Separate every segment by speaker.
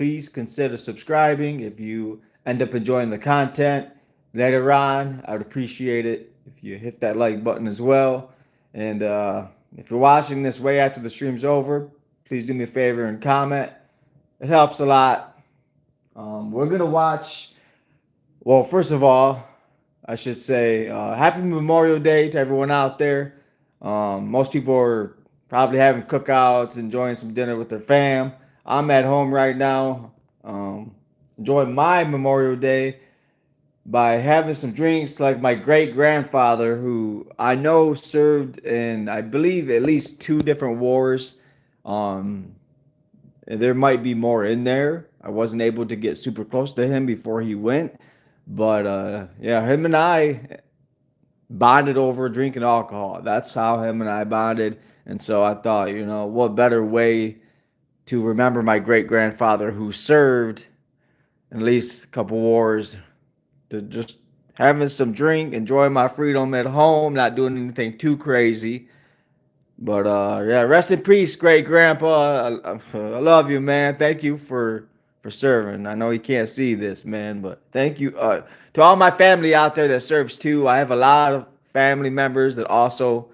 Speaker 1: please consider subscribing if you end up enjoying the content later on. I would appreciate it if you hit that like button as well. And if you're watching this way after the stream's over, please do me a favor and comment. It helps a lot. We're going to watch, well, first of all, I should say Happy Memorial Day to everyone out there. Most people are probably having cookouts, enjoying some dinner with their fam. I'm at home right now, enjoying my Memorial Day by having some drinks like my great grandfather, who I know served in, I believe, at least two different wars. Um, and there might be more in there. I wasn't able to get super close to him before he went. But yeah, him and I bonded over drinking alcohol. That's how him and I bonded. And so I thought, what better way to remember my great grandfather who served at least a couple wars, to just having some drink, enjoying my freedom at home, not doing anything too crazy. But yeah, rest in peace, great grandpa. I love you, man. Thank you for serving. I know he can't see this, man, but thank you to all my family out there that serves too. I have a lot of family members that also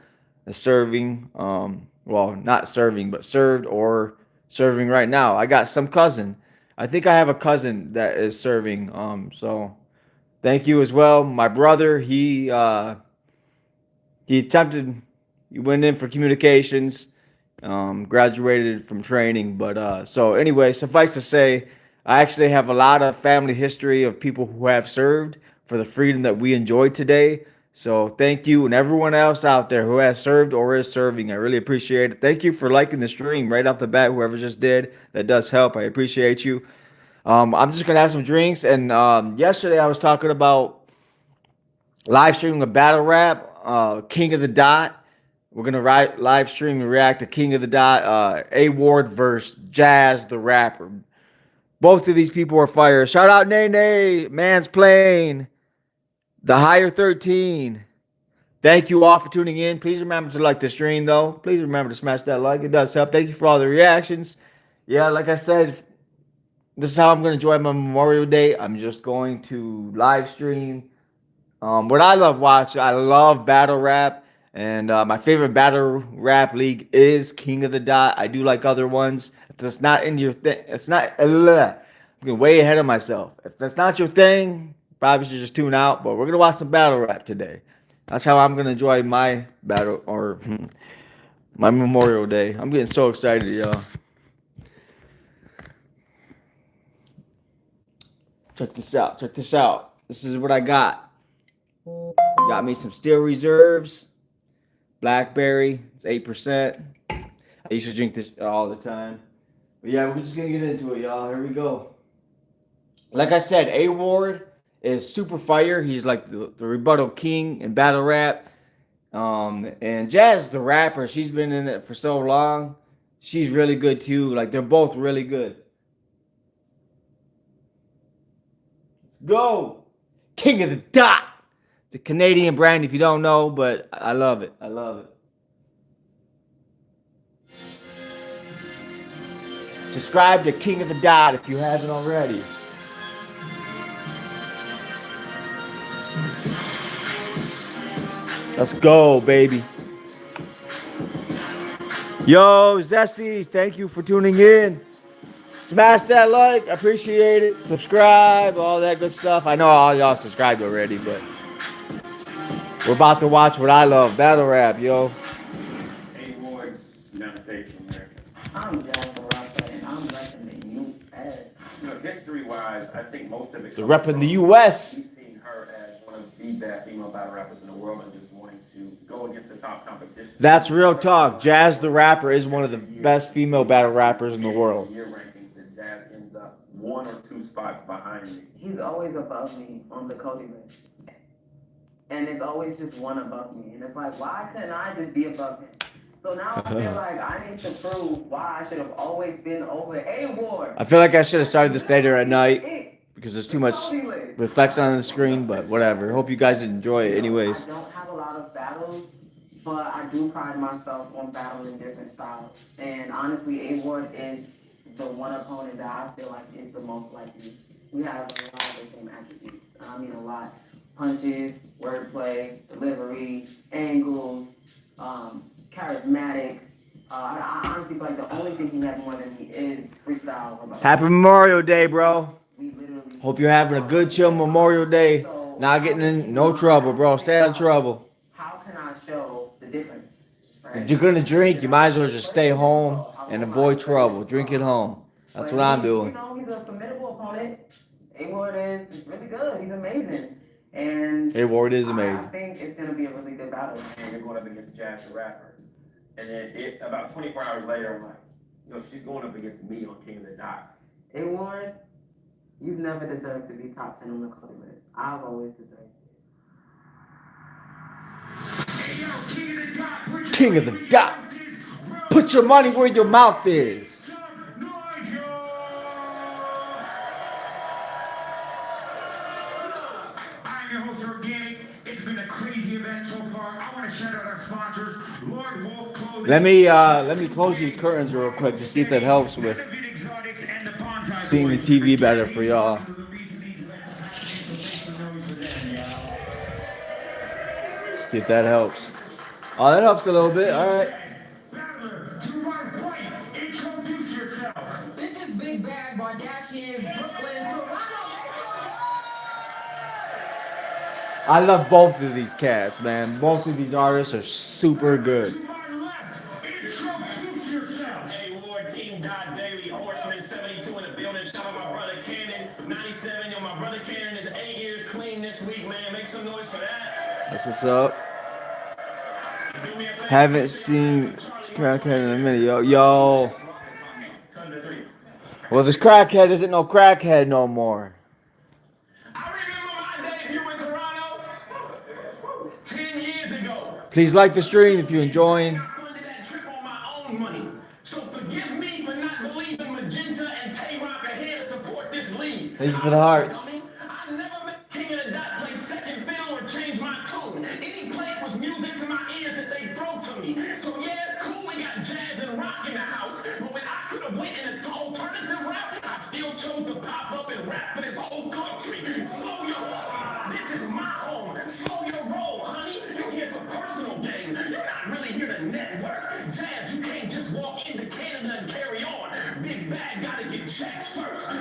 Speaker 1: are serving. Well, not serving, but served or serving right now. I got some cousin. I think I have a cousin that is serving. So thank you as well. My brother, he attempted, he went in for communications, graduated from training. But so anyway, suffice to say, I actually have a lot of family history of people who have served for the freedom that we enjoy today. So thank you and everyone else out there who has served or is serving. I really appreciate it. Thank you for liking the stream right off the bat. Whoever just did, that does help. I appreciate you. I'm just gonna have some drinks. And yesterday I was talking about live streaming a battle rap, King of the Dot. We're gonna live stream and react to King of the Dot, A Ward versus Jazz the Rapper. Both of these people are fire. Shout out Nene, Man's Plane, the Higher 13. Thank you all for tuning in. Please remember to like the stream though. Please remember to smash that like. It does help. Thank you for all the reactions. Yeah, like I said, this is how I'm gonna enjoy my Memorial Day. I'm just going to live stream. What I love watching, I love battle rap, and my favorite battle rap league is King of the Dot. I do like other ones. If that's not in your thing, it's not. I'm getting way ahead of myself. If that's not your thing, probably should just tune out. But we're gonna watch some battle rap today. That's how I'm gonna enjoy my battle or my Memorial Day. I'm getting so excited, y'all. Check this out. Check this out. This is what I got. Got me some Steel Reserves, Blackberry. It's 8%. I used to drink this all the time. But yeah, we're just gonna get into it, y'all. Here we go. Like I said, A Ward is super fire. He's like the rebuttal king in battle rap. And Jazz, the rapper, she's been in it for so long. She's really good too. Like they're both really good. Let's go. King of the Dot. It's a Canadian brand if you don't know, but I love it. I love it. Subscribe to King of the Dot if you haven't already. Let's go, baby. Yo, Zesty, thank you for tuning in. Smash that like, I appreciate it. Subscribe, all that good stuff. I know all y'all subscribed already, but we're about to watch what I love, battle rap, yo.
Speaker 2: A Ward, United States of America.
Speaker 3: I'm Jack the Rapper, and I'm repping the U.S.
Speaker 2: History-wise, I think most of it
Speaker 1: The
Speaker 2: comes
Speaker 1: rep in the
Speaker 2: from
Speaker 1: U.S.
Speaker 2: me seeing her as one of the best female battle rappers in the world and just wanting to go against the top competition.
Speaker 1: That's real talk. Jazz the Rapper is one of the best female battle rappers in the world.
Speaker 2: Year rankings, and Jazz ends up 1 or 2 spots behind me.
Speaker 3: He's always above me on the Cody list. And it's always just one above me. And it's like, why couldn't I just be above him? So now I feel like I need to prove why I should have always been over A Ward.
Speaker 1: I feel like I should have started this later at night because there's too much reflection on the screen, but whatever. Hope you guys enjoy it anyways.
Speaker 3: I don't have a lot of battles, but I do pride myself on battling different styles. And honestly, A Ward is the one opponent that I feel like is the most like me. We have a lot of the same attributes. I mean a lot. Punches, wordplay, delivery, angles, charismatic. I honestly feel like the only thing he has more than me is freestyle.
Speaker 1: Happy Memorial Day, bro.
Speaker 3: We literally.
Speaker 1: Hope you're having a good, chill Memorial Day.
Speaker 3: So,
Speaker 1: Not getting in no trouble, bro. Stay out of trouble.
Speaker 3: how can I show the difference? Right?
Speaker 1: If you're gonna drink, you might as well just stay home and avoid trouble. Drink at home. That's what I'm doing.
Speaker 3: You know, he's a formidable opponent. A-Ward is really good. He's amazing. And
Speaker 1: A-Ward is amazing.
Speaker 3: I think it's gonna be a really good battle.
Speaker 2: And you're going up against Jazz the Rapper. And then about 24 hours later, I'm like, she's going up against me on King of the Dot.
Speaker 3: A-Ward, you've never deserved to be top 10 on the Cody list. I've always deserved it.
Speaker 1: King of the Dot. Put your money where your mouth is.
Speaker 4: I'm your host, Organic. It's been a crazy event so far. I want to shout out our sponsors, Lord Wolf Clothing.
Speaker 1: Let me close these curtains real quick to see if that helps with seeing the TV better for y'all. See if that helps. Oh, that helps a little bit. All right.
Speaker 5: Bitches, big bag, Kardashians, Brooklyn, Toronto.
Speaker 1: I love both of these cats, man. Both of these artists are super good.
Speaker 2: A-Ward, Team Dot Daily, Horseman 72 in the building. Shout out my brother Cannon, 97. My brother Cannon is 8 years clean this week, man. Make some noise for that.
Speaker 1: That's what's up. Haven't seen Crackhead in a minute, yo. Well, this Crackhead isn't no Crackhead no more.
Speaker 2: I remember my debut in Toronto 10 years ago.
Speaker 1: Please like the stream if you're enjoying.
Speaker 2: I funded that trip on my own money. So forgive me for not believing Magenta and Tay-Rock are here to support this league.
Speaker 1: Thank you for the hearts.
Speaker 2: I never met King of the Dot play second fiddle or change my tune. Any play was music to my ears that they throw to me. So yeah, it's cool we got jazz and rock in the house, but when I could have went in an alternative rap, I still chose to pop up and rap for this whole country. Slow your roll. This is my home. Slow your roll, honey. You're here for personal gain. You're not really here to network. Jazz, you can't just walk into Canada and carry on. Big Bag gotta get checks first. And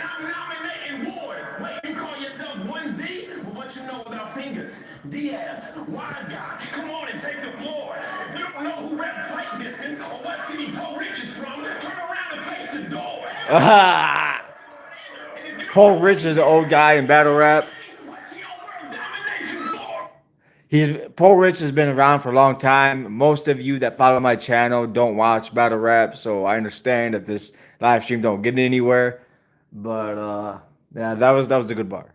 Speaker 2: I'm nominating Ward. Wait, you call yourself 1Z? Well, what you know about fingers? Diaz, wise guy, come on and take the floor. If you don't know who rap flight distance or what city Paul Rich is from, turn around and face the door.
Speaker 1: Paul Rich is an old guy in battle rap. Paul Rich has been around for a long time. Most of you that follow my channel don't watch battle rap, so I understand that this live stream don't get anywhere. But yeah, that was a good bar.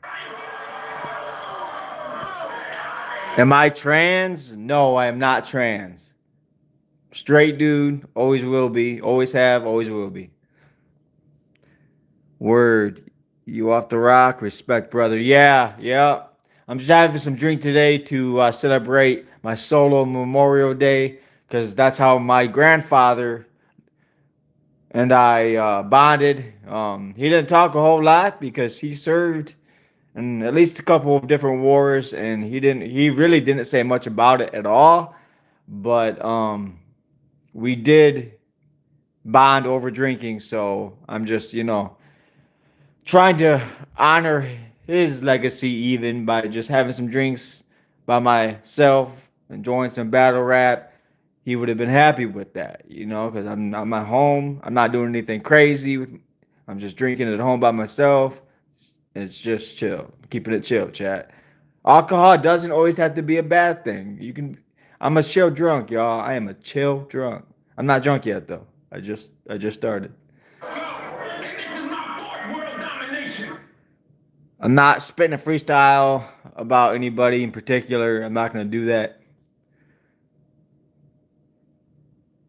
Speaker 1: Am I trans? No, I am not trans. Straight dude, always will be, always have, always will be. Word, you off the rock? Respect, brother. Yeah. I'm just having some drink today to celebrate my solo Memorial Day, because that's how my grandfather and I bonded. He didn't talk a whole lot because he served in at least a couple of different wars, and he really didn't say much about it at all. But we did bond over drinking, so I'm just, trying to honor his legacy even by just having some drinks by myself, enjoying some battle rap. He would have been happy with that, because I'm at home. I'm not doing anything crazy. I'm just drinking at home by myself. It's just chill. Keeping it chill, chat. Alcohol doesn't always have to be a bad thing. I'm a chill drunk, y'all. I am a chill drunk. I'm not drunk yet, though. I just started. I'm not spitting a freestyle about anybody in particular. I'm not going to do that.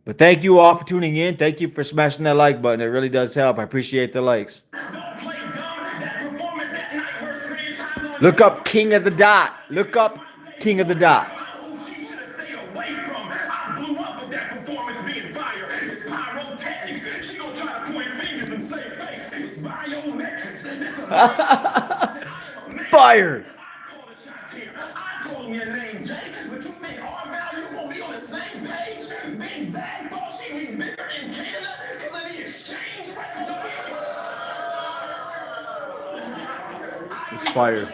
Speaker 1: But thank you all for tuning in. Thank you for smashing that like button. It really does help. I appreciate the likes. Look up King of the Dot. Look up King of the Dot.
Speaker 2: biometrics. That's a
Speaker 1: Fire.
Speaker 2: I call the shots here. I told him your name, Jay, but you think our value won't be on the same page? Big Bag thought she'd be bigger in Canada because of the exchange rate.
Speaker 1: It's fire.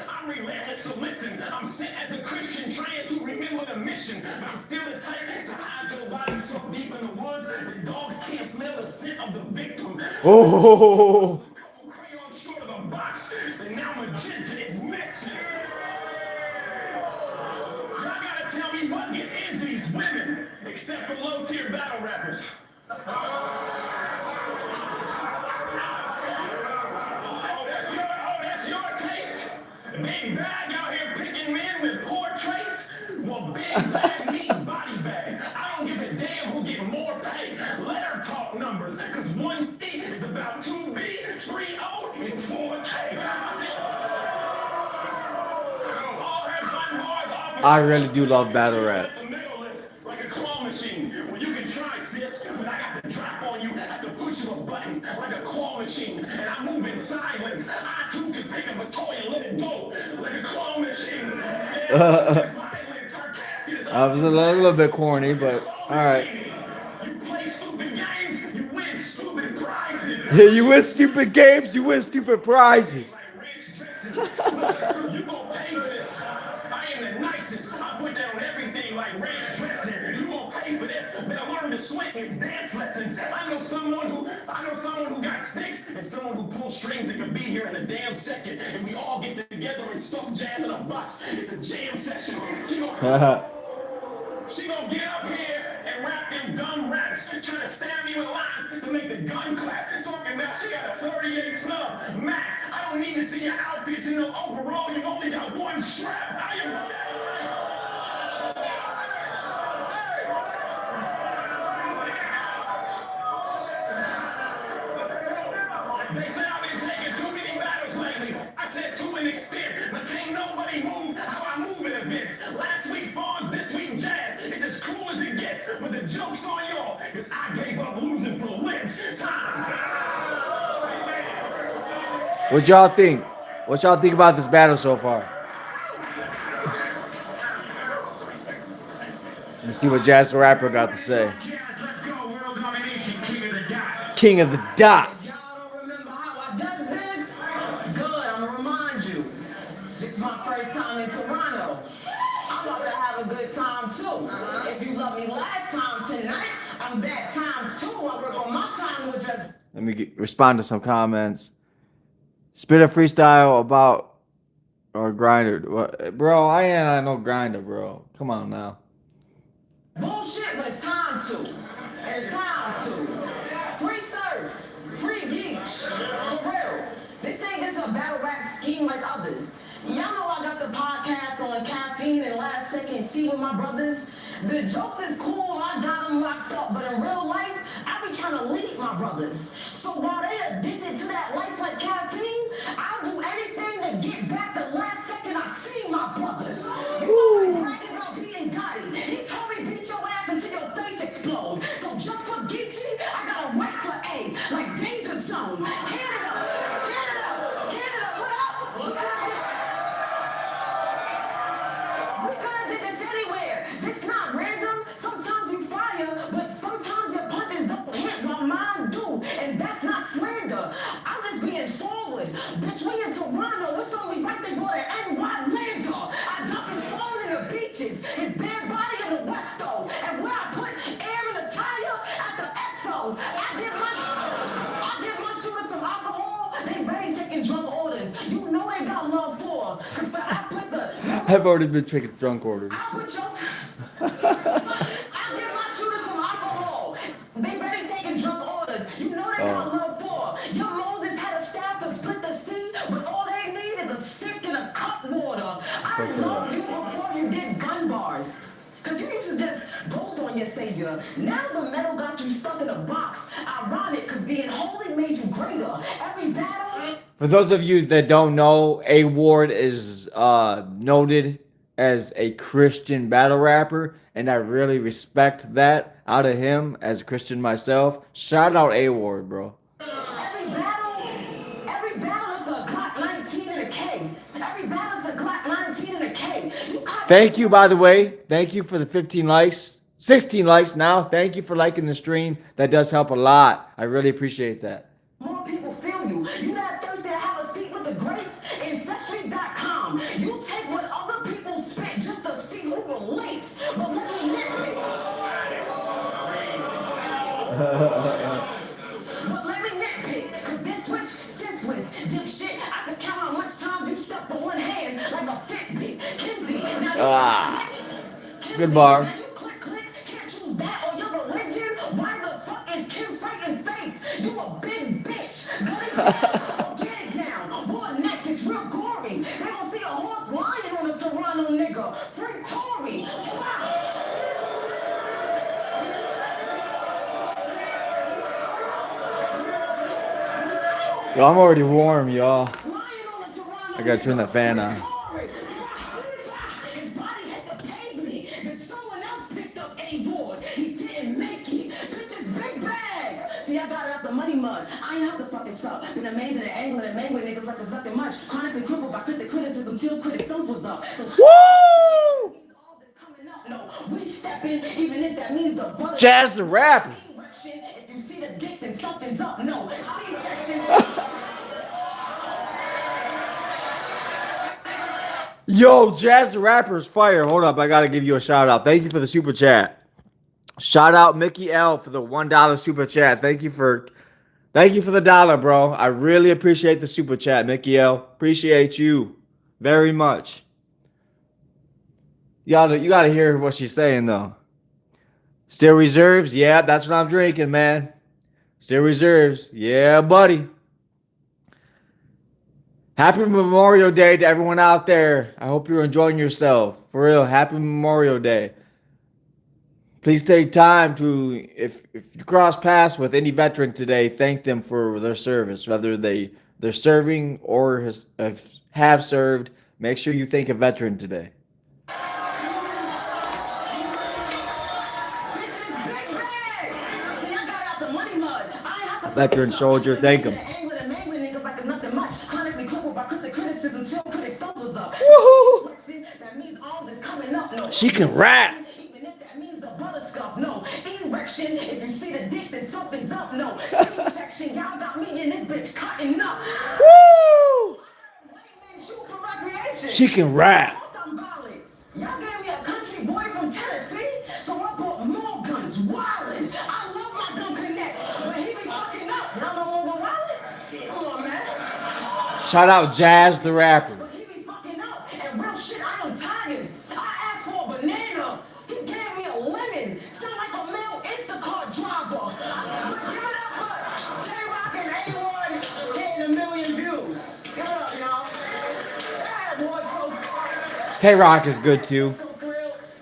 Speaker 2: I'm relentless, so listen. I'm sent as a Christian trying to remember the mission. But I'm still the type to hide your body so deep in the woods that dogs can't smell the scent of the victim.
Speaker 1: Oh.
Speaker 2: Crayon short of a box, and now magenta is missing. Y'all gotta tell me what gets into these women, except for low-tier battle rappers. Oh, that's your taste? Big Bag out here picking men with poor traits? Well, Big Bag need body bag. I don't give a damn who get more pay. Let her talk numbers, because 1T is about 2B, 3O, and 4K.
Speaker 1: I really do love battle rap.
Speaker 2: Like a claw machine. Well, you can try, sis, but I got to drop on you at the push of a button like a claw machine. And I move in silence. I too can pick up a toy and let it go like a claw machine.
Speaker 1: I was a little bit corny, but all right.
Speaker 2: You play stupid games, you win stupid prizes.
Speaker 1: You win stupid games, you win stupid prizes.
Speaker 2: You gon' pay for this. I am the nicest. I put down everything like ranch dressing. You gon' pay for this. Better learn to swing. It's dance lessons. I know someone who got sticks and someone who pulls strings that can be here in a damn second. And we all get together and stuff jazz in a box. It's a jam session. She gon' get up here and rap them dumb raps, trying to stab me with lines to make the gun clap. Talking about she got a 38 snub. Mac, I don't need to see your outfit to know overall you only got one strap. How you? They say I've been taking too many battles lately. I said to an extent, but can't nobody move how I move at events. Last week Fawns, this week Jazz. It's as cool as it gets, but the joke's on y'all, because I gave up losing for Lent. Time.
Speaker 1: What y'all think? What y'all think about this battle so far? Let's see what Jazz the Rapper got to say.
Speaker 4: Let's go, world domination, king of the dot.
Speaker 1: King of the dot.
Speaker 5: If y'all don't remember how I does this, good, I'm gonna remind you. This is my first time in Toronto. I'm about to have a good time too. If you love me last time, tonight, I'm that times two. I work on my time to address.
Speaker 1: Let me respond to some comments. Spit a freestyle about or grinder. What, bro, I ain't no grinder, bro. Come on now.
Speaker 5: Bullshit, but it's time to. And it's time to. Free surf, free geeks. For real. This ain't just a battle rap scheme like others. Y'all know I got the podcast on caffeine and last second see with my brothers. The jokes is cool, I got them locked up, but in real life, I be trying to lead my brothers. So while they addicted to that life like caffeine, I'll do anything to get back the last second I see my brothers. You always bragging about beating Gotti. He totally beat your ass until your face explode. So just for Geechee, I got a right for A, like Danger Zone. Canada, what up? We could have did this anywhere. This not random. Sometimes you fire, but sometimes your punches don't hit. My mind do, and that's not slander. I'm just being forward. Bitch, we in Toronto. It's only right they bought an NY lander. I dumped his phone in the beaches, his dead body in the Westo, and where I put air in the tire at the Esso. I did my shooter some alcohol. They ready taking drunk orders. You know they got love for. Cause I put the.
Speaker 1: I've already been taking drunk orders.
Speaker 5: I put your. I give my shooter some alcohol. They ready taking drunk orders. You know they got love for. Your Moses had a staff to split the sea, but all they need is a stick and a cup water. I loved you before you did gun bars. Cause you used to just boast on your savior. Now the metal got you stuck in a box. Ironic, cause being holy made you greater. Every battle.
Speaker 1: For those of you that don't know, A Ward is noted as a Christian battle rapper, and I really respect that out of him as a Christian myself. Shout out A Ward, bro.
Speaker 5: Every battle
Speaker 1: Thank you, by the way. Thank you for the 15 likes. 16 likes now. Thank you for liking the stream. That does help a lot. I really appreciate that.
Speaker 5: More people feel you. You're not thirsty to have a seat with the greats? Ancestry.com. You take what other people spit just to see who relates. But let me nitpick. But let me nitpick, cause this switch senseless. Dipshit, I could count how much times you stepped on one hand like a Fitbit. Kinsey, now you Kinsey,
Speaker 1: Good bar.
Speaker 5: Now you click, can't choose that or your religion. Why the fuck is Kim fighting faith? You a big bitch. Gun it down, get it down. War next, it's real gory. They gon' see a horse lying on a Toronto nigga. Free Tory. Wow.
Speaker 1: Yo, I'm already warm, y'all. I gotta turn that fan on.
Speaker 5: His body hit the pavement. Then someone else picked up a board. He didn't make it. Bitches, big bag. See, I got it out the money mud. I ain't have to fucking suck. Been amazing at angling and mangling niggas like there's nothing much. Chronically crippled by criticism till critic stump was up. So
Speaker 1: Woo!
Speaker 5: all this coming up. No, we stepping, even if that means the butter.
Speaker 1: Jazz the rapper.
Speaker 5: If you see the dick, then something's up. No, C-section.
Speaker 1: Yo, Jazz the rapper is fire. Hold up, I gotta give you a shout out. Thank you for the super chat. Shout out Mickey L for the $1 super chat. Thank you for the dollar, bro. I really appreciate the super chat, Mickey L. Appreciate you very much. You gotta hear what she's saying though. Still reserves? Yeah, that's what I'm drinking, man. Still reserves. Yeah, buddy. Happy Memorial Day to everyone out there. I hope you're enjoying yourself. For real, happy Memorial Day. Please take time to, if you cross paths with any veteran today, thank them for their service. Whether they're serving or have served, make sure you thank a veteran today. Veteran soldier, thank him. She can rap.
Speaker 5: Even if that means the butter scuff, no. Erection, if you see the dick, then something's up, no. C-section, y'all got me in this bitch cutting up.
Speaker 1: Woo!
Speaker 5: White men shoot for recreation.
Speaker 1: She can rap.
Speaker 5: Y'all gave me a country boy from Tennessee, so I bought more guns. Wildin'. I love my gun connect, but he be fucking up. Y'all no longer wildin'? Come on, man.
Speaker 1: Shout out Jazz the rapper.
Speaker 5: But he be fucking up, and real shit, I am tired. I asked for a banana. He gave me a lemon. Sound like a male Instacart driver. But give it up for Tay-Rock and A-Ward getting 1 million views. Give it up, y'all. Yeah, boy, folks.
Speaker 1: Tay-Rock is good too.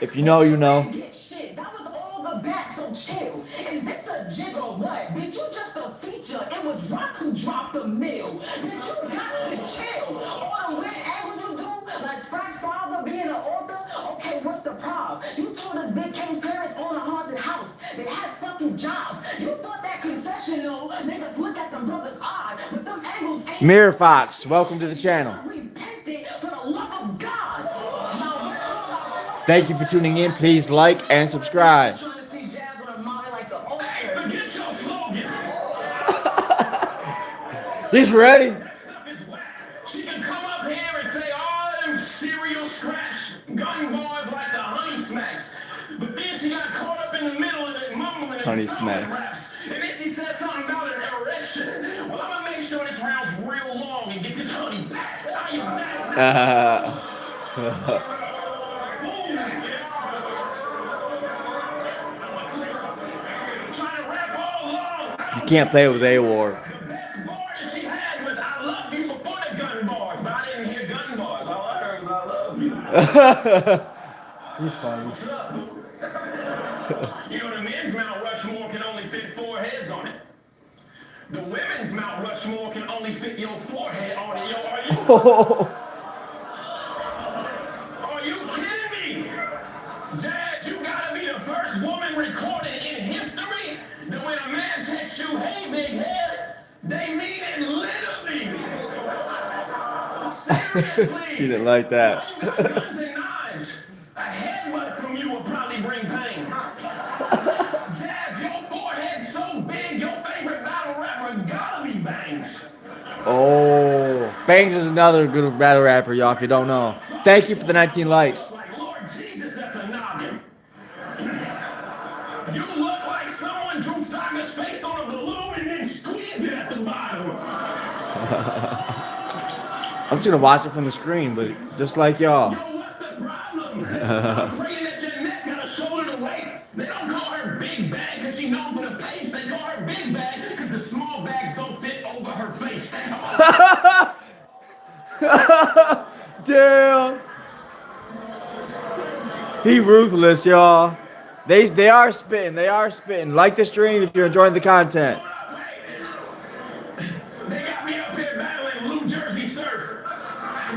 Speaker 1: If you know, you know.
Speaker 5: Shit, that was all the bat, so chill. Is this a jig or what? Bitch, you just a feature. It was Rock who dropped the mill. Bitch, you got to chill. All the weird angles you do, like Frank's father being an author. Okay, what's the problem? You told us Big K's parents own a haunted house. They had fucking jobs. You thought that confessional niggas look at them brothers odd, but them angles ain't.
Speaker 1: Mirror Fox, welcome to the channel.
Speaker 5: Repented for the love of God.
Speaker 1: Thank you for tuning in. Please like and subscribe. He's ready.
Speaker 2: That stuff is whack. She can come up here and say all them cereal scratch gun bars like the Honey Smacks. But then she got caught up in the middle of it mumbling
Speaker 1: Honey
Speaker 2: some
Speaker 1: Smacks.
Speaker 2: raps. And then she said something about an erection. Well, I'm gonna make sure this round's real long and get this honey back. How you back? Trying to rap all along.
Speaker 1: You can't play with A-War.
Speaker 2: The best bar that she had was I love you before the gun bars, but I didn't hear gun bars. All I heard was I love you.
Speaker 1: He's funny.
Speaker 2: What's up, boo? You know, the men's Mount Rushmore can only fit 4 heads on it. The women's Mount Rushmore can only fit your forehead on it. Yo, are you kidding me? Jazz, you gotta be the first woman recorded in history that when a man texts you, hey, big head, they mean it literally. Seriously.
Speaker 1: She didn't like that.
Speaker 2: Why you got guns and knives? Bangs.
Speaker 1: Oh, Bangs is another good battle rapper, y'all, if you don't know. Thank you for the 19 likes.
Speaker 2: Like, Lord Jesus, that's a noggin. You look like someone drew Saga's face on a balloon and then squeezed it at the bottom.
Speaker 1: I'm just gonna watch it from the screen, but just like y'all.
Speaker 2: Yo, what's the problem? I'm praying that your neck got a shoulder to weight. They don't call her Big Bag because she known for the pace. They call her Big Bag because the small bags don't fit over her face.
Speaker 1: Damn. He ruthless, y'all. They are spitting. They are spitting. Like the stream if you're enjoying the content.
Speaker 2: They got me up here battling New Jersey Surf. I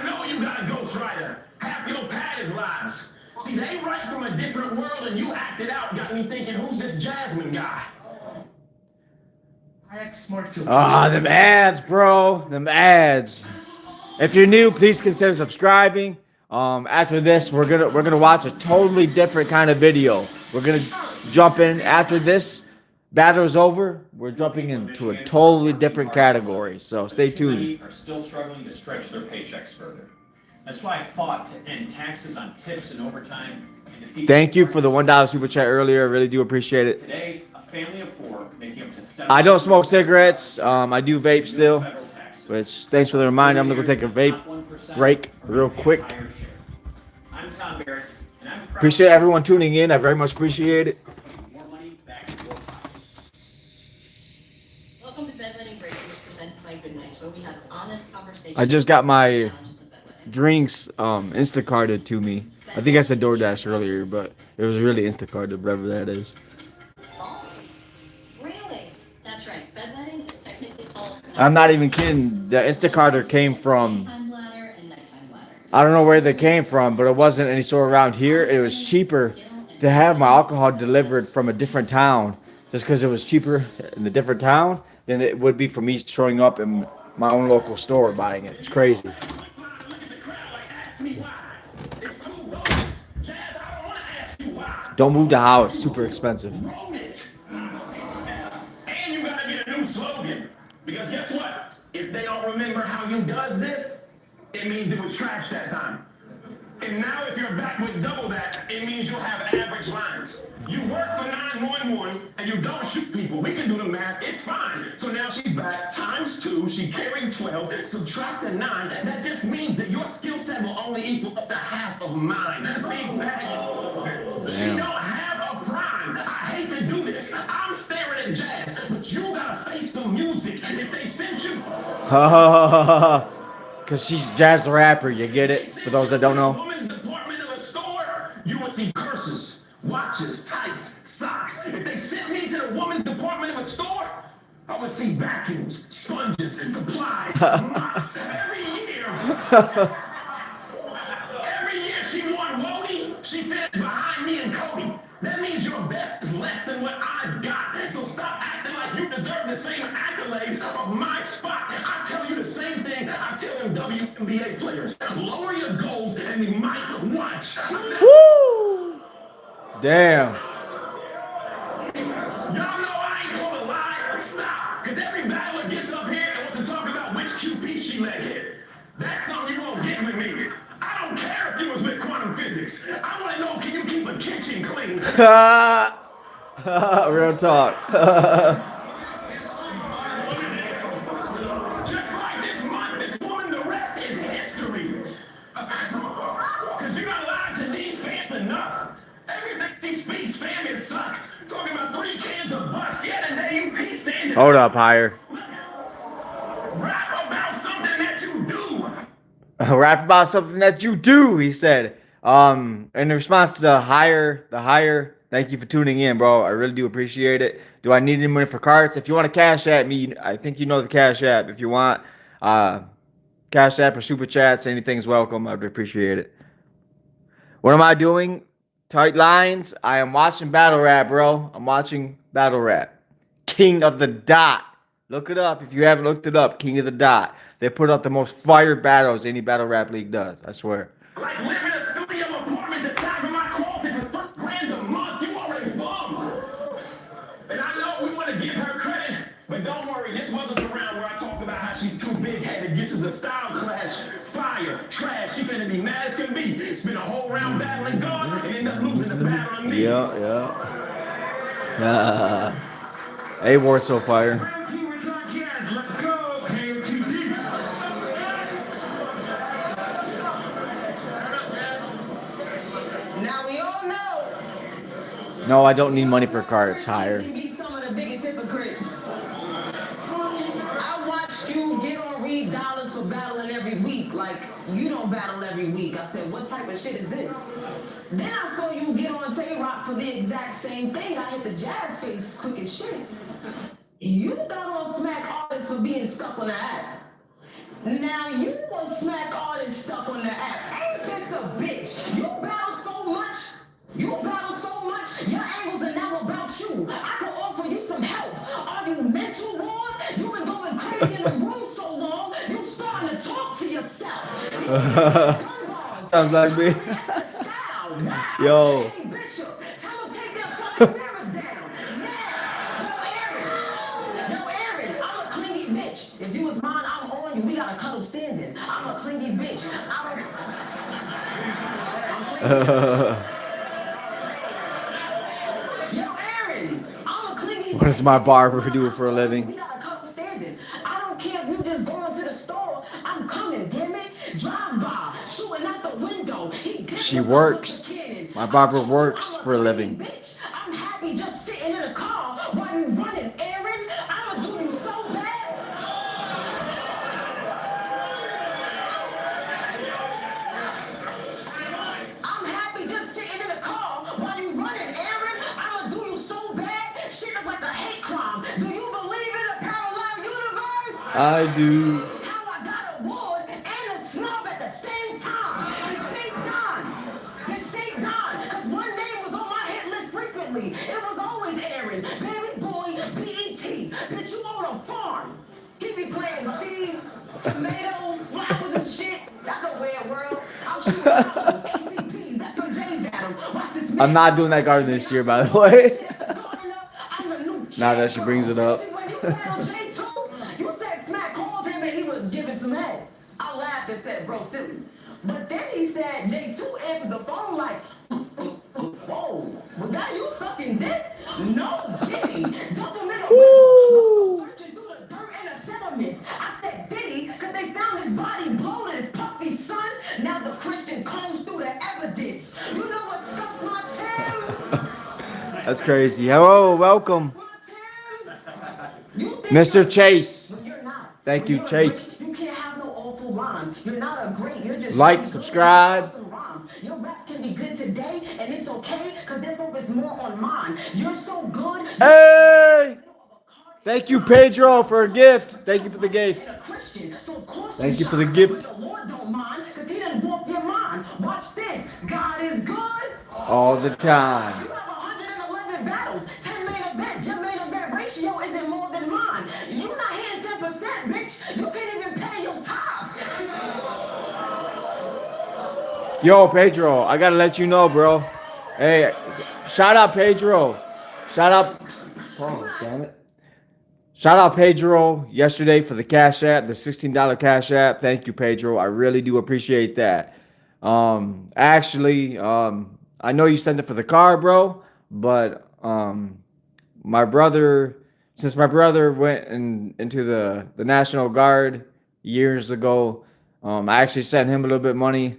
Speaker 2: know you got a ghostwriter. Half your pad is lies. See, they write from a different world and you acted out. Got me thinking, who's this Jasmine guy? I act smart filter.
Speaker 1: Ah, them ads, bro. Them ads. If you're new, please consider subscribing. After this, we're gonna watch a totally different kind of video. We're gonna jump in after this battle is over. We're jumping into a totally different category. So stay tuned.
Speaker 6: Are still struggling to stretch their paychecks further. That's why I fought to end taxes on tips and overtime.
Speaker 1: Thank you for the $1 super chat earlier. I really do appreciate it.
Speaker 6: Today, a family of 4 making up to 7.
Speaker 1: I don't smoke cigarettes. I do vape still. Which, thanks for the reminder. I'm gonna go take a vape break real quick.
Speaker 6: I'm Tom Barrett, and I'm proud
Speaker 1: Appreciate everyone tuning in. I very much appreciate it.
Speaker 6: more money back in your pocket.
Speaker 7: Welcome to Bedletting Breakthroughs presented by Goodnight, where we have honest conversations.
Speaker 1: I just got my
Speaker 7: challenges of bedletting.
Speaker 1: drinks Instacarted to me. I think I said DoorDash earlier, but it was really Instacarted, whatever that is.
Speaker 7: False? Really? That's right. Bedletting is technically called.
Speaker 1: I'm not even kidding. The Instacarter came from,
Speaker 7: Daytime bladder and nighttime bladder.
Speaker 1: I don't know where they came from, but it wasn't any store around here. It was cheaper to have my alcohol delivered from a different town, just because it was cheaper in a different town than it would be for me showing up in my own local store buying it. It's crazy.
Speaker 2: Look at the crowd like, ask me why. It's too bogus. Jazz, I don't want to ask you why.
Speaker 1: Don't move the house. Super expensive.
Speaker 2: Own it. And you gotta get a new slogan. Because guess what? If they don't remember how you does this, it means it was trash that time. And now if you're back with double that, it means you'll have average lines. You work for 911 and you don't shoot people. We can do the math, it's fine. So now she's back times 2, she carried 12, subtract the 9. That just means that your skill set will only equal up to half of mine. Big bag. She don't have a prime. I hate to do this. I'm staring at Jazz, but you gotta face the music. If they sent you...
Speaker 1: Because she's Jazz the rapper, you get it? For those that don't know.
Speaker 2: Women's department of a store, you would see purses, watches, tights, socks. If they sent me to the women's department of a store, I would see vacuums, sponges, supplies, mops. Every year she won Wody, she finished behind me and Cody. That means your best is less than what I've got. So stop acting like you deserve the same accolades of my spot. I tell you the same thing I tell them WNBA players. Lower your goals and we might watch.
Speaker 1: Woo! Damn.
Speaker 2: Y'all know I ain't gonna lie. Stop. Because every battler gets up here and wants to talk about which QP she let hit. That's something you won't get with me. I don't care if you was with quantum physics. I want to know, can you keep a kitchen clean?
Speaker 1: Real talk.
Speaker 2: Just like this month, this woman, the rest is history. Because you done lied to these fans enough. Everything she speaks, fam, it sucks. Talking about 3 cans of bust, yet and they UP standing.
Speaker 1: Hold up, higher.
Speaker 2: Rap about something that you do.
Speaker 1: Rap about something that you do, he said. In response to the higher, thank you for tuning in, bro. I really do appreciate it. Do I need any money for carts? If you want to cash at me, I think you know the cash app. If you want cash app or super chats, anything's welcome. I'd appreciate it. What am I doing? Tight lines. I am watching battle rap, bro. I'm watching battle rap. King of the Dot. Look it up if you haven't looked it up. King of the Dot. They put out the most fire battles any battle rap league does. I swear.
Speaker 2: Like live in a studio apartment the size of my closet for $3 grand a month. You already bum. And I know we want to give her credit, Spent a whole round battling God and end up losing the battle to me.
Speaker 1: Yeah. A-Ward so fire.
Speaker 4: Round two, it's on jazz. Let's go, KOTD.
Speaker 5: Now we all know.
Speaker 1: No, I don't need money for a car. It's higher.
Speaker 5: Christians can be some of the biggest hypocrites. I watched you get on Reed Dollars for battling every week. Like, you don't battle every week. I said, what type of shit is this? Then I saw you get on Tay-Rock for the exact same thing. I hit the jazz face quick as shit. You got on Smack Artists for being stuck on the app. Now you want Smack Artists stuck on the app. Ain't this a bitch? You battle so much. Your angles are now about you. I can offer you some help. Are you mental, Lord? You've been going crazy in the room so long, you starting to talk to yourself.
Speaker 1: Sounds like me. Yo.
Speaker 5: Hey, Bishop, tell him take that fucking mirror down. Yo, Aaron, I'm a clingy bitch. If you was mine, I'm on you. We got a cuddle standing. I'm a clingy bitch.
Speaker 1: What does my barber do for a living?
Speaker 5: We got a couple standing. I don't care if you just going to the store. I'm coming, damn it. Drive by, shooting out the window.
Speaker 1: She works. My barber works for a living.
Speaker 5: Bitch, I'm happy just sitting in the car while you running, Aaron. I'ma do you so bad. I'm happy just sitting in the car while you running, Aaron. I'ma do you so bad. Shit look like a hate crime. Do you believe in a parallel universe?
Speaker 1: I do.
Speaker 5: How I got a wood and a snub at the same time. They say Don. Cause one name was on my hit list frequently. It was always Aaron. Baby boy, BET. Bitch, you own a farm. He be planting seeds, tomatoes, flowers and shit. That's a weird world. I'm shooting apples, ACPs, FMJs at him. Watch this man.
Speaker 1: I'm not doing that garden this year, by the way. Now that she brings it up.
Speaker 5: See, when you battled J2, you said Smack called him and he was giving some head. I laughed and said, bro, silly. But then he said J2 answered the phone like, whoa, was that you sucking dick? No, Diddy. Double middle. Also searching through the dirt and the sediments. I said Diddy, cause they found his body bloated, his puffy son. Now the Christian combs through the evidence. You know what scuffs my Tim's?
Speaker 1: That's crazy. Hello, welcome. Mr. Chase.
Speaker 5: But you're not.
Speaker 1: Thank you, Chase.
Speaker 5: You can't have no awful rhymes. You're not a great. You're just
Speaker 1: Like,
Speaker 5: really good
Speaker 1: subscribe.
Speaker 5: at some rhymes. Your raps can be good today, and it's okay, because they're focused more on mine. You're so good.
Speaker 1: Hey! Thank you, Pedro, for a gift. Thank you for the gift.
Speaker 5: A Christian, so of course
Speaker 1: Thank you for
Speaker 5: shine.
Speaker 1: the gift.
Speaker 5: But the Lord don't mind, because he done walked your mind. Watch this. God is good.
Speaker 1: All the time.
Speaker 5: You have 111 battles, 10 main events. Your main event ratio isn't more than mine. You're not hitting 10%, bitch. You can't even pay your tithes.
Speaker 1: Yo, Pedro, I gotta let you know, bro. Hey, shout out Pedro. Shout out. Oh, damn it. Shout out Pedro yesterday for the Cash App, the $16 Cash App. Thank you, Pedro. I really do appreciate that. Actually, I know you sent it for the car, bro, but my brother, since my brother went into the National Guard years ago, I actually sent him a little bit of money.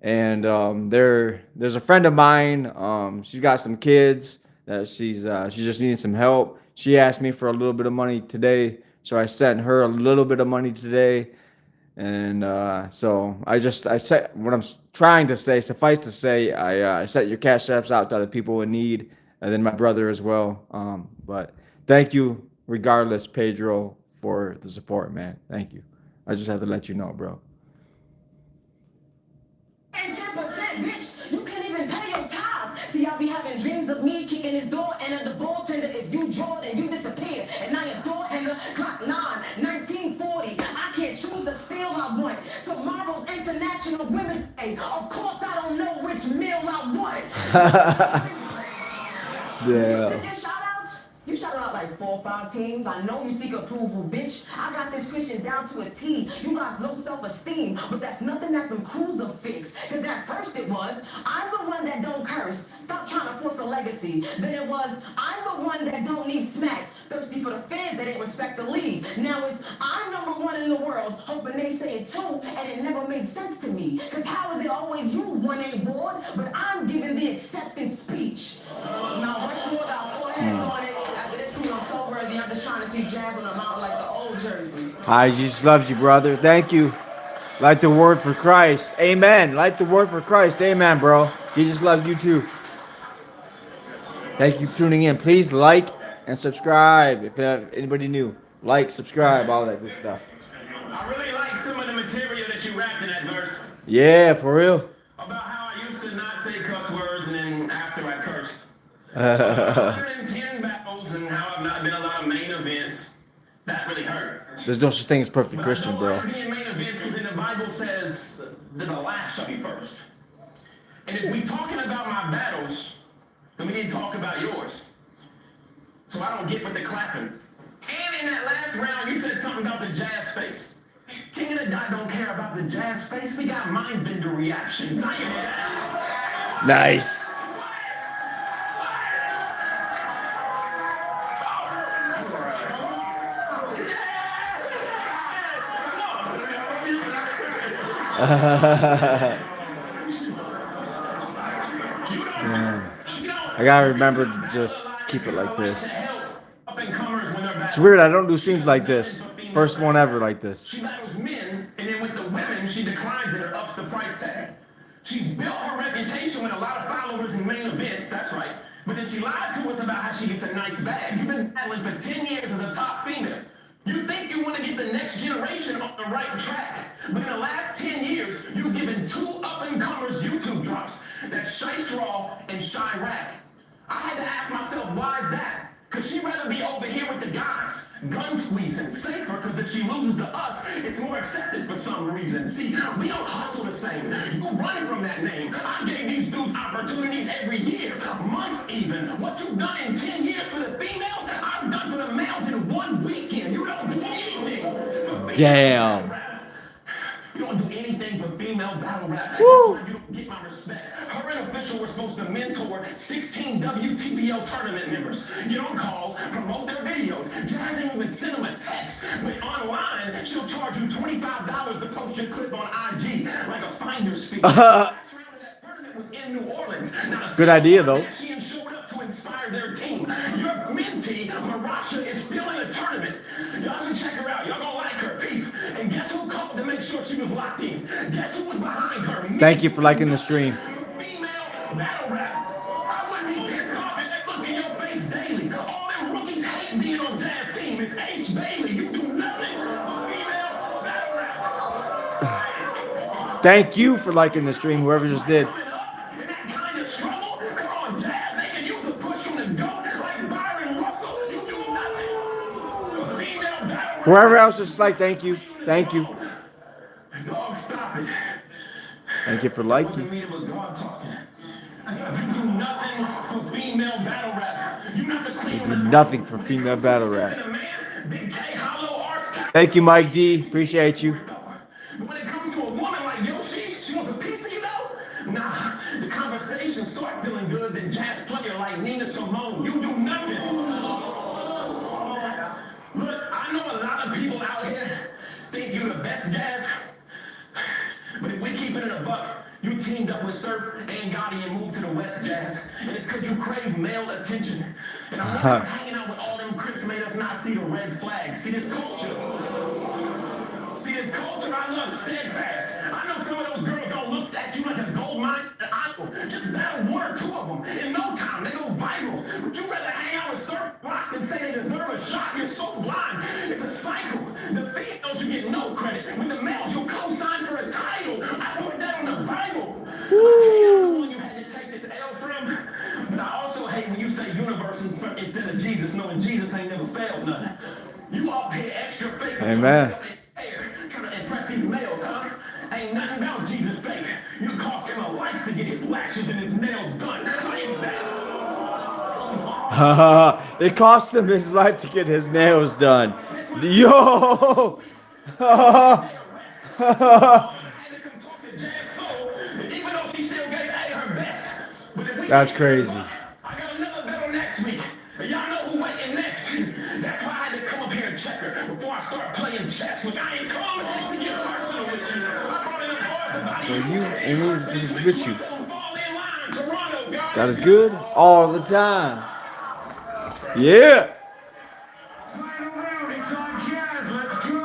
Speaker 1: And there's a friend of mine. She's got some kids that she's just needing some help. She asked me for a little bit of money today, so I sent her a little bit of money today. And so I said what I'm trying to say. Suffice to say, I sent your cash apps out to other people in need, and then my brother as well. But thank you, regardless, Pedro, for the support, man. Thank you. I just have to let you know, bro.
Speaker 5: And 10%, bitch, you can't even pay your tithes. See, y'all be having dreams of me kicking his door, and at the bartender, if you draw, then you disappear. And now your door hanger, clock 1940. I can't choose the steel I want. Tomorrow's International Women's Day. Of course, I don't know which meal I want.
Speaker 1: Yeah.
Speaker 5: You sent your shout outs? You You shouted out like 4 or 5 teams. I know you seek approval, bitch. I got this Christian down to a T. You got low self-esteem, but that's nothing that them crews will fix. Cause at first it was, I'm the one that don't curse. Stop trying to force a legacy. Then it was, I'm the one that don't need smack. Thirsty for the fans that ain't respect the league. Now it's, I'm #1 in the world, hoping they say it too, and it never made sense to me. Cause how is it always you, 1A board, but I'm giving the acceptance speech. Now Rushmore got 4 heads on it. After this crew, I'm so worthy. I'm just trying to see Jazz on the mountain like the old jersey.
Speaker 1: Hi, Jesus loves you, brother. Thank you. Light the word for Christ. Amen. Light the word for Christ. Amen, bro. Jesus loves you too. Thank you for tuning in. Please like and subscribe if anybody new. Like, subscribe, all that good stuff.
Speaker 2: I really like some of the material that you rapped in that verse.
Speaker 1: Yeah, for real.
Speaker 2: About how I used to not say cuss words and then after I cursed. 110 battles and how I've not been a lot of main events. That really hurt.
Speaker 1: There's no such thing as perfect Christian,
Speaker 2: But I
Speaker 1: bro.
Speaker 2: don't want to be in main events because the Bible says that the last shall be first. And if we talking about my battles, then we need to talk about yours. So I don't get with the clapping. And in that last round, you said something about the jazz face. King of the Dot don't care about the jazz face. We got mind bender reactions.
Speaker 1: Nice. I gotta remember to just keep it like this. It's weird, I don't do streams like this. First one ever like this.
Speaker 2: She battles men, and then with the women, she declines it or ups the price tag. She's built her reputation with a lot of followers in main events, that's right. But then she lied to us about how she gets a nice bag. You've been battling for 10 years as a top female. You think you want to get the next generation on the right track. But in the last 10 years, you've given 2 up-and-comers YouTube drops. That's Shy Straw and Shy Rack. I had to ask myself, why is that? Because she'd rather be over here with the guys, gun squeezing, safer, because if she loses to us, it's more accepted for some reason. See, we don't hustle the same. You run from that name. I gave these dudes opportunities every year, months even. What you've done in 10 years for the females, I've done for the males in 1 weekend. You don't do anything for
Speaker 1: Damn.
Speaker 2: You don't do anything for female battle rap. That's why you don't get my respect. Her and Official were supposed to mentor 16 WTBL tournament members. Get on calls, promote their videos. Jazz ain't even send them a text. But online, she'll charge you $25 to post your clip on IG, like a finder's fee. Last round of that tournament was in New Orleans. Now,
Speaker 1: Good idea, though.
Speaker 2: She showed up to inspire their team. Your mentee, Marasha, is still in the tournament. Y'all should check her out. Y'all gonna like her, peep. And guess who called to make sure she was locked in? Guess who was behind her?
Speaker 1: Thank you for liking the stream.
Speaker 2: Female battle rap. I wouldn't be pissed off at that look in your face daily. All them rookies hate being on Jazz team. It's Ace Bailey. You do nothing for female battle rap.
Speaker 1: Thank you for liking the stream, whoever just did. Whoever else just like, thank you. Thank you.
Speaker 2: Dog, stop it.
Speaker 1: Thank you for
Speaker 2: It
Speaker 1: liking.
Speaker 2: wasn't me, it was God talking. You do nothing for female battle rap. You're not the queen.
Speaker 1: You do nothing for female battle rap. Thank you, Mike D. Appreciate you.
Speaker 2: But when it comes to a woman like Yoshi, she wants a piece of you though? Nah, the conversation start feeling good, then jazz player like Nina Simone. You do nothing. Look, I know a lot of people out here think you're the best jazz, but if we keep it in a buck, you teamed up with Surf and Gotti and moved to the West Jazz, and it's because you crave male attention. And I'm hanging out with all them Crips made us not see the red flag. See this culture? See this culture? I love steadfast. I know some of those girls don't look at you like a gold mine idol. Just battle 1 or 2 of them. In no time, they go viral. Would you rather hang out with Surf Rock than say they deserve a shot? You're so blind. It's a cycle. The females, you get no credit. When the males, you'll co-sign for a title. I put that on the Bible. I hate how long you had to take this L from, but I also hate when you say universe instead of Jesus, knowing Jesus ain't never failed nothing. You all pay extra fake.
Speaker 1: Amen.
Speaker 2: Trying to impress these males, huh? Ain't nothing about Jesus fake. You cost him a life to get his lashes and his nails done. I ain't that.
Speaker 1: It cost him his life to get his nails done. Yo! That's crazy.
Speaker 2: I got another battle next week. And y'all know who waiting next. That's why I had to come up here and check her before I start playing chess. Look, I ain't coming to get personal with you. I brought in a boys about
Speaker 1: You and me with you.
Speaker 2: Fall in line, Toronto, guys.
Speaker 1: God is good all the time. Yeah.
Speaker 4: Final round, it's on Jazz. Let's go.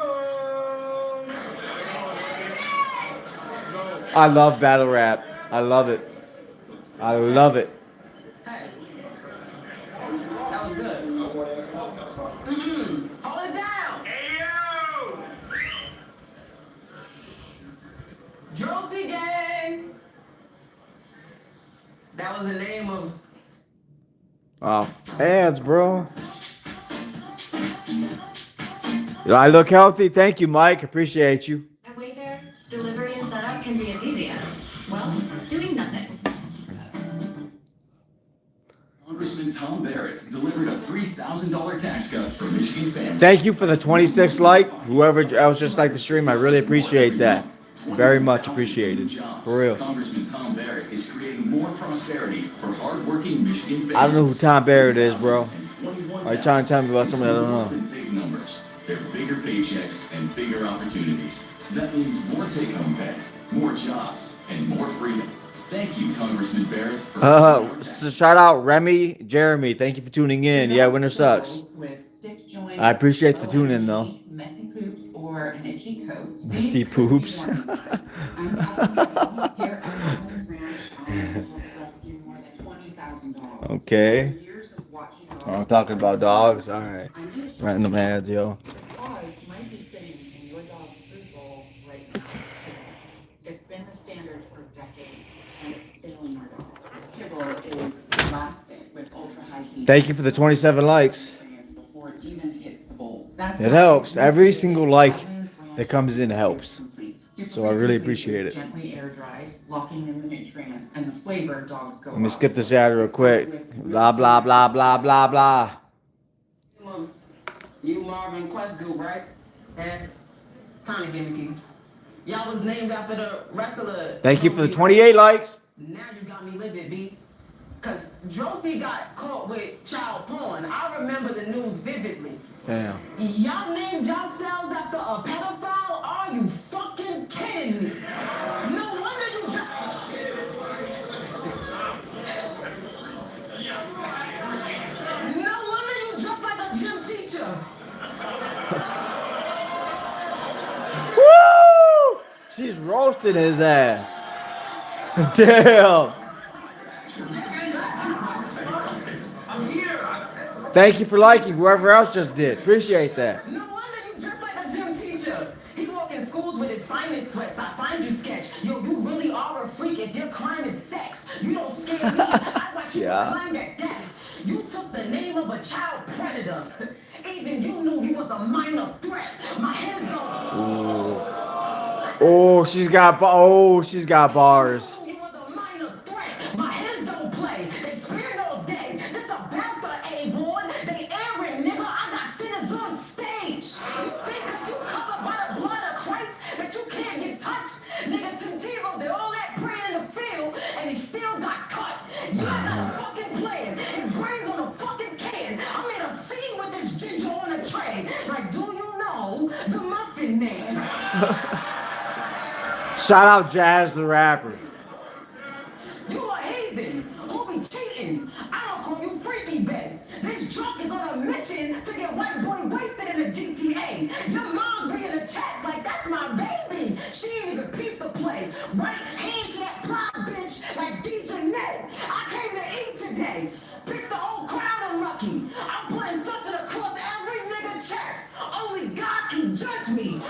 Speaker 1: I love battle rap. I love it. I love it.
Speaker 5: Hey, that was good. Hold it down.
Speaker 4: Ayo!
Speaker 5: Drosy Gang. That was the name of.
Speaker 1: Oh, ads, bro. I look healthy. Thank you, Mike. Appreciate you.
Speaker 7: At Wayfair, delivery and setup can be as easy as, well, doing nothing.
Speaker 8: Congressman Tom Barrett delivered a $3,000 tax cut for Michigan families.
Speaker 1: Thank you for the 26 like. Whoever else just like the stream, I really appreciate that. Very much appreciated. For real.
Speaker 8: Congressman Tom Barrett is creating more prosperity for hardworking Michigan families.
Speaker 1: I don't know who Tom Barrett is, bro. Are you trying to tell me about somebody I don't know?
Speaker 8: Big numbers. They're bigger paychecks and bigger opportunities. That means more take-home pay, more jobs, and more freedom. Thank you, Congressman Barrett.
Speaker 1: Shout out Remy, Jeremy. Thank you for tuning in. Yeah, winter sucks. I appreciate the tune in though.
Speaker 9: Messy poops or an itchy coat.
Speaker 1: Messy poops. Okay. I'm talking about dogs. All right. Random ads, yo.
Speaker 9: Might be sitting in your dog's food bowl right now. It's been the standard for decades, and it's failing our dogs. Kibble is blasted with ultra-high heat.
Speaker 1: Thank you for the 27 likes.
Speaker 9: Before it even hits the bowl.
Speaker 1: It helps. Every single like that comes in helps. So I really appreciate it.
Speaker 9: Gently air dried, locking in the nutrients and the flavor dogs go.
Speaker 1: Let me skip this ad real quick. Blah, blah, blah, blah, blah, blah.
Speaker 5: You Marvin Quest group, right? And kind of gimmicky. Y'all was named after the wrestler.
Speaker 1: Thank you for the 28 likes.
Speaker 5: Now you got me livid, B. Cause Josie got caught with child porn. I remember the news vividly.
Speaker 1: Damn.
Speaker 5: Y'all named yourselves after a pedophile? Are you fucking kidding me? No wonder you just... No wonder you just like a gym teacher.
Speaker 1: Woo! She's roasting his ass. Damn.
Speaker 2: I'm here.
Speaker 1: Thank you for liking whoever else just did. Appreciate that.
Speaker 5: No wonder you just like a gym teacher. He walk in schools with his finest sweats. I find you sketch. Yo, you really are a freak if your crime is sex. You don't scare me. I watch you climb at desk. You took the name of a child predator. Even you knew you was a minor threat. My head's going.
Speaker 1: Oh, she's got bars.
Speaker 5: You was a minor threat. My heads don't play. They spin all day. This a bastard A-board. They airing, nigga. I got sinners on stage. You think that you covered by the blood of Christ that you can't get touched? Nigga, Tintiro did all that prayer in the field and he still got cut. Y'all got a fucking plan. His brain's on a fucking can. I made a scene with this ginger on a tray. Like, do you know the Muffin Man?
Speaker 1: Shout out Jazz the rapper.
Speaker 5: You a heathen. Who be cheating? I don't call you freaky bed. This drunk is on a mission to get white boy wasted in a GTA. Your mom's be in the chats like that's my baby. She ain't even peep the play. Right hand to that pride bitch like Dejanette. I came to eat today. Bitch, the whole crowd unlucky. I'm putting something across every nigga chest. Only God can judge me.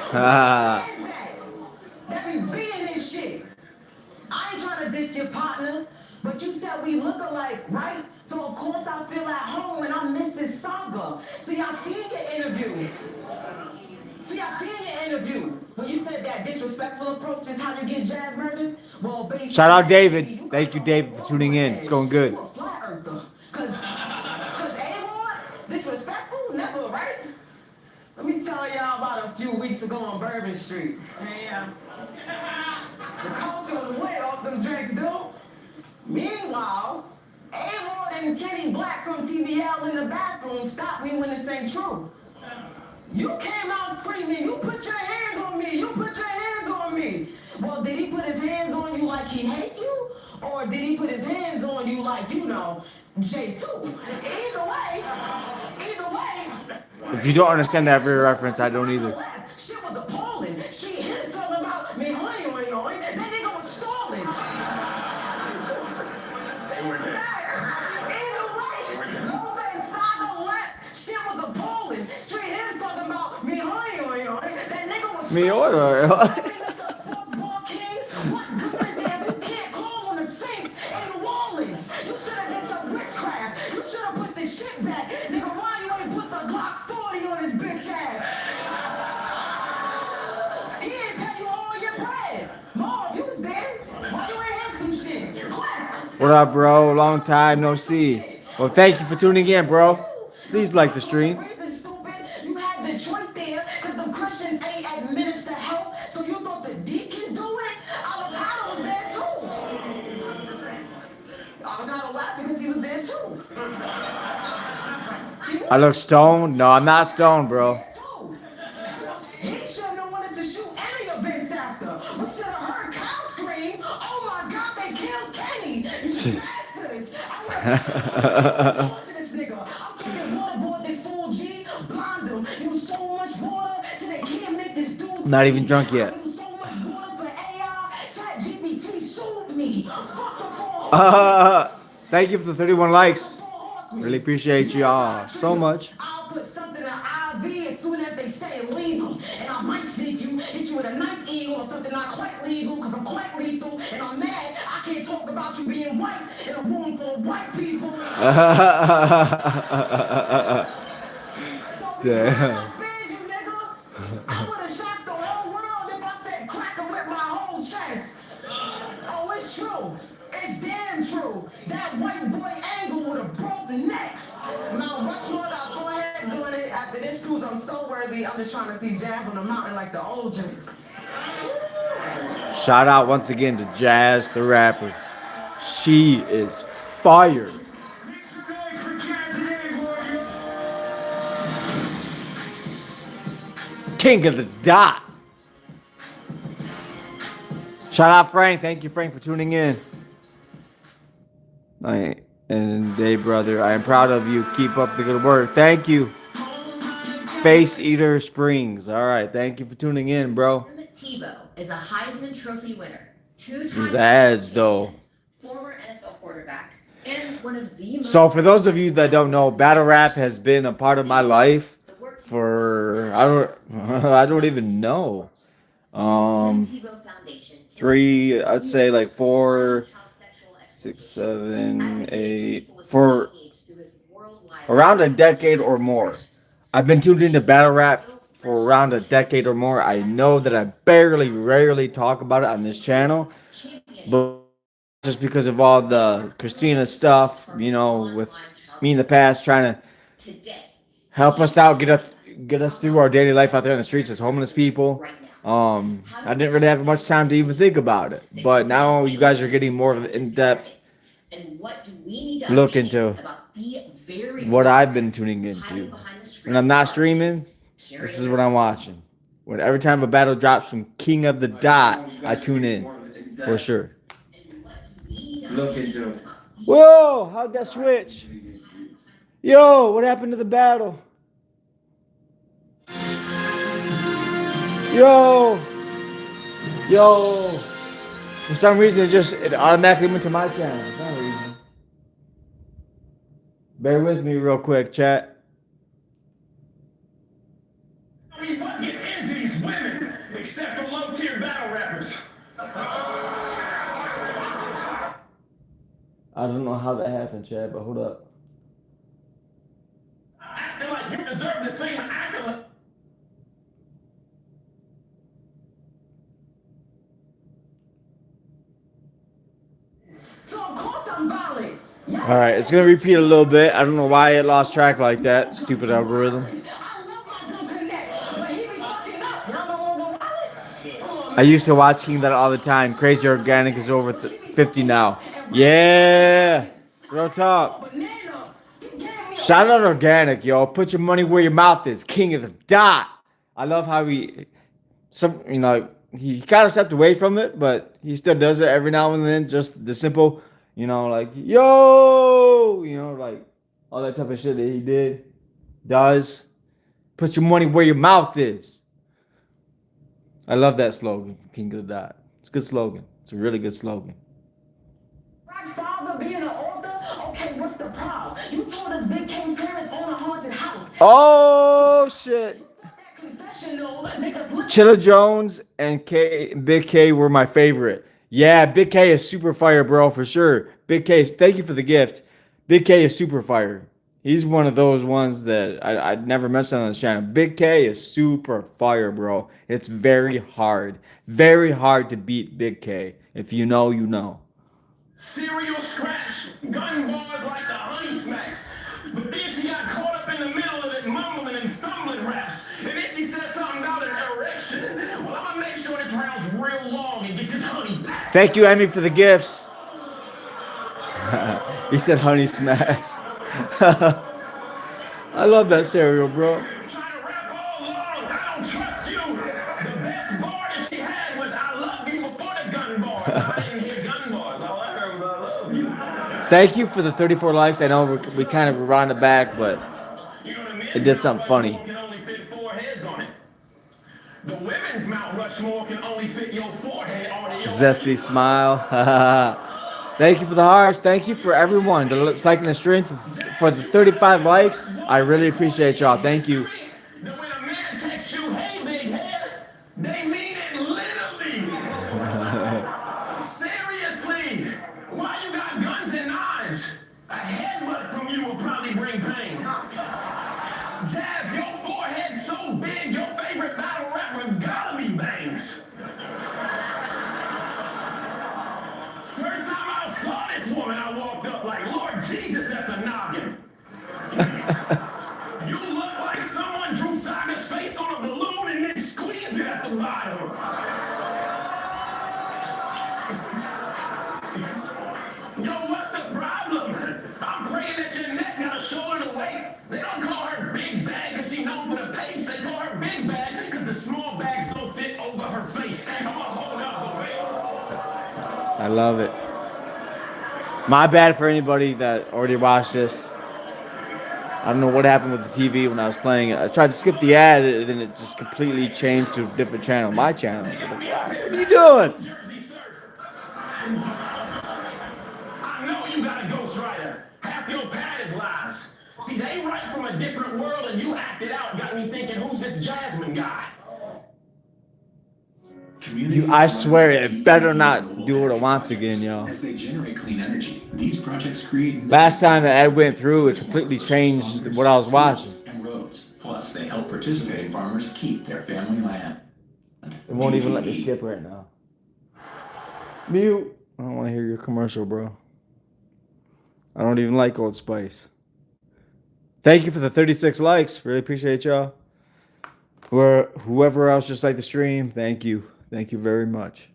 Speaker 5: That be being this shit. I ain't trying to diss your partner, but you said we look alike, right? So of course I feel at home when I miss this saga. See, I seen your interview. When you said that disrespectful approach is how you get Jazz murdered. Well, basically,
Speaker 1: Shout out David. Thank you, David, for tuning in. It's going good.
Speaker 5: You a flat earther. Cause A-Ward, Let me tell y'all about a few weeks ago on Bourbon Street. The culture was way off them drinks, dude. Meanwhile, Avid and Kenny Black from TVL in the bathroom stopped me when this ain't true. You came out screaming, you put your hands on me, you put your hands on me. Well, did he put his hands on you like he hates you? Or did he put his hands on you like, you know, J2? Either way.
Speaker 1: If you don't understand that very reference, I don't either.
Speaker 5: Shit was appalling. She hit talking about me, yoing. That nigga was stalling. Either way, Rosa and Saga left. Shit was appalling. She hit talking about me, yoing. That nigga was
Speaker 1: Me
Speaker 5: stalling.
Speaker 1: or
Speaker 5: Mr. Sports Ball King, what good is it if you can't call on the Saints and the Wallets? You should have did some witchcraft. You should have put this shit back. Nigga, why you ain't put the Glock 40 on his bitch ass? He ain't pay you all your bread. Mom, you was there. Why you ain't had some shit? Quest.
Speaker 1: What up, bro? Long time no see. Well, thank you for tuning in, bro. Please like the stream.
Speaker 5: You had Detroit there because the Christians ain't administer help, so you thought the deacon do it? Avocado was there too. Avocado laughed because he was there too.
Speaker 1: I look stoned? No, I'm not stoned, bro.
Speaker 5: He shouldn't have wanted to shoot any events after. We should have heard Kyle scream, "Oh my God, they killed Kenny! You bastards!" I went to this nigga. I'm talking waterboard this fool G, blind him. Use so much water till they can't make this dude.
Speaker 1: Not even drunk yet.
Speaker 5: Use so much water for AI. ChatGPT sued me. Fuck the four.
Speaker 1: Thank you for the 31 likes. Really appreciate y'all so much.
Speaker 5: I'll put something in IV as soon as they say legal. And I might sneak you, hit you with a nice eagle or something not quite legal, because I'm quite lethal. And I'm mad I can't talk about you being white in a room full of white people.
Speaker 1: Damn.
Speaker 5: I would have shocked the whole world if I said cracker with my whole chest. Oh, it's true. It's damn true. That white boy Angle would have broke the necks. Mount Rushmore got forehead doing it. After this cruise, I'm so worthy. I'm just trying to see Jazz on the mountain like the old Jazz.
Speaker 1: Shout out once again to Jazz the rapper. She is fire. King of the dot. Shout out Frank. Thank you, Frank, for tuning in. And day brother, I am proud of you. Keep up the good work. Thank you. Face Eater Springs. All right. Thank you for tuning in, bro.
Speaker 10: Tebow is a Heisman Trophy winner.
Speaker 1: These ads, though.
Speaker 10: Former NFL quarterback and one of the most.
Speaker 1: So for those of you that don't know, battle rap has been a part of my life for I don't even know. 3, I'd say like 4, 6, 7, 8, for around a decade or more. I've been tuned into battle rap for around a decade or more. I know that I rarely talk about it on this channel, but just because of all the Christina stuff, you know, with me in the past trying to help us out, get us through our daily life out there in the streets as homeless people. I didn't really have much time to even think about it, but now you guys are getting more of an in-depth look into what I've been tuning into. When I'm not streaming, this is what I'm watching. When every time a battle drops from King of the Dot, I tune in for sure. Look into it. Whoa! How'd that switch? Yo, what happened to the battle? Yo! For some reason, it automatically went to my channel. For some reason. Bear with me real quick, chat.
Speaker 2: I mean, what gets into these women except for low-tier battle rappers?
Speaker 1: I don't know how that happened, Chad, but hold up.
Speaker 2: Acting like you deserve the same accolade.
Speaker 5: So of course I'm violent.
Speaker 1: Alright, it's gonna repeat a little bit. I don't know why it lost track like that. Stupid algorithm.
Speaker 5: I love my gun connect.
Speaker 1: I used to watch King that all the time. Crazy Organic is over 50 now. Yeah. Real talk. Shout out Organic, yo. Put your money where your mouth is. King of the dot. I love how he kind of stepped away from it, but he still does it every now and then. Just the simple, like, yo, like all that type of shit that he does. Put your money where your mouth is. I love that slogan, King of the Dot. It's a good slogan. It's a really good slogan.
Speaker 5: Father being an author? Okay, what's the problem? You told us Big K's parents own a haunted house.
Speaker 1: Oh shit. Chilla Jones and Big K were my favorite. Yeah, Big K is super fire, bro, for sure. Big K, thank you for the gift. Big K is super fire. He's one of those ones that I never mentioned on this channel. Big K is super fire, bro. It's very hard to beat Big K. If you know, you know.
Speaker 2: Serial scratch, gun bars like the honey smacks. But then she got caught up in the middle of it, mumbling and stumbling raps. And then she said something about an erection. Well, I'm gonna make sure this round's real long and get this honey back.
Speaker 1: Thank you, Emmy, for the gifts. He said honey smacks. I love that cereal, bro.
Speaker 2: Trying to rap all along, I don't trust you. The best bar that she had was I love you before the gun bars. I didn't hear gun bars. All I heard was I love you.
Speaker 1: Thank you for the 34 likes. I know we kind of rounded back, but it did something funny.
Speaker 2: Can only fit 4 heads on it. The women's Mount Rushmore can only fit your forehead on it.
Speaker 1: Zesty smile. Thank you for the hearts. Thank you for everyone liking the stream for the 35 likes. I really appreciate y'all. Thank you.
Speaker 2: That when a man texts you, hey, big head, they mean it literally. Seriously. Why you got guns and knives? A headbutt from you will probably bring pain. Jazz, your forehead's so big, your favorite battle rapper gotta be Bangs. First time I saw this woman, I walked up like, Lord Jesus, that's a noggin. You look like someone drew Saga's face on a balloon and then squeezed it at the bottom. Yo, what's the problem? I'm praying that your neck got a shoulder to weight. They don't call her Big Bag because she's known for the pace. They call her Big Bag because the small bags don't fit over her face. I'm gonna hold up, okay?
Speaker 1: I love it. My bad for anybody that already watched this. I don't know what happened with the TV when I was playing it. I tried to skip the ad, and then it just completely changed to a different channel, my channel. What are you doing?
Speaker 2: I know you got a ghostwriter. Half your pad is lies. See, they write from a different world, and you acted out. Got me thinking, who's this Jasmine guy?
Speaker 1: I swear it better not do what it wants again, yo.
Speaker 8: As they generate clean energy, these projects create
Speaker 1: Last time the ad went through, it completely changed what I was watching.
Speaker 8: and roads. Plus, they help participating farmers keep their family land.
Speaker 1: It won't even let me skip right now. Mute. I don't want to hear your commercial, bro. I don't even like Old Spice. Thank you for the 36 likes. Really appreciate y'all. Whoever else just liked the stream, thank you. Thank you very much.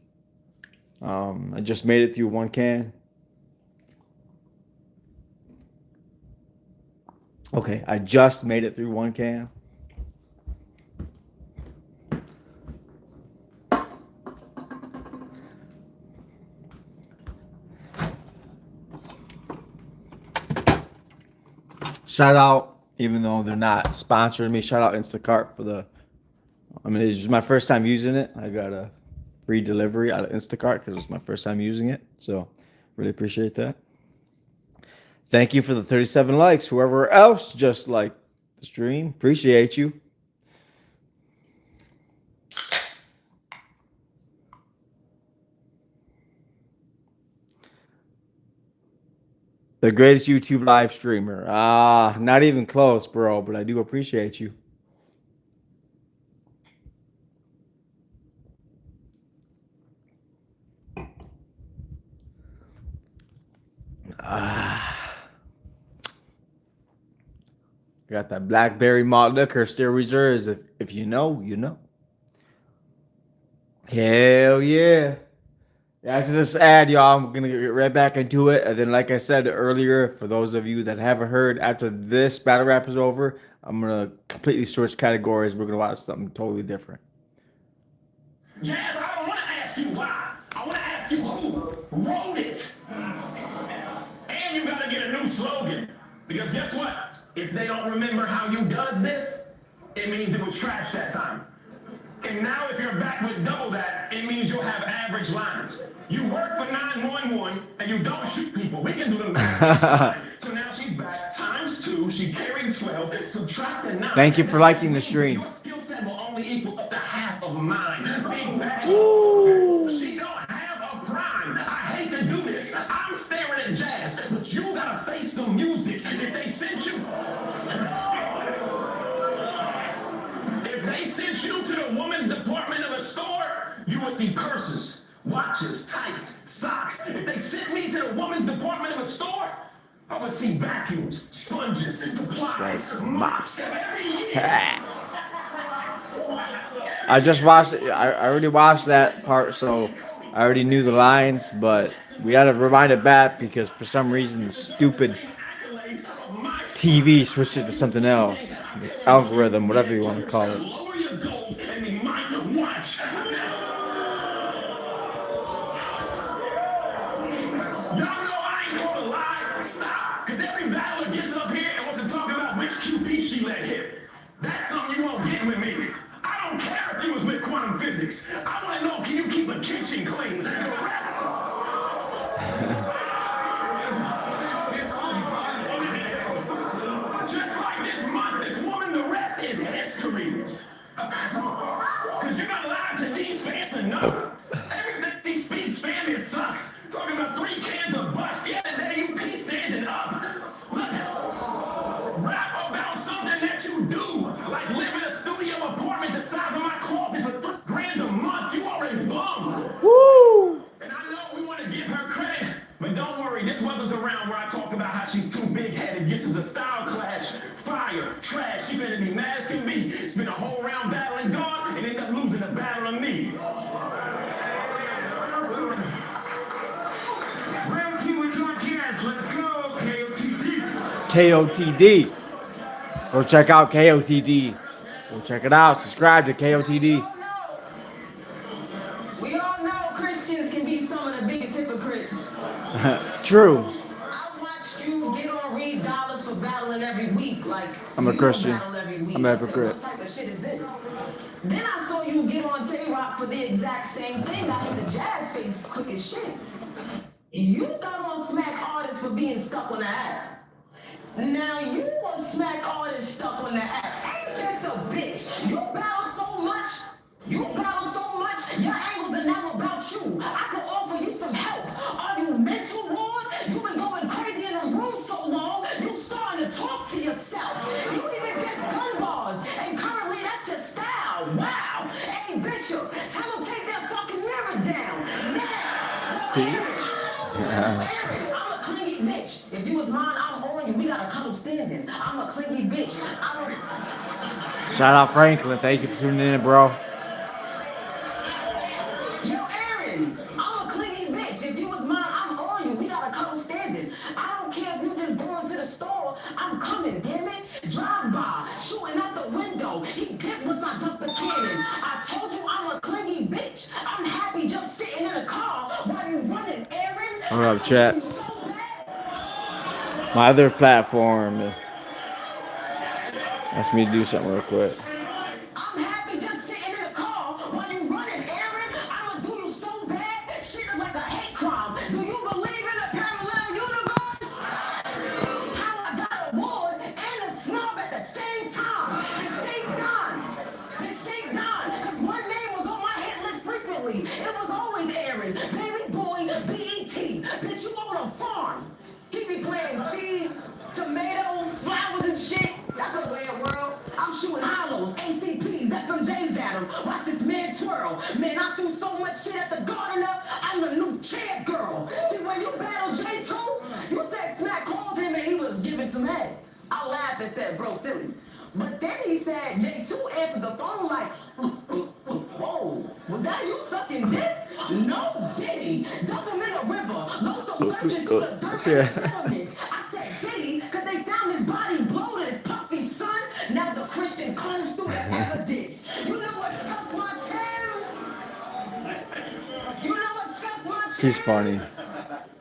Speaker 1: I just made it through 1 can. Okay, I just made it through 1 can. Shout out, even though they're not sponsoring me, shout out Instacart for the, it's my first time using it. I got a free delivery out of Instacart because it's my first time using it. So really appreciate that. Thank you for the 37 likes. Whoever else just liked the stream, appreciate you. The greatest YouTube live streamer. Not even close, bro, but I do appreciate you. Got that blackberry malt liquor, still reserves. If you know, you know. Hell yeah. After this ad, y'all, I'm gonna get right back into it. And then, like I said earlier, for those of you that haven't heard, after this battle rap is over, I'm gonna completely switch categories. We're gonna watch something totally different.
Speaker 2: Jazz, I don't want to ask you why. I want to ask you who wrote it. And you got to get a new slogan. Because guess what? If they don't remember how you does this, it means it was trash that time. And now if you're back with double that, it means you'll have average lines. You work for 911 and you don't shoot people. We can do the math. So now she's back times 2. She carried 12. Subtract the 9.
Speaker 1: Thank you for liking the stream.
Speaker 2: Your skill set will only equal up to half of mine. Big bag. She don't have a prime. I hate to do this. I'm staring at Jazz, but you gotta face the music. If they sent you. If they sent you to the woman's department of a store, you would see purses, watches, tights, socks. If they sent me to the woman's department of a store, I would see vacuums, sponges, supplies, mops.
Speaker 1: I just watched it. I already watched that part, so I already knew the lines, but we had to rewind it back because for some reason the stupid TV switched it to something else. The algorithm, whatever you want to call it.
Speaker 2: Lower your goals and they might watch. Y'all know I ain't gonna lie. Stop. Because every battler gets up here and wants to talk about which QP she let hit. That's something you won't get with me. I don't care if you was with quantum physics. I want to know, can you keep a kitchen clean? The rest... Just like this month, this woman, the rest is history. Because you're not allowed to these fans enough. Everything she speaks, fam, it sucks. Talking about 3 cans of bust. The other day, you be standing up. Look, rap about something that you do. Like live in a studio apartment the size of my closet for $3,000 a month. You already bummed.
Speaker 1: Woo!
Speaker 2: And I know we want to give her credit, but don't worry, this wasn't the round where I talk about how she's too big-headed, gets us a style clash, fire, trash, she better be mad as can be. Spend a whole round battling God and end up losing the battle of me.
Speaker 4: Round 2 with John Jazz. Let's go, KOTD.
Speaker 1: KOTD. Go check out KOTD. Go check it out. Subscribe to KOTD.
Speaker 5: We all know Christians can be some of the biggest hypocrites.
Speaker 1: True.
Speaker 5: I watched you get on Reed Dollars for battling every week. Like,
Speaker 1: I'm a
Speaker 5: you
Speaker 1: Christian.
Speaker 5: battle every week.
Speaker 1: I'm a
Speaker 5: I said,
Speaker 1: hypocrite.
Speaker 5: what type of shit is this? Then I saw you get on Tay-Rock for the exact same thing. I hit the Jazz face quick as shit. You got on Smack Artists for being stuck on the app. Now you a Smack Artist stuck on the app. Ain't this a bitch? You battle so much. Your angles are now about you. I could offer you some help. Are you mental, Lord? You've been going crazy in the room so long, you starting to talk to yourself. You even get gun bars, and currently that's your style. Wow. Hey, Bishop, tell him take that fucking mirror down. Now, Aaron, I'm a clingy bitch. If you was mine, I'm on you. We got a couple standing. I'm a clingy bitch.
Speaker 1: Shout out Franklin. Thank you for tuning in, bro.
Speaker 5: Yo, Aaron, I'm a clingy bitch. If you was mine, I'm on you. We got a couple standing. I don't care if you just going to the store. I'm coming, damn it. Drive by, shooting out the window. He dipped once I ducked the cannon. I told you I'm a clingy bitch. I'm happy just sitting in the car while you running, Aaron.
Speaker 1: What up, chat? My other platform asked me to do something real quick.
Speaker 5: I'm happy just sitting in the car while you running, Aaron. I'ma do you so bad, shit is like a hate crime. Do you believe in a parallel universe? How I got a award and a snub at the same time. This ain't done. Cause one name was on my hit list frequently. It was always Aaron. Baby boy, BET. Bitch, you on a farm. He be planting seeds, tomatoes, flowers and shit. That's a weird world. I'm shooting hollows, ACPs, FMJs at him. Watch this man twirl. Man, I threw so much shit at the gardener, I'm the new chair girl. See, when you battle J2, you said Smack called him and he was giving some head. I laughed and said, bro, silly. But then he said J2 answered the phone like, whoa, was that you, son? No Diddy, dump him in a river. Loso searching through the dirt and the sediments. I said Diddy, cause they found his body bloated as Puffy's son. Now the Christian combs through the evidence. You know what scuffs my Tim's? You know what scuffs my Tim's?
Speaker 1: She's funny.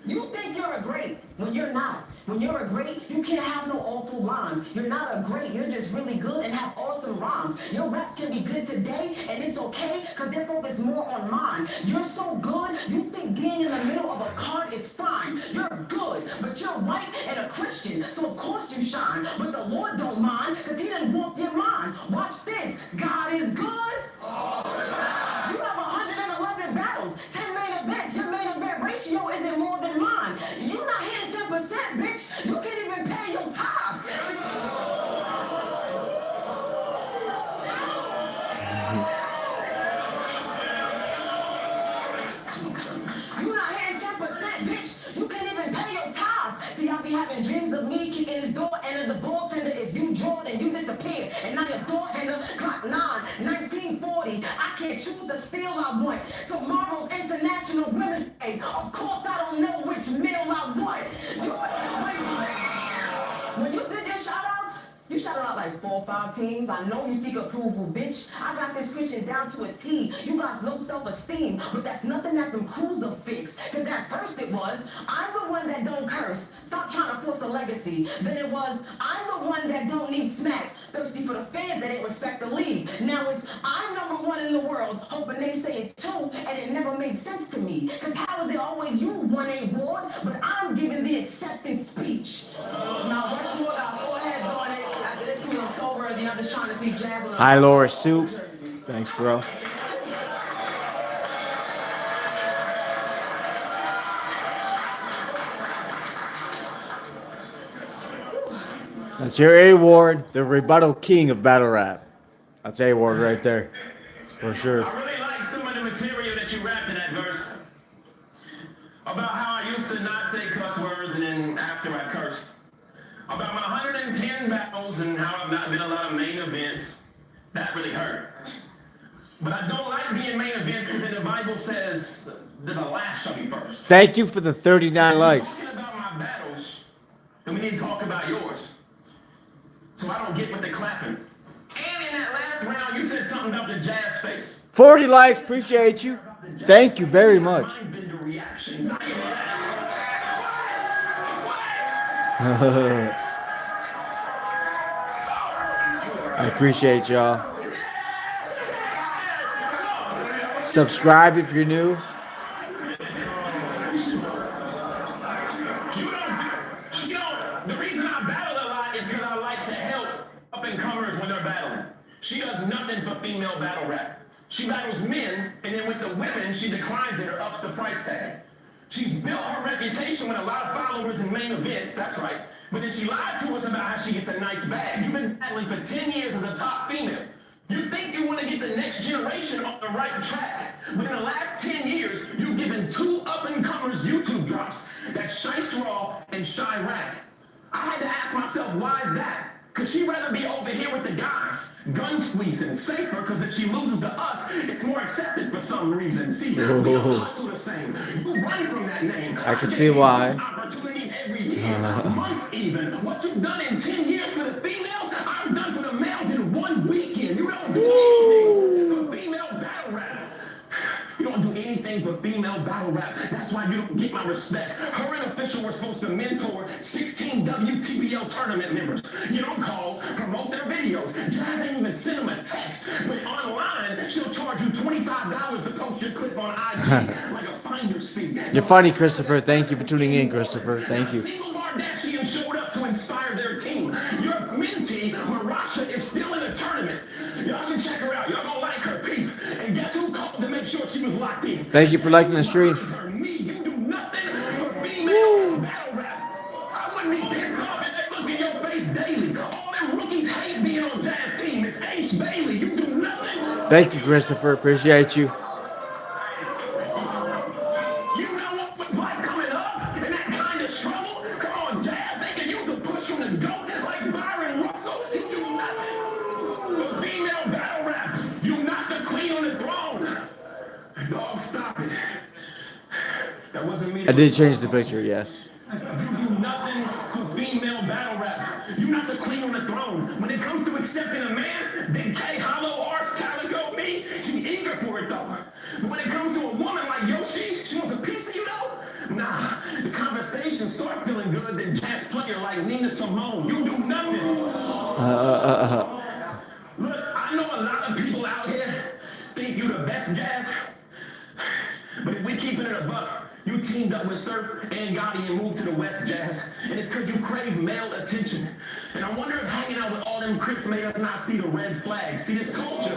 Speaker 5: You think you're a great when you're not. When you're a great, you can't have no awful lines. You're not a great, you're just really good and have awesome rhymes. Your raps can be good today, and it's okay, because they're focused more on mine. You're so good, you think being in the middle of a card is fine. You're good, but you're white and a Christian, so of course you shine. But the Lord don't mind, because he done walked your mind. Watch this, God is good. You have 111 battles, 10 main events. Your main event ratio isn't more than mine. You're not hitting 10%, bitch. You can't even pay your tithes. You're not hitting 10%, bitch. You can't even pay your tithes. See, I'll be having dreams of me kicking his door and the bartender. If you draw, then you disappear. And now your door handle clock 1940. I can't choose the steel I want. Tomorrow's International Women's Day. Of course, I don't know which meal I want. When you did your shout-outs, you shouted out like 4 or 5 teams. I know you seek approval, bitch. I got this Christian down to a T. You got low self-esteem, but that's nothing that them crews will fix. Cause at first it was, I'm the one that don't curse. Stop trying to force a legacy. Then it was, I'm the one that don't need smack. Thirsty for the fans that ain't respect the league. Now it's, I'm #1 in the world, hoping they say it too, and it never made sense to me. Cause how is it always you won a award, but I'm giving the acceptance speech? Now Rushmore got 4 heads on it. After this week I'm so worthy, I'm just trying to see Jazz on the
Speaker 1: Highlure soup. Thanks, bro. That's your A-Ward, the rebuttal king of battle rap. That's A-Ward right there, for sure.
Speaker 2: I really like some of the material that you rapped in that verse. About how I used to not say cuss words and then after I cursed. About my 110 battles and how I've not been a lot of main events. That really hurt. But I don't like being main events because the Bible says that the last shall be first.
Speaker 1: Thank you for the 39 likes.
Speaker 2: Talking about my battles, then we need to talk about yours. So I don't get what they're clapping. And in that last round, you said something about the Jazz face.
Speaker 1: 40 likes, appreciate you. Thank you very much. I appreciate y'all. Subscribe if you're new.
Speaker 2: The reason I battle a lot is because I like to help up-and-comers when they're battling. She does nothing for female battle rap. She battles men, and then with the women, she declines it or ups the price tag. She's built her reputation with a lot of followers in main events, that's right. But then she lied to us about how she gets a nice bag. You've been battling for 10 years as a top female. You think you want to get the next generation on the right track. But in the last 10 years, you've given 2 up-and-comers YouTube drops. That's Shice Raw and Chirac. I had to ask myself, why is that? Because she'd rather be over here with the guys, gun squeezing, safer, because if she loses to us, it's more accepted for some reason. See, we don't hustle the same. You run from that name.
Speaker 1: I can see why.
Speaker 2: Opportunities every year, months even. What you've done in 10 years for the females, I've done for the males in 1 weekend. You don't do anything for female battle rap. You don't do anything for female battle rap. That's why you don't get my respect. Her and Official were supposed to mentor 16 WTBL tournament members. You don't calls, promote their videos. Jazz ain't even send them a text. But online, she'll charge you $25 to post your clip on IG like a finder's fee.
Speaker 1: You're funny, Christopher. Thank you for tuning in, Christopher. Thank you.
Speaker 2: Single Kardashian showed up to inspire their team. Your mentee, Marasha, is still in the tournament. Y'all should check her out. Y'all gonna like her, peep. And guess who called to make sure she was locked in?
Speaker 1: Thank you for liking the stream.
Speaker 2: Me, you do nothing for female battle rap. I wouldn't be pissed off if they looked in your face daily. All them rookies hate being on Jazz team. It's Ace Bailey. You do nothing.
Speaker 1: Thank you, Christopher. Appreciate you.
Speaker 2: You know what was like coming up and that kind of struggle? Come on, Jazz. They can use a push from the GOAT like Byron Russell. You do nothing for female battle rap. You're not the queen on the throne. Dog, stop it.
Speaker 1: I did change the picture, yes.
Speaker 2: You do nothing for female battle rap. You're not the queen on the throne. When it comes to accepting a man, Big K, Hollow, Arse, Calico, me, she eager for it though. But when it comes to a woman like Yoshi, she wants a piece of you though? Nah, the conversation start feeling good than jazz player like Nina Simone. You do nothing. Look, I know a lot of people out here think you the best jazz, but if we keep it a buck, you teamed up with Surf and Gotti and moved to the West Jazz. And it's because you crave male attention. And I wonder if hanging out with all them crits made us not see the red flag. See this culture?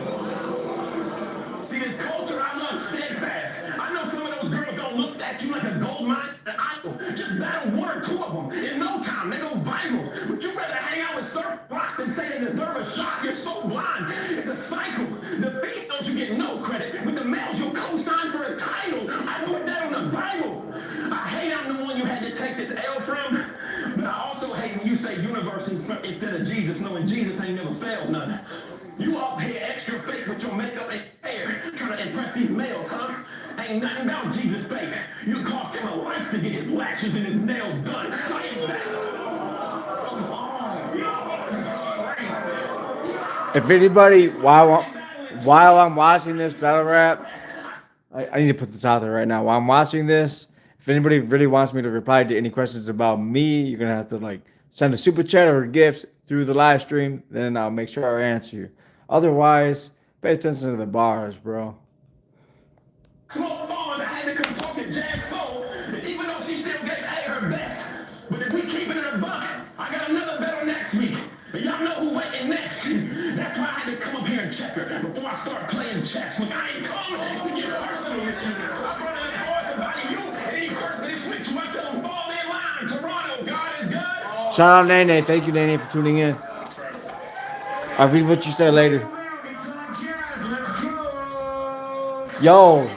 Speaker 2: See this culture? I love steadfast. I know some of those girls don't look at you like a gold mine and an idol. Just battle one or two of them. In no time, they go viral. Would you rather hang out with Surf Rock than say they deserve a shot? You're so blind. It's a cycle. The females, you get no credit. With the males, you'll co-sign for a title. I put that on the Bible. I hate I'm the one you had to take this L from, but I also hate when you say universe instead of Jesus, knowing Jesus ain't never failed none. You up here extra fake with your makeup and hair, trying to impress these males, huh? Ain't nothing about Jesus fake. You cost him a life to get his lashes and his nails done. I ain't that. Come on.
Speaker 1: If anybody, while I'm watching this battle rap, I need to put this out there right now. While I'm watching this, if anybody really wants me to reply to any questions about me, you're gonna have to like send a super chat or a gift through the live stream. Then I'll make sure I answer you. Otherwise, pay attention to the bars, bro.
Speaker 2: Smoke Farms, I had to come talk to Jazz Soul, even though she still gave A her best. But if we keep it in a buck, I got another battle next week. And y'all know who waiting next. That's why I had to come up here and check her before I start playing chess. Look, I ain't come to get personal with you. I brought in the boys about you, and any person they switch you, I tell them fall in line. Toronto, God is good.
Speaker 1: Shout out Nene. Thank you, Nene, for tuning in. I'll read what you said later. Yo,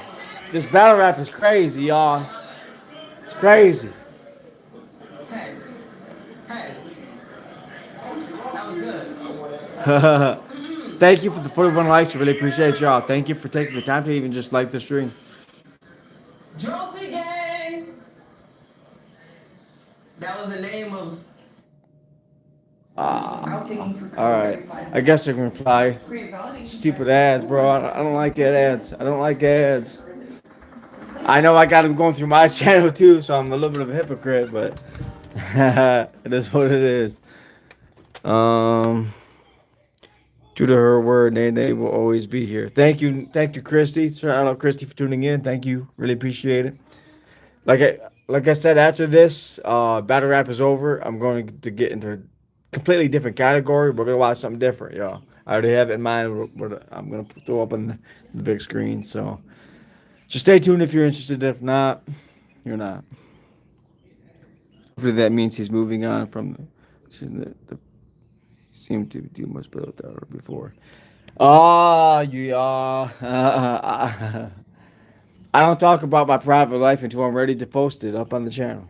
Speaker 1: this battle rap is crazy, y'all. It's crazy.
Speaker 5: Hey, that was good.
Speaker 1: Thank you for the 41 likes. I really appreciate y'all. Thank you for taking the time to even just like the stream.
Speaker 5: Josie Gang. That was the name of.
Speaker 1: Alright. I guess I can reply. Stupid ads, bro. I don't like ads. I don't like ads. I know I got them going through my channel too, so I'm a little bit of a hypocrite, but it is what it is. True to her word, Nene will always be here. Thank you, Christy. Shout out Christy for tuning in. Thank you, really appreciate it. Like I said, after this battle rap is over, I'm going to get into a completely different category. We're gonna watch something different, y'all. I already have it in mind. I'm gonna throw up on the big screen. So just stay tuned if you're interested. If not, you're not. Hopefully that means he's moving on from the seemed to do much better with that before. I don't talk about my private life until I'm ready to post it up on the channel.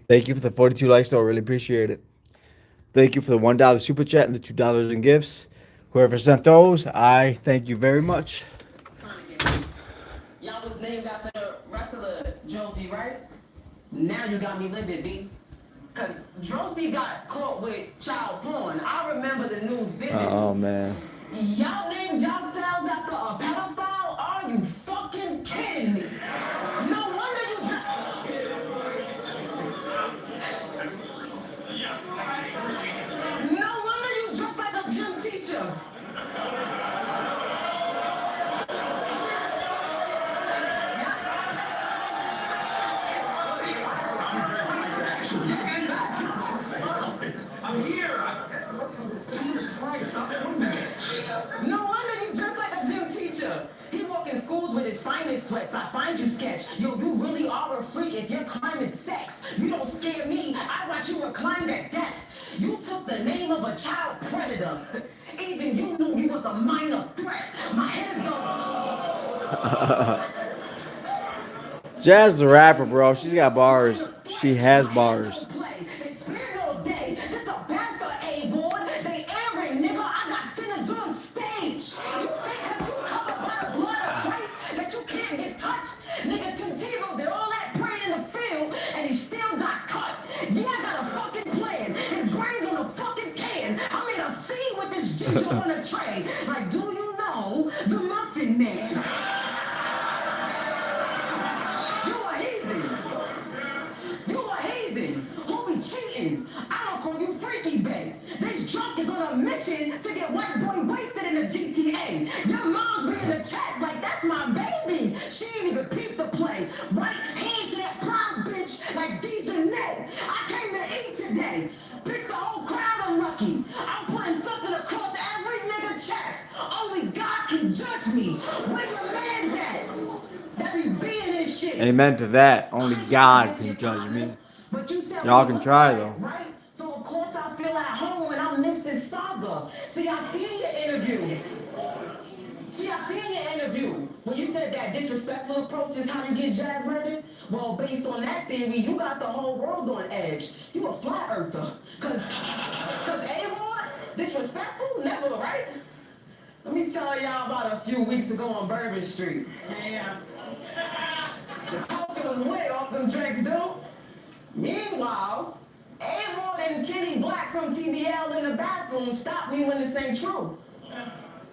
Speaker 1: Thank you for the 42 likes, though. I really appreciate it. Thank you for the $1 super chat and the $2 in gifts. Whoever sent those, I thank you very much.
Speaker 5: Y'all was named after the wrestler Josie, right? Now you got me livid, B. Cause Josie got caught with child porn. I remember the news vividly.
Speaker 1: Oh man.
Speaker 5: Y'all named yourselves after a pedophile? Are you fucking kidding me? No wonder you No wonder you dress like a gym teacher.
Speaker 2: I'm here. Jesus Christ, stop doing that.
Speaker 5: No wonder you dress like a gym teacher. He walk in schools with his finest sweats. I find you sketch. Yo, you really are a freak if your crime is sex. You don't scare me. I watch you recline that desk. You took the name of a child predator. Even you knew you was a minor threat. My head is going.
Speaker 1: Jazz the rapper, bro. She's got bars. She has bars.
Speaker 5: They spit all day. This a bastard, A-boy. They airing, nigga. I got sinners on stage. You think cause you covered by the blood of Christ that you can't get touched? Nigga, Tim Tebow did all that praying in the field and he still got cut. Yeah, I got a fucking plan. His brains on a fucking can. I made a scene with this ginger on a tray. Like, do you know the Muffin Man? Cheating. I don't call you freaky babe. This drunk is on a mission to get white boy wasted in the GTA. Your mom's be in the chats like that's my baby. She ain't even peeped the play. Right hand to that prime bitch like Deja Net. I came to eat today. Bitch, the whole crowd unlucky. I'm putting something across every nigga chest. Only God can judge me. Where your man's at? That be being this shit.
Speaker 1: Amen to that. Only God can judge me. Y'all can try though.
Speaker 5: Right? So of course I feel at home and I miss this saga. See, I seen your interview. When you said that disrespectful approach is how you get Jazz murdered. Well, based on that theory, you got the whole world on edge. You a flat earther. Cause A-Ward, disrespectful? Never, right? Let me tell y'all about a few weeks ago on Bourbon Street. Yeah. The culture was way off them drinks, dude. Meanwhile, A-Ward and Kenny Black from TBL in the bathroom stopped me when this ain't true.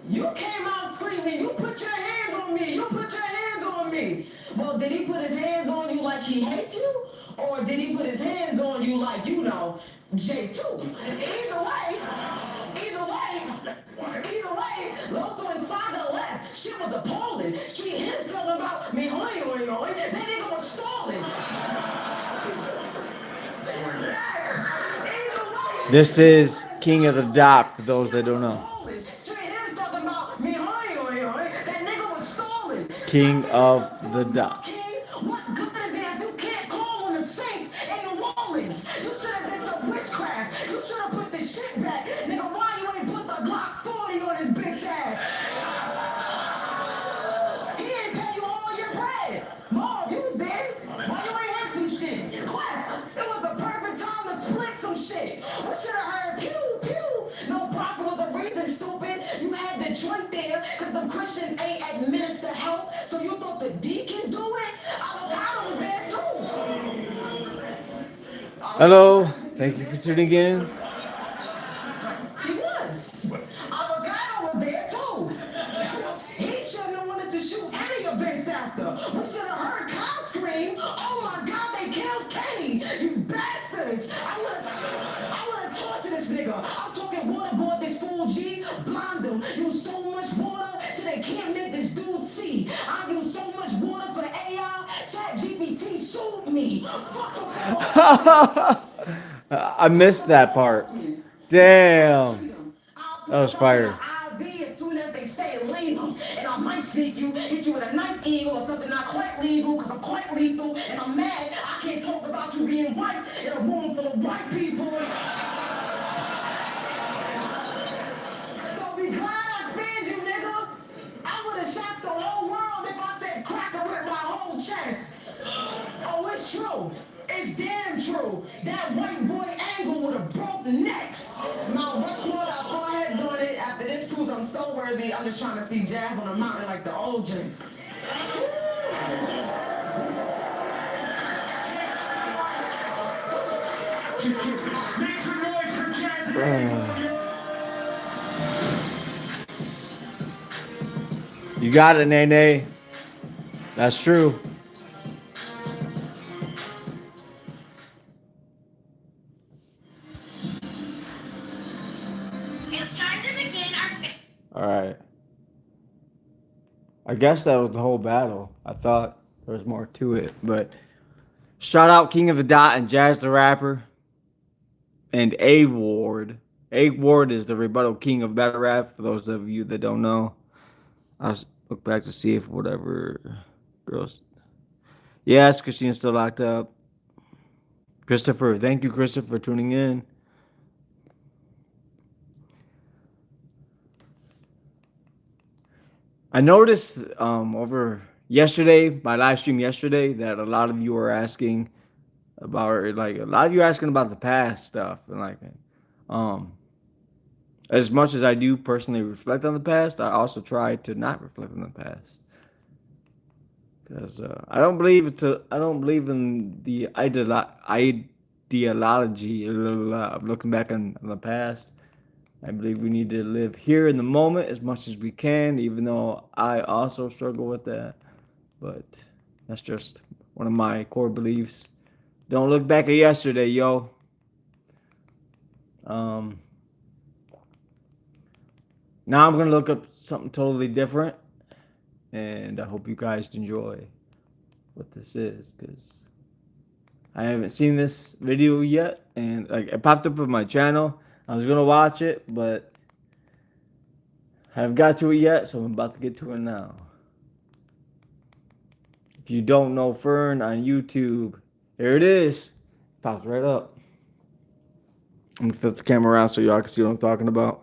Speaker 5: You came out screaming, you put your hands on me, you put your hands on me. Well, did he put his hands on you like he hates you? Or did he put his hands on you like, you know, J2? Either way, Loso and Saga left. Shit was appalling. Street him talking about me, hoy. That nigga was stalling.
Speaker 1: This is King of the Dot for those that don't know. King of the Dot.
Speaker 5: What good is it if you can't call on the saints and the Rollins? You should have did some witchcraft. You should have pushed the shit back. Nigga, why you ain't put the Glock 40 on his bitch ass? He ain't pay you all your bread. Mom, you was there. Why you ain't had some shit? Quest, it was the perfect time to split some shit. We should have heard pew, pew. No prophet was a reason, stupid. You had Detroit there because the Christians ain't administer help. So you thought the deacon do it? I was there too.
Speaker 1: Hello, thank you for tuning in.
Speaker 5: He was. Avocado was there too. He shouldn't have wanted to shoot any events after. We should have heard Kyle scream, oh my God, they killed Kenny. You bastards. I would have tortured this nigga. I'm talking waterboard this fool G, blind him. Use so much water till they can't make this dude see. I use so much water for AI. ChatGPT sued me.
Speaker 1: I missed that part. Damn. That was fire.
Speaker 5: As soon as they say lean them, and I might sneak you, hit you with a nice eagle or something not quite legal, because I'm quite lethal, and I'm mad. I can't talk about you being white in a room full of white people. So be glad I spared you, nigga. I would have shot the whole world if I said cracker with my whole chest. Oh, it's true. It's damn true. That white boy angle would have broke the necks. Mount Rushmore got foreheads on it. After this proves I'm so worthy, I'm just trying to see Jazz on a mountain like the old Jays.
Speaker 4: Make some noise for Jazz.
Speaker 1: You got it, Nene. That's true.
Speaker 7: It's time to begin our.
Speaker 1: All right. I guess that was the whole battle. I thought there was more to it, but shout out King of the Dot and Jazz the Rapper and A-Ward. A-Ward is the rebuttal king of battle rap. For those of you that don't know, I'll look back to see if whatever girls. Yes, Christina's still locked up. Christopher, thank you, Christopher, for tuning in. I noticed over yesterday, my live stream yesterday, that a lot of you were asking about, like a lot of you asking about the past stuff, and like, as much as I do personally reflect on the past, I also try to not reflect on the past, because I don't believe in the ideology of looking back on the past. I believe we need to live here in the moment as much as we can, even though I also struggle with that. But that's just one of my core beliefs. Don't look back at yesterday, yo. Now I'm going to look up something totally different. And I hope you guys enjoy what this is, because I haven't seen this video yet. And like, it popped up on my channel. I was going to watch it, but I haven't got to it yet, so I'm about to get to it now. If you don't know Fern on YouTube, here it is. Pops right up. I'm going to flip the camera around so y'all can see what I'm talking about.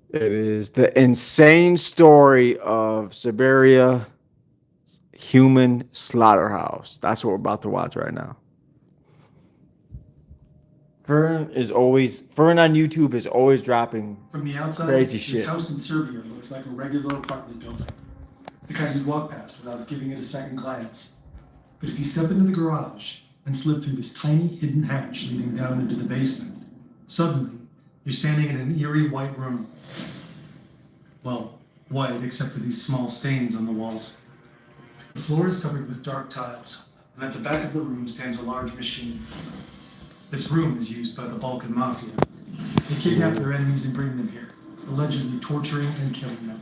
Speaker 1: It is the insane story of Siberia human slaughterhouse. That's what we're about to watch right now. Fern on YouTube is always dropping
Speaker 11: from the outside,
Speaker 1: crazy
Speaker 11: this
Speaker 1: shit.
Speaker 11: house in Serbia looks like a regular apartment building. The kind you'd walk past without giving it a second glance. But if you step into the garage and slip through this tiny hidden hatch leading down into the basement, suddenly you're standing in an eerie white room. Well, white except for these small stains on the walls. The floor is covered with dark tiles, and at the back of the room stands a large machine. This room is used by the Balkan Mafia. They kidnap their enemies and bring them here, allegedly torturing and killing them.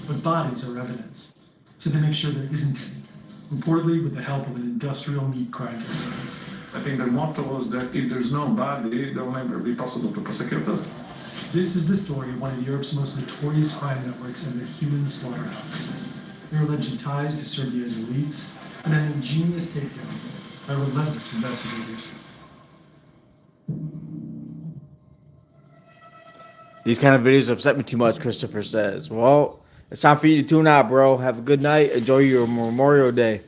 Speaker 11: But bodies are evidence, so they make sure there isn't any, reportedly with the help of an industrial meat grinder.
Speaker 12: I think their motto was that if there's no body, there will never be possible to prosecute us.
Speaker 11: This is the story of one of Europe's most notorious crime networks and their human slaughterhouse. Their alleged ties to Serbia's elites, and an ingenious takedown by relentless investigators.
Speaker 1: These kind of videos upset me too much, Christopher says. Well, it's time for you to tune out, bro. Have a good night. Enjoy your Memorial Day.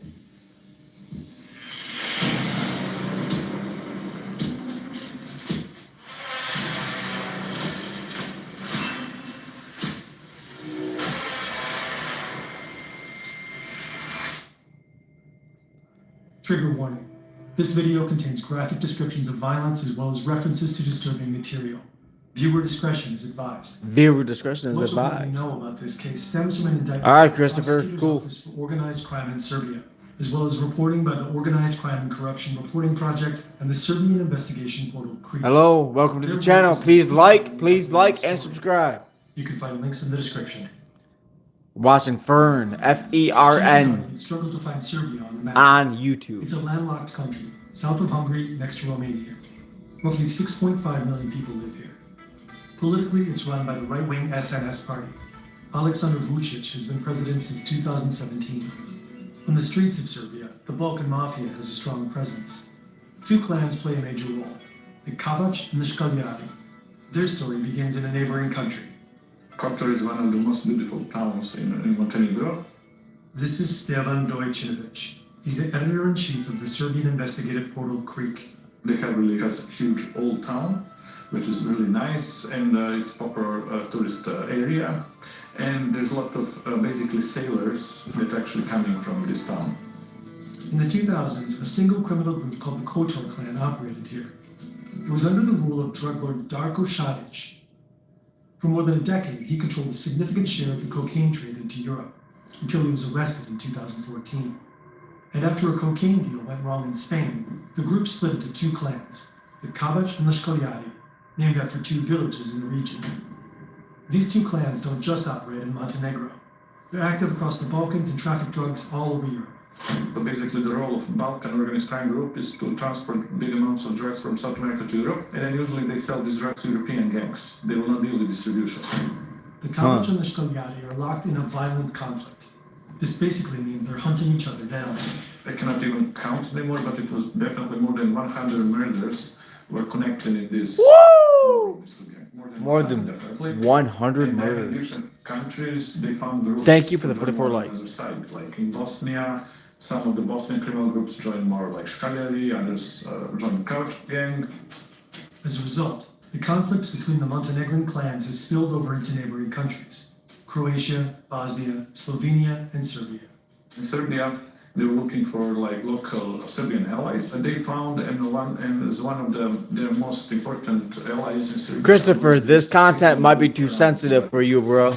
Speaker 11: Trigger warning. This video contains graphic descriptions of violence as well as references to disturbing material. Viewer discretion is advised.
Speaker 1: Viewer discretion is
Speaker 11: Most of what we
Speaker 1: advised.
Speaker 11: know about this case stems from an indictment
Speaker 1: All right,
Speaker 11: by the
Speaker 1: Christopher,
Speaker 11: Prosecutor's
Speaker 1: cool.
Speaker 11: Office for Organized Crime in Serbia, as well as reporting by the Organized Crime and Corruption Reporting Project and the Serbian investigation portal CREEP.
Speaker 1: Hello, welcome to the channel. Please like, and subscribe.
Speaker 11: You can find links in the description.
Speaker 1: Watching Fern, F-E-R-N,
Speaker 11: Struggle to find Serbia on the map.
Speaker 1: on YouTube.
Speaker 11: It's a landlocked country, south of Hungary, next to Romania. Roughly 6.5 million people live here. Politically, it's run by the right-wing SNS party. Aleksandar Vučić has been president since 2017. On the streets of Serbia, the Balkan Mafia has a strong presence. Two clans play a major role, the Kavač and the Škaljari. Their story begins in a neighboring country.
Speaker 12: Kotor is one of the most beautiful towns in Montenegro.
Speaker 11: This is Stevan Dojčinović. He's the editor-in-chief of the Serbian investigative portal CREEK.
Speaker 12: They have really has huge old town, which is really nice, and it's proper tourist area. And there's a lot of basically sailors that are actually coming from this town.
Speaker 11: In the 2000s, a single criminal group called the Kotor clan operated here. It was under the rule of drug lord Darko Šarić. For more than a decade, he controlled a significant share of the cocaine trade into Europe, until he was arrested in 2014. And after a cocaine deal went wrong in Spain, the group split into two clans, the Kavač and the Škaljari, named after two villages in the region. These two clans don't just operate in Montenegro. They're active across the Balkans and traffic drugs all over Europe.
Speaker 12: But basically the role of Balkan organized crime group is to transport big amounts of drugs from South America to Europe, and then usually they sell these drugs to European gangs. They will not deal with distribution.
Speaker 11: The Kavač and the Škaljari are locked in a violent conflict. This basically means they're hunting each other down.
Speaker 12: I cannot even count anymore, but it was definitely more than 100 murders were connected in this.
Speaker 1: Woo!
Speaker 12: More
Speaker 1: More than
Speaker 12: definitely.
Speaker 1: 100
Speaker 12: And then in
Speaker 1: murders.
Speaker 12: different countries, they found groups.
Speaker 1: Thank you for the
Speaker 12: to join
Speaker 1: 44
Speaker 12: more on
Speaker 1: likes.
Speaker 12: the other side. Like in Bosnia, some of the Bosnian criminal groups joined more like Shkaljari, others joined Couch Gang.
Speaker 11: As a result, the conflict between the Montenegrin clans has spilled over into neighboring countries: Croatia, Bosnia, Slovenia, and Serbia.
Speaker 12: In Serbia, they were looking for like local Serbian allies, and they found and as one of their most important allies in Serbia.
Speaker 1: Christopher, this content might be too sensitive for you, bro.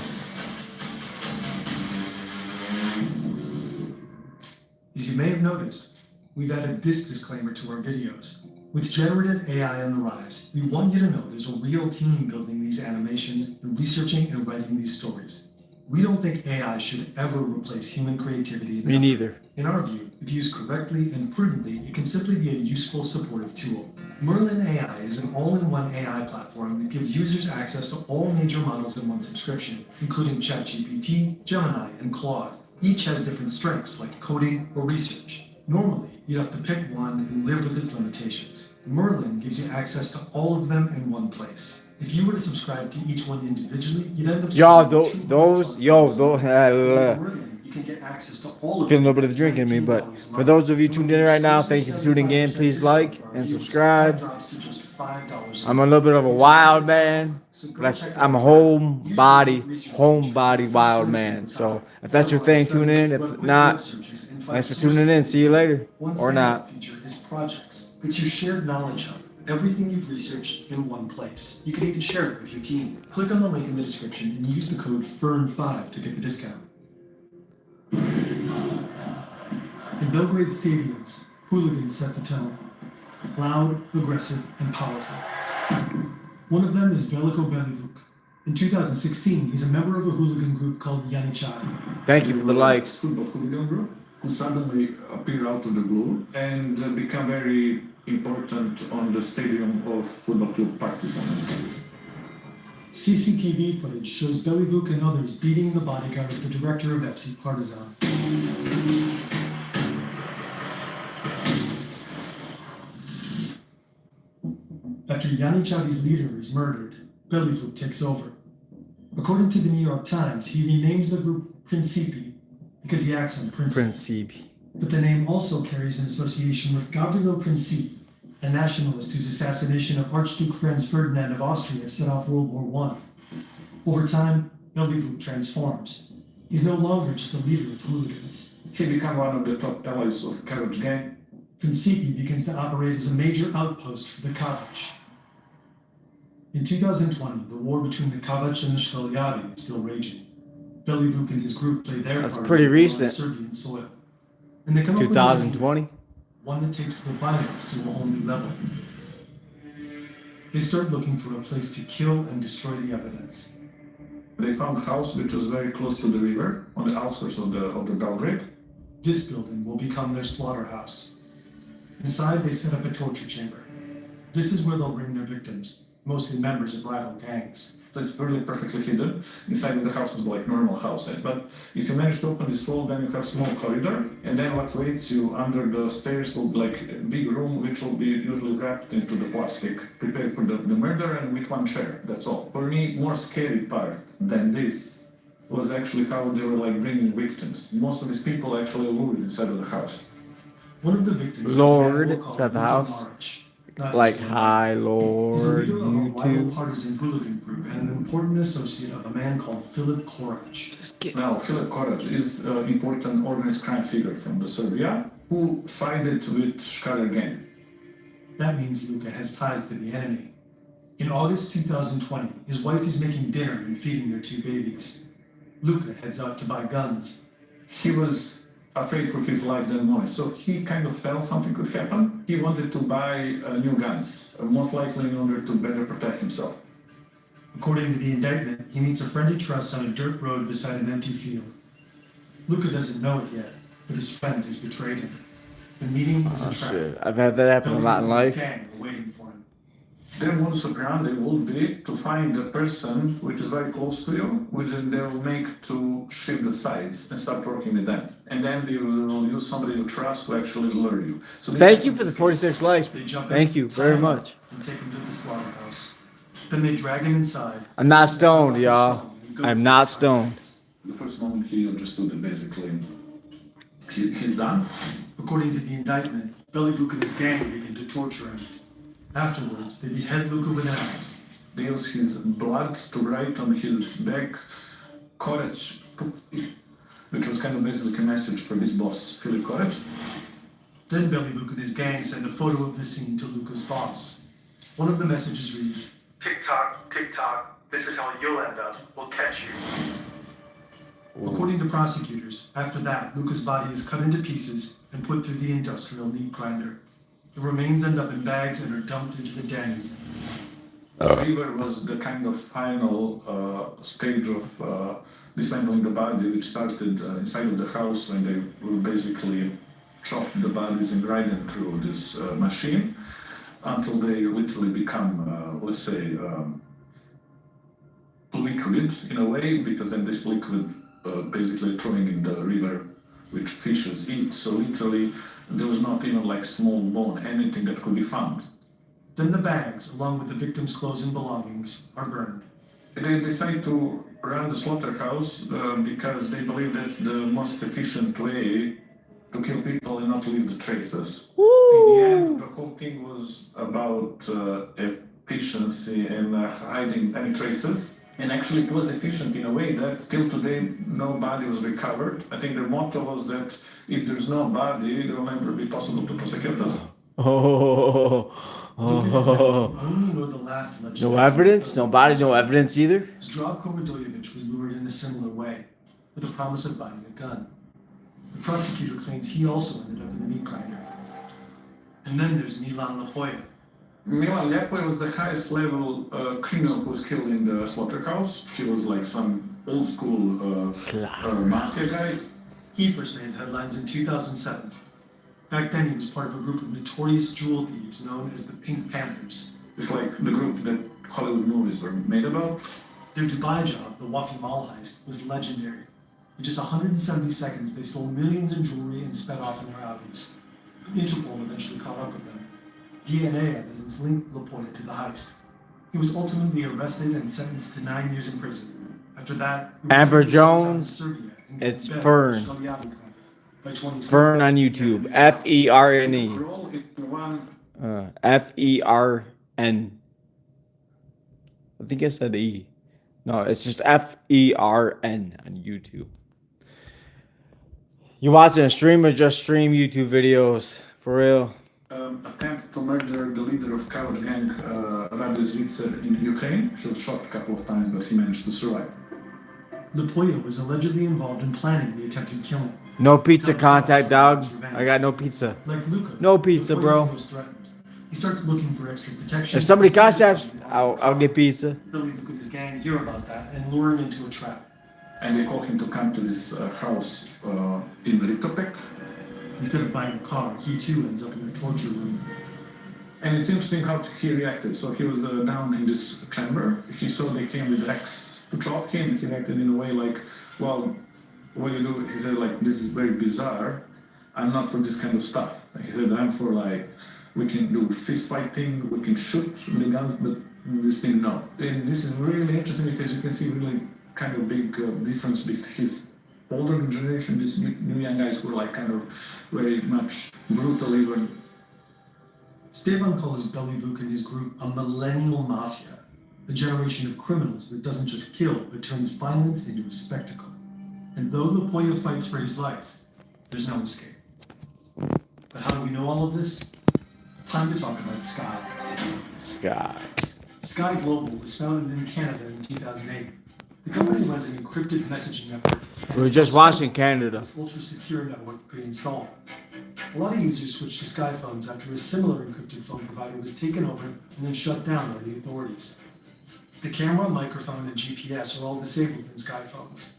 Speaker 11: As you may have noticed, we've added this disclaimer to our videos. With generative AI on the rise, we want you to know there's a real team building these animations and researching and writing these stories. We don't think AI should ever replace human creativity.
Speaker 1: Me neither.
Speaker 11: In our view, if used correctly and prudently, it can simply be a useful supportive tool. Merlin AI is an all-in-one AI platform that gives users access to all major models in one subscription, including ChatGPT, Gemini, and Claude. Each has different strengths, like coding or research. Normally, you'd have to pick one and live with its limitations. Merlin gives you access to all of them in one place. If you were to subscribe to each one individually, you'd end up... You can get access to all of
Speaker 1: Feeling a little bit of the drink in me, but for those of you tuned in right now, thank you for tuning in. Please like and subscribe. I'm a little bit of a wild man, but I'm a homebody wild man. So if that's your thing, tune in. If not, thanks for tuning in. See you later, or not.
Speaker 11: It's your shared knowledge hub. Everything you've researched in one place. You can even share it with your team. Click on the link in the description and use the code FERN5 to get the discount. In Belgrade stadiums, hooligans set the tone. Loud, aggressive, and powerful. One of them is Veliko Belivuk. In 2016, he's a member of a hooligan group called Janičari.
Speaker 1: Thank you for the likes.
Speaker 12: Football hooligan group who suddenly appear out of the blue and become very important on the stadium of Football Club Partizan.
Speaker 11: CCTV footage shows Belivuk and others beating the bodyguard of the director of FC Partizan. After Janičari's leader is murdered, Belivuk takes over. According to the New York Times, he renames the group Principi because he acts on principle. But the name also carries an association with Gavrilo Princip, a nationalist whose assassination of Archduke Franz Ferdinand of Austria set off World War I. Over time, Belivuk transforms. He's no longer just a leader of hooligans.
Speaker 12: He becomes one of the top allies of Couch Gang.
Speaker 11: Principi begins to operate as a major outpost for the Kavač. In 2020, the war between the Kavač and the Shkaljari is still raging. Belivuk and his group play their part
Speaker 1: pretty
Speaker 11: on
Speaker 1: recent.
Speaker 11: Serbian soil. And they come up with
Speaker 1: 2020.
Speaker 11: one that takes the violence to a whole new level. They start looking for a place to kill and destroy the evidence.
Speaker 12: They found a house which was very close to the river, on the outskirts of the Belgrade.
Speaker 11: This building will become their slaughterhouse. Inside, they set up a torture chamber. This is where they'll bring their victims, mostly members of rival gangs.
Speaker 12: So it's really perfectly hidden. Inside of the house is like normal house. But if you manage to open this wall, then you have small corridor, and then what waits you under the stairs will be like a big room which will be usually wrapped into the plastic, prepared for the murder, and with one chair. That's all. For me, more scary part than this was actually how they were like bringing victims. Most of these people actually lured inside of the house.
Speaker 11: One of the victims
Speaker 1: Lord, it's at the house. Like, hi, Lord,
Speaker 11: He's a leader of a rival
Speaker 1: YouTube.
Speaker 11: partisan hooligan group and an important associate of a man called Filip Korac.
Speaker 12: Now, Filip Korac is an important organized crime figure from the Serbia who sided with Shkaljari gang.
Speaker 11: That means Luka has ties to the enemy. In August 2020, his wife is making dinner and feeding their two babies. Luka heads out to buy guns.
Speaker 12: He was afraid for his life then more, so he kind of felt something could happen. He wanted to buy new guns, most likely in order to better protect himself.
Speaker 11: According to the indictment, he meets a friend he trusts on a dirt road beside an empty field. Luka doesn't know it yet, but his friend has betrayed him. The meeting is a trap.
Speaker 1: Shit. I've had that happen a lot in life.
Speaker 11: Gang are waiting for him.
Speaker 12: Their modus operandi will be to find a person which is very close to you, which they will make to shift the sides and start working with them. And then you will use somebody you trust to actually lure you. So
Speaker 1: Thank you for the 46 likes. Thank you very much.
Speaker 11: And take him to the slaughterhouse. Then they drag him inside.
Speaker 1: I'm not stoned, y'all. I'm not stoned.
Speaker 12: The first moment he understood that basically he's done.
Speaker 11: According to the indictment, Bellybook and his gang began to torture him. Afterwards, they behead Luca with an axe.
Speaker 12: They use his blood to write on his back courage, which was kind of basically a message for his boss, Philip Courage.
Speaker 11: Then Bellybook and his gang send a photo of the scene to Luca's boss. One of the messages reads, "Tick-tock, tick-tock, this is how you'll end up. We'll catch you." According to prosecutors, after that, Luca's body is cut into pieces and put through the industrial meat grinder. The remains end up in bags and are dumped into the Danube.
Speaker 12: River was the kind of final stage of dismantling the body, which started inside of the house when they will basically chop the bodies and grind them through this machine until they literally become, let's say, liquid in a way, because then this liquid basically throwing in the river, which fishes eat. So literally, there was not even like small bone, anything that could be found.
Speaker 11: Then the bags, along with the victim's clothes and belongings, are burned.
Speaker 12: They decide to run the slaughterhouse because they believe that's the most efficient way to kill people and not leave the traces. In the end, the whole thing was about efficiency and hiding any traces. And actually it was efficient in a way that till today no body was recovered. I think their motto was that if there's no body, it will never be possible to prosecute us.
Speaker 11: Only know the last alleged
Speaker 1: No evidence? No body, no evidence either?
Speaker 11: Zdravko Radojevic was lured in a similar way, with the promise of buying a gun. The prosecutor claims he also ended up in the meat grinder. And then there's Milan Lapoya.
Speaker 12: Milan Lapoya was the highest level criminal who was killed in the slaughterhouse. He was like some old school mafia guy.
Speaker 11: He first made headlines in 2007. Back then, he was part of a group of notorious jewel thieves known as the Pink Panthers.
Speaker 12: It's like the group that Hollywood movies were made about.
Speaker 11: Their Dubai job, the Wafi Mall heist, was legendary. In just 170 seconds, they stole millions in jewelry and sped off in their Audis. Interpol eventually caught up with them. DNA evidence linked Lapoya to the heist. He was ultimately arrested and sentenced to 9 years in prison. After that,
Speaker 1: Amber Jones, it's Fern. Fern on YouTube. F-E-R-N-E. F-E-R-N. I think I said E. No, it's just F-E-R-N on YouTube. You watching a stream or just stream YouTube videos? For real?
Speaker 12: Attempt to murder the leader of Kavach gang, Radojevic, in Ukraine. He was shot a couple of times, but he managed to survive.
Speaker 11: Lapoya was allegedly involved in planning the attempted killing.
Speaker 1: No pizza contact, dog. I got no pizza.
Speaker 11: Like Luca,
Speaker 1: no pizza, bro.
Speaker 11: He starts looking for extra protection.
Speaker 1: If somebody cash apps, I'll get pizza.
Speaker 11: Billy Luca and his gang hear about that and lure him into a trap.
Speaker 12: And they call him to come to this house in Ritopek.
Speaker 11: Instead of buying a car, he too ends up in a torture room.
Speaker 12: And it's interesting how he reacted. So he was down in this chamber. He saw they came with axe to chop him. He reacted in a way like, well, what do you do? He said, like, this is very bizarre. I'm not for this kind of stuff. He said, I'm for, like, we can do fist fighting, we can shoot the guns, but this thing, no. And this is really interesting because you can see really kind of big difference between his older generation, these new young guys who are like kind of very much brutal even.
Speaker 11: Stefan calls Bellybook and his group a millennial mafia, a generation of criminals that doesn't just kill, but turns violence into a spectacle. And though Lapoya fights for his life, there's no escape. But how do we know all of this? Time to talk about Sky. Sky Global was founded in Canada in 2008. The company runs an encrypted messaging network.
Speaker 1: We were just watching Canada.
Speaker 11: This ultra-secure network pre-installed. A lot of users switched to Sky phones after a similar encrypted phone provider was taken over and then shut down by the authorities. The camera, microphone, and GPS are all disabled in Sky phones.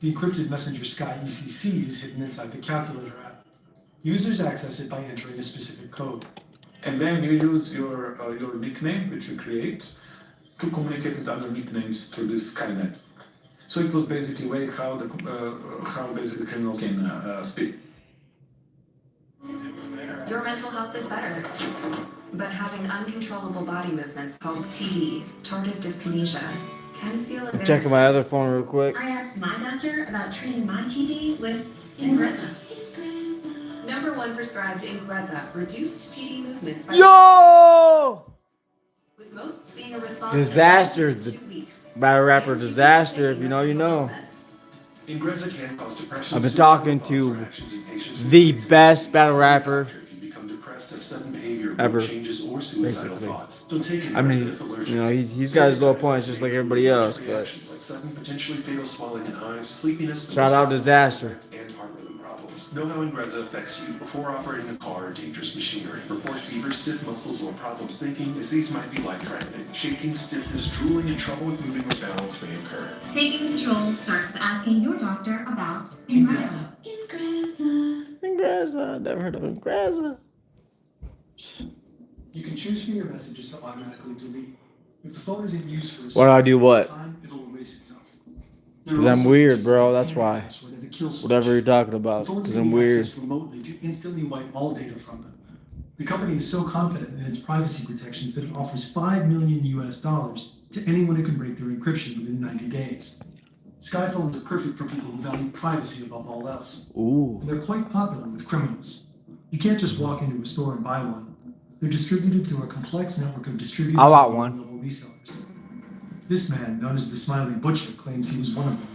Speaker 11: The encrypted messenger Sky ECC is hidden inside the calculator app. Users access it by entering a specific code.
Speaker 12: And then you use your nickname, which you create, to communicate with other nicknames through this Sky network. So it was basically way how basically criminals can speak.
Speaker 10: Your mental health is better.
Speaker 13: but having uncontrollable body movements called TD, tardive dyskinesia, can feel
Speaker 1: I'm
Speaker 13: embarrassing.
Speaker 1: checking my other phone real quick.
Speaker 10: I asked my doctor about treating my TD with Ingrezza.
Speaker 13: #1 prescribed Ingrezza reduced TD movements by
Speaker 1: Yo!
Speaker 13: with most seeing a response
Speaker 1: Disaster.
Speaker 13: in 2 weeks.
Speaker 1: Battle rapper Disaster. If you know, you know.
Speaker 14: Ingrezza can cause depression.
Speaker 1: I've been talking to the best battle rapper ever, basically. I mean, you know, he's got his low points just like everybody else, but
Speaker 14: potentially fatal swelling in eyes, sleepiness,
Speaker 1: shout out Disaster.
Speaker 14: and heart rhythm problems. Know how Ingrezza affects you before operating a car or dangerous machinery. Report fever, stiff muscles, or problems thinking, as these might be life-threatening. Shaking, stiffness, drooling, and trouble with moving or balance may occur.
Speaker 10: Taking control starts with asking your doctor about Ingrezza.
Speaker 1: Ingrezza. Never heard of Ingrezza.
Speaker 11: You can choose for your messages to automatically delete. If the phone isn't used for a
Speaker 1: Why do I do what?
Speaker 11: time, it'll erase itself.
Speaker 1: Because I'm weird, bro. That's why. Whatever you're talking about. Because I'm weird.
Speaker 11: Remotely to instantly wipe all data from them. The company is so confident in its privacy protections that it offers $5 million to anyone who can break their encryption within 90 days. Sky phones are perfect for people who value privacy above all else.
Speaker 1: Ooh.
Speaker 11: And they're quite popular with criminals. You can't just walk into a store and buy one. They're distributed through a complex network of distributors
Speaker 1: I want
Speaker 11: and
Speaker 1: one.
Speaker 11: low-level resellers. This man, known as the Smiling Butcher, claims he was one of them.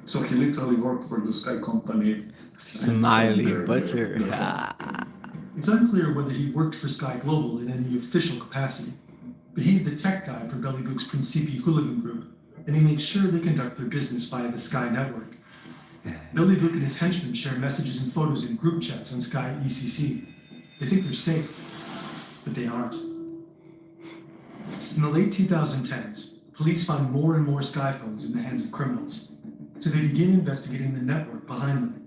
Speaker 12: So he literally worked for the Sky company.
Speaker 1: Smiley Butcher.
Speaker 11: It's unclear whether he worked for Sky Global in any official capacity, but he's the tech guy for Bellyvook's Principi hooligan group, and he makes sure they conduct their business via the Sky network. Bellyvook and his henchmen share messages and photos in group chats on Sky ECC. They think they're safe, but they aren't. In the late 2010s, police find more and more Sky phones in the hands of criminals, so they begin investigating the network behind them.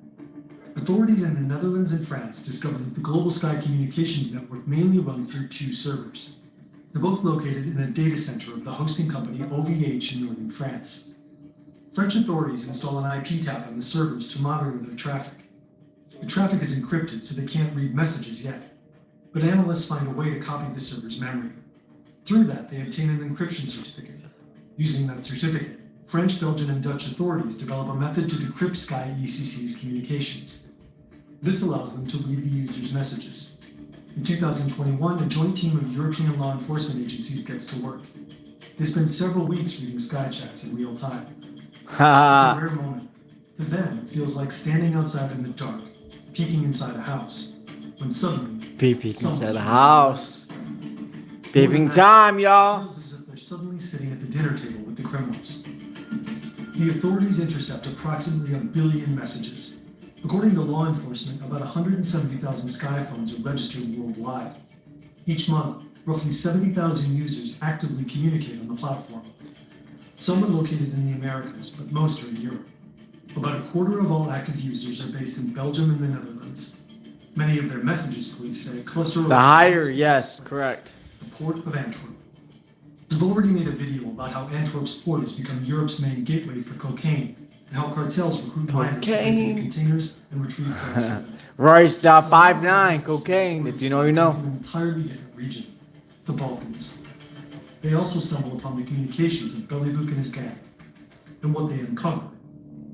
Speaker 11: Authorities in the Netherlands and France discovered that the Global Sky Communications Network mainly runs through 2 servers. They're both located in a data center of the hosting company OVH in northern France. French authorities install an IP tap on the servers to monitor their traffic. The traffic is encrypted, so they can't read messages yet, but analysts find a way to copy the server's memory. Through that, they obtain an encryption certificate. Using that certificate, French, Belgian, and Dutch authorities develop a method to decrypt Sky ECC's communications. This allows them to read the user's messages. In 2021, a joint team of European law enforcement agencies gets to work. They spend several weeks reading Sky chats in real time. It's a rare moment. To them, it feels like standing outside in the dark, peeking inside a house, when suddenly,
Speaker 1: Peeping inside a house. Peeping time, y'all.
Speaker 11: It feels as if they're suddenly sitting at the dinner table with the criminals. The authorities intercept approximately 1 billion messages. According to law enforcement, about 170,000 Sky phones are registered worldwide. Each month, roughly 70,000 users actively communicate on the platform. Some are located in the Americas, but most are in Europe. About a quarter of all active users are based in Belgium and the Netherlands. Many of their messages, police say, cluster
Speaker 1: The higher, yes, correct.
Speaker 11: the port of Antwerp. We've already made a video about how Antwerp's port has become Europe's main gateway for cocaine, and how cartels recruit miners to break into containers and retrieve drugs for them.
Speaker 1: Royce Stop 5'9", cocaine. If you know, you know.
Speaker 11: From an entirely different region, the Balkans. They also stumble upon the communications of Bellyvook and his gang, and what they uncover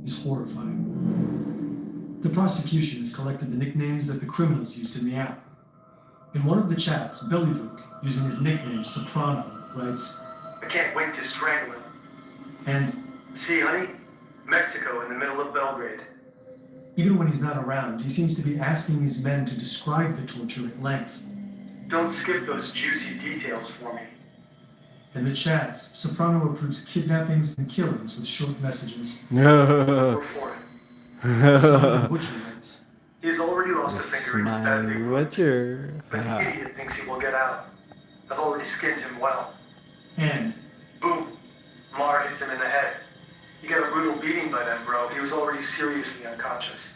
Speaker 11: is horrifying. The prosecution has collected the nicknames that the criminals used in the app. In one of the chats, Bellyvook, using his nickname Soprano, writes,
Speaker 15: "I can't wait to strangle him.
Speaker 11: and
Speaker 15: See, honey? Mexico in the middle of Belgrade."
Speaker 11: even when he's not around, he seems to be asking his men to describe the torture at length.
Speaker 15: "Don't skip those juicy details for me."
Speaker 11: In the chats, Soprano approves kidnappings and killings with short messages.
Speaker 15: Go for it.
Speaker 11: Smiling Butcher writes,
Speaker 15: He has already lost a finger in his bad
Speaker 1: Smiley
Speaker 15: big
Speaker 1: Butcher.
Speaker 15: but the idiot thinks he will get out. I've already skinned him well.
Speaker 11: and
Speaker 15: Boom. Mar hits him in the head. He got a brutal beating by then, bro. He was already seriously unconscious.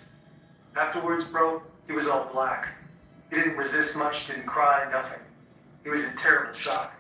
Speaker 15: Afterwards, bro, he was all black. He didn't resist much, didn't cry, nothing. He was in terrible shock.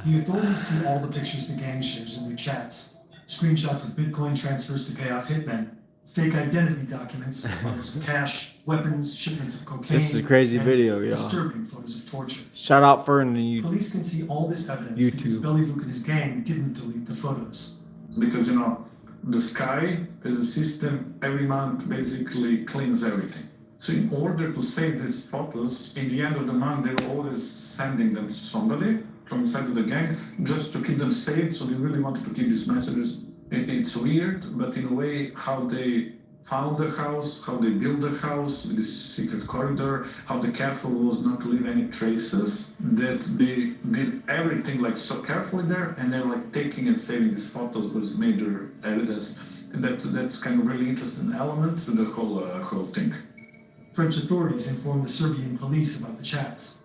Speaker 11: the authorities see all the pictures the gang shares in their chats. Screenshots of Bitcoin transfers to pay off hitmen, Fake identity documents, photos of cash, weapons, shipments of cocaine.
Speaker 1: This is a crazy
Speaker 11: and
Speaker 1: video, y'all.
Speaker 11: disturbing photos of torture.
Speaker 1: Shout out Fern and
Speaker 11: Police can see all this evidence because
Speaker 1: YouTube.
Speaker 11: Belyvuk and his gang didn't delete the photos.
Speaker 12: Because, you know, the sky as a system every month basically cleans everything. So in order to save these photos, in the end of the month, they were always sending them to somebody from inside of the gang just to keep them saved. So they really wanted to keep these messages. It's weird, but in a way, how they found the house, how they built the house, this secret corridor, how the careful was not to leave any traces, that they did everything like so carefully there, and they're like taking and saving these photos was major evidence. And that's kind of really interesting element to the whole thing.
Speaker 11: French authorities informed the Serbian police about the chats.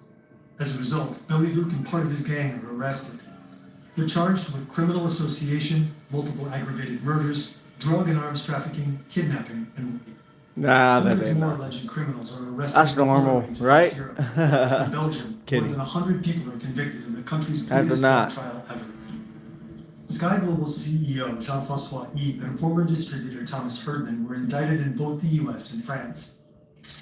Speaker 11: As a result, Belyvuk and part of his gang are arrested. They're charged with criminal association, multiple aggravated murders, drug and arms trafficking, kidnapping, and rape.
Speaker 1: Nah, that
Speaker 11: Hundreds
Speaker 1: ain't
Speaker 11: more
Speaker 1: not.
Speaker 11: alleged criminals are arrested.
Speaker 1: That's normal,
Speaker 11: in
Speaker 1: right?
Speaker 11: Europe. In Belgium,
Speaker 1: Kidding.
Speaker 11: more than 100 people are convicted in the country's
Speaker 1: After
Speaker 11: biggest
Speaker 1: not.
Speaker 11: drug trial ever. Sky Global's CEO, Jean-Francois Yves, and former distributor Thomas Herdman were indicted in both the US and France.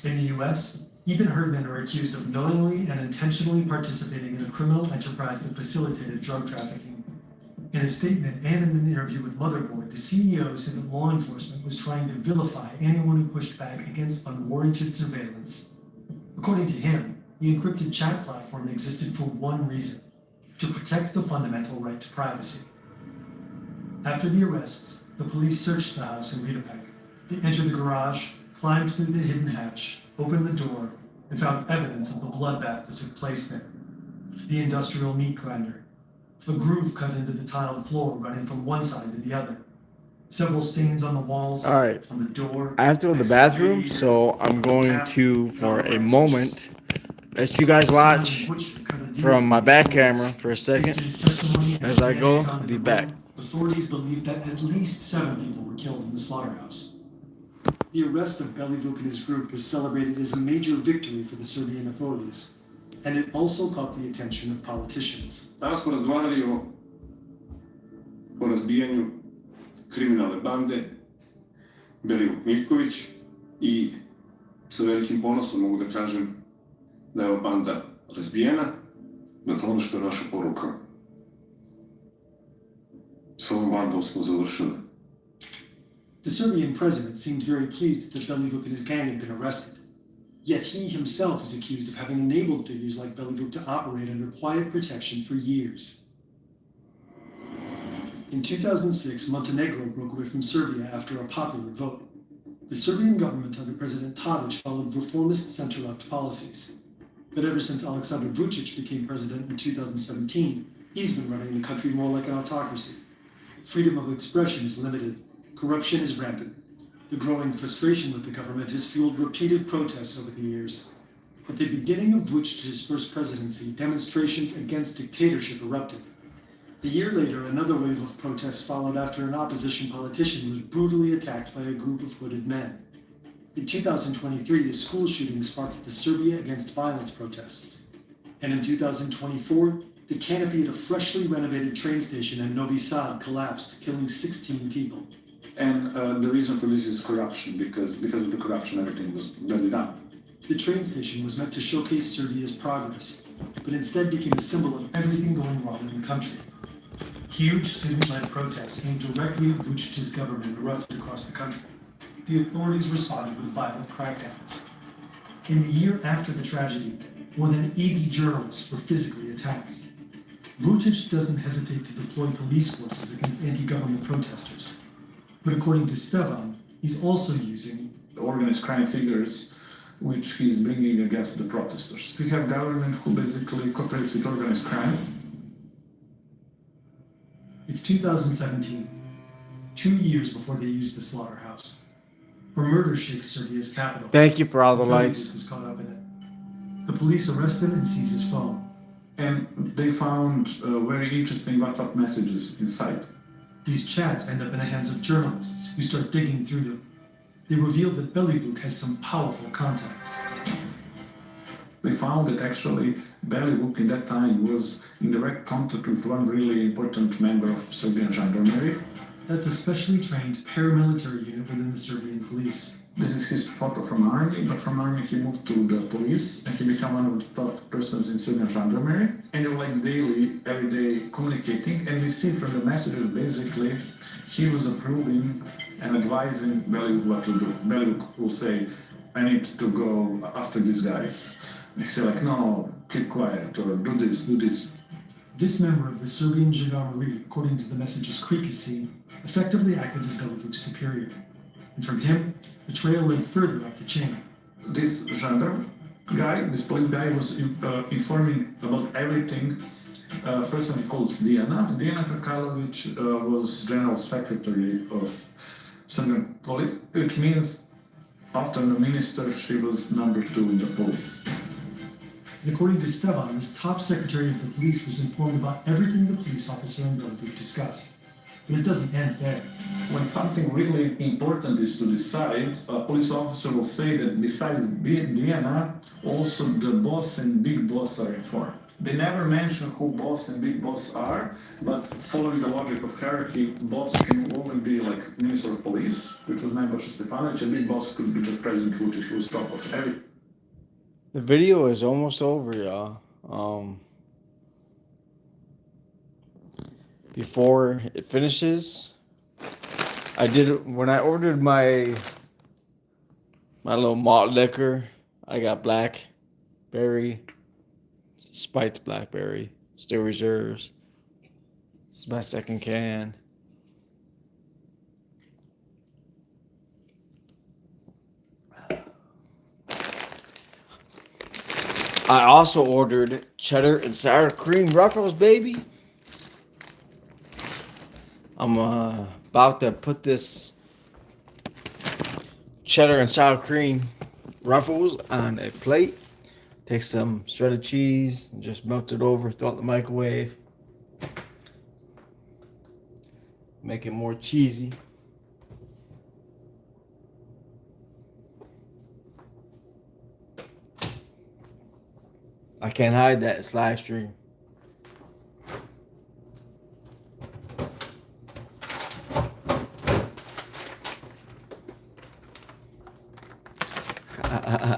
Speaker 11: In the US, Yves and Herdman are accused of knowingly and intentionally participating in a criminal enterprise that facilitated drug trafficking. In a statement and in an interview with Motherboard, the CEO said that law enforcement was trying to vilify anyone who pushed back against unwarranted surveillance. According to him, the encrypted chat platform existed for one reason: to protect the fundamental right to privacy. After the arrests, the police searched the house in Riedepec. They entered the garage, climbed through the hidden hatch, opened the door, and found evidence of the bloodbath that took place there. The industrial meat grinder, a groove cut into the tiled floor running from one side to the other, several stains on the walls,
Speaker 1: All right.
Speaker 11: on the door.
Speaker 1: I have to go to the bathroom, so I'm going to, for a moment, let you guys watch from my back camera for a second. As I go, I'll be back.
Speaker 11: Authorities believe that at least 7 people were killed in the slaughterhouse. The arrest of Belyvuk and his group was celebrated as a major victory for the Serbian authorities, and it also caught the attention of politicians.
Speaker 16: Danas smo razgovarali o razbijanju kriminalne bande Belivuk Miljković i sa velikim ponosom mogu da kažem da je ova banda razbijena. Dakle, ono što je naša poruka. Sa ovom bandom smo završili.
Speaker 11: The Serbian president seemed very pleased that Belyvuk and his gang had been arrested. Yet he himself is accused of having enabled figures like Belyvuk to operate under quiet protection for years. In 2006, Montenegro broke away from Serbia after a popular vote. The Serbian government under President Tadic followed reformist center-left policies. But ever since Aleksandar Vučić became president in 2017, he's been running the country more like an autocracy. Freedom of expression is limited. Corruption is rampant. The growing frustration with the government has fueled repeated protests over the years. At the beginning of Vučić's first presidency, demonstrations against dictatorship erupted. A year later, another wave of protests followed after an opposition politician was brutally attacked by a group of hooded men. In 2023, a school shooting sparked the Serbia Against Violence protests. And in 2024, the canopy at a freshly renovated train station in Novi Sad collapsed, killing 16 people.
Speaker 16: And the reason for this is corruption, because of the corruption everything was badly done.
Speaker 11: The train station was meant to showcase Serbia's progress, but instead became a symbol of everything going wrong in the country. Huge student-led protests aimed directly at Vučić's government erupted across the country. The authorities responded with violent crackdowns. In the year after the tragedy, more than 80 journalists were physically attacked. Vučić doesn't hesitate to deploy police forces against anti-government protesters. But according to Stevan, he's also using
Speaker 12: organized crime figures which he's bringing against the protesters. We have government who basically cooperates with organized crime.
Speaker 11: It's 2017, 2 years before they used the slaughterhouse. A murder shakes Serbia's capital.
Speaker 1: Thank you for all the likes.
Speaker 11: Was caught up in it. The police arrest him and seize his phone.
Speaker 12: And they found very interesting WhatsApp messages inside.
Speaker 11: These chats end up in the hands of journalists who start digging through them. They reveal that Belyvuk has some powerful contacts.
Speaker 12: We found that actually Belyvuk in that time was in direct contact with one really important member of Serbian gendarmerie.
Speaker 11: That's a specially trained paramilitary unit within the Serbian police.
Speaker 12: This is his photo from army, but from army he moved to the police and he became one of the top persons in Serbian gendarmerie. And they were like daily, every day communicating, and we see from the messages basically he was approving and advising Belivuk what to do. Belivuk will say, I need to go after these guys. And he say like, no, keep quiet, or do this, do this.
Speaker 11: This member of the Serbian gendarmerie, according to the message's Krikasi, effectively acted as Belivuk's superior. And from him, the trail led further up the chain.
Speaker 12: This gendarme guy, this police guy, was informing about everything. A person called Diana. Diana Kakalovic was general secretary of Serbian police, which means after the minister, she was number 2 in the police.
Speaker 11: And according to Stevan, this top secretary of the police was informed about everything the police officer and Belivuk discussed. But it doesn't end there.
Speaker 12: When something really important is to decide, a police officer will say that besides Diana, also the boss and big boss are informed. They never mention who boss and big boss are, but following the logic of hierarchy, boss can only be like Minister of Police, which was Nebojša Stefanović, and big boss could be just President Vučić, who was top of everything.
Speaker 1: The video is almost over, y'all. Before it finishes, when I ordered my little malt liquor, I got blackberry, spiked blackberry, still reserves. It's my second can. I also ordered cheddar and sour cream Ruffles, baby. I'm about to put this cheddar and sour cream Ruffles on a plate. Take some shredded cheese and just melt it over, throw it in the microwave. Make it more cheesy. I can't hide that, it's live stream.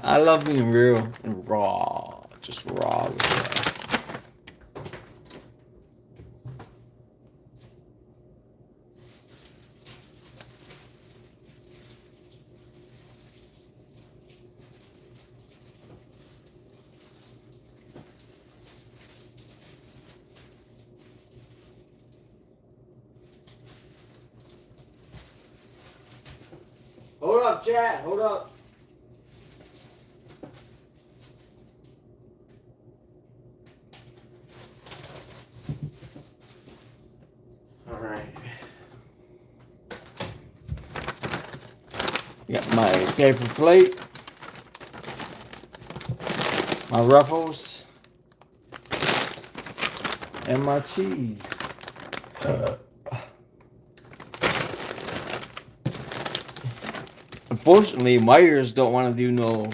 Speaker 1: I love being real and raw, just raw with that. Hold up, chat, hold up. Got my paper plate, my Ruffles, and my cheese. Unfortunately, Myers don't want to do no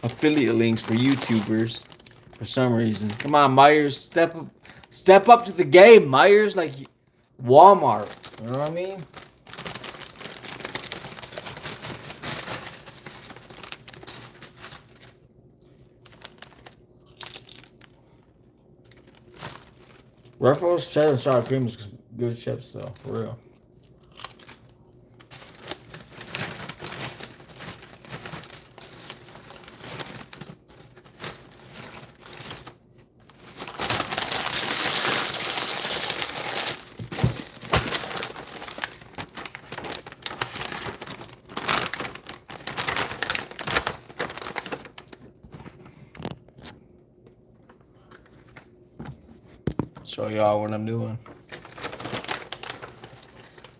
Speaker 1: affiliate links for YouTubers for some reason. Come on, Myers, step up to the game, Myers, like Walmart. You know what I mean? Ruffles, cheddar, and sour cream is good chips, though, for real. Show y'all what I'm doing.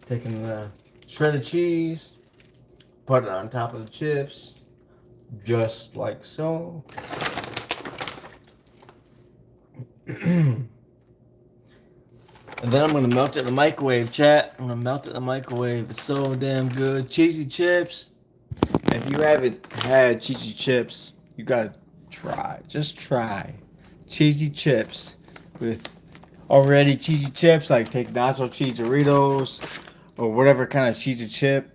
Speaker 1: Taking the shredded cheese, put it on top of the chips, just like so. And then I'm gonna melt it in the microwave, chat. I'm gonna melt it in the microwave. It's so damn good. Cheesy chips. If you haven't had cheesy chips, you gotta try. Just try cheesy chips with already cheesy chips, like take nacho cheese Doritos or whatever kind of cheesy chip.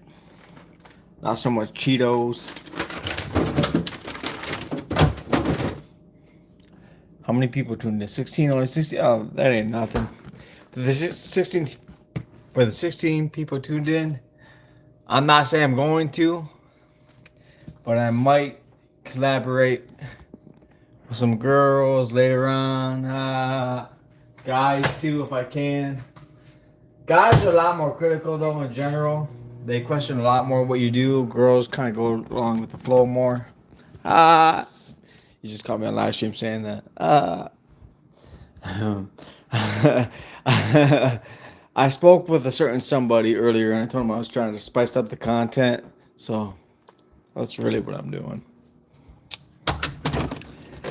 Speaker 1: Not so much Cheetos. How many people tuned in? 16, only 16. Oh, that ain't nothing. For the 16 people tuned in, I'm not saying I'm going to, but I might collaborate with some girls later on. Guys too, if I can. Guys are a lot more critical though in general. They question a lot more what you do. Girls kind of go along with the flow more. You just caught me on live stream saying that. I spoke with a certain somebody earlier and I told him I was trying to spice up the content. So that's really what I'm doing.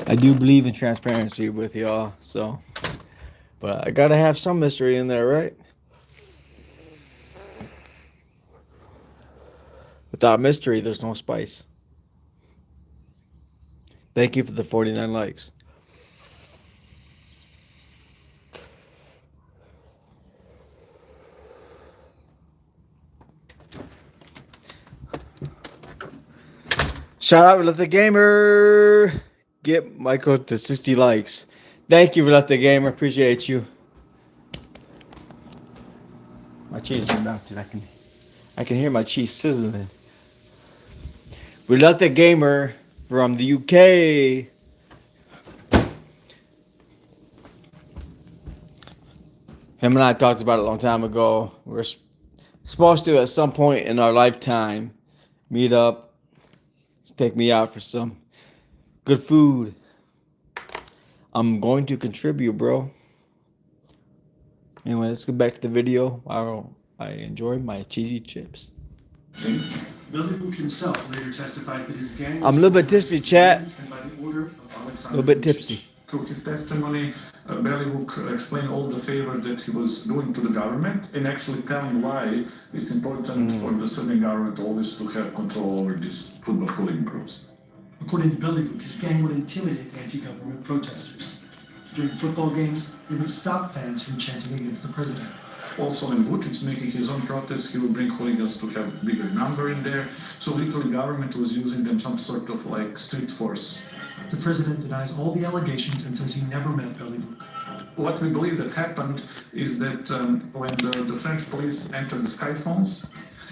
Speaker 1: I do believe in transparency with y'all. So, but I gotta have some mystery in there, right? Without mystery, there's no spice. Thank you for the 49 likes. Shout out to the gamer. Get Michael to 60 likes. Thank you, Let the gamer. Appreciate you. My cheese is melted. I can hear my cheese sizzling. We Let the gamer from the UK. Him and I talked about it a long time ago. We're supposed to, at some point in our lifetime, meet up, take me out for some good food. I'm going to contribute, bro. Anyway, let's get back to the video while I enjoy my cheesy chips.
Speaker 11: Bellevue himself later testified that his gang.
Speaker 1: I'm a little bit tipsy, chat.
Speaker 11: And by the order of
Speaker 1: A
Speaker 11: Alexander
Speaker 1: little bit tipsy.
Speaker 12: Through his testimony, Bellevue explained all the favor that he was doing to the government and actually telling why it's important for the Serbian government always to have control over these football hooligan groups.
Speaker 11: According to Bellevue, his gang would intimidate anti-government protesters. During football games, they would stop fans from chanting against the president.
Speaker 12: Also, when Vučić making his own protests, he would bring hooligans to have bigger number in there. So literally government was using them some sort of like street force.
Speaker 11: The president denies all the allegations and says he never met Bellevue.
Speaker 12: What we believe that happened is that when the French police entered the Skyphones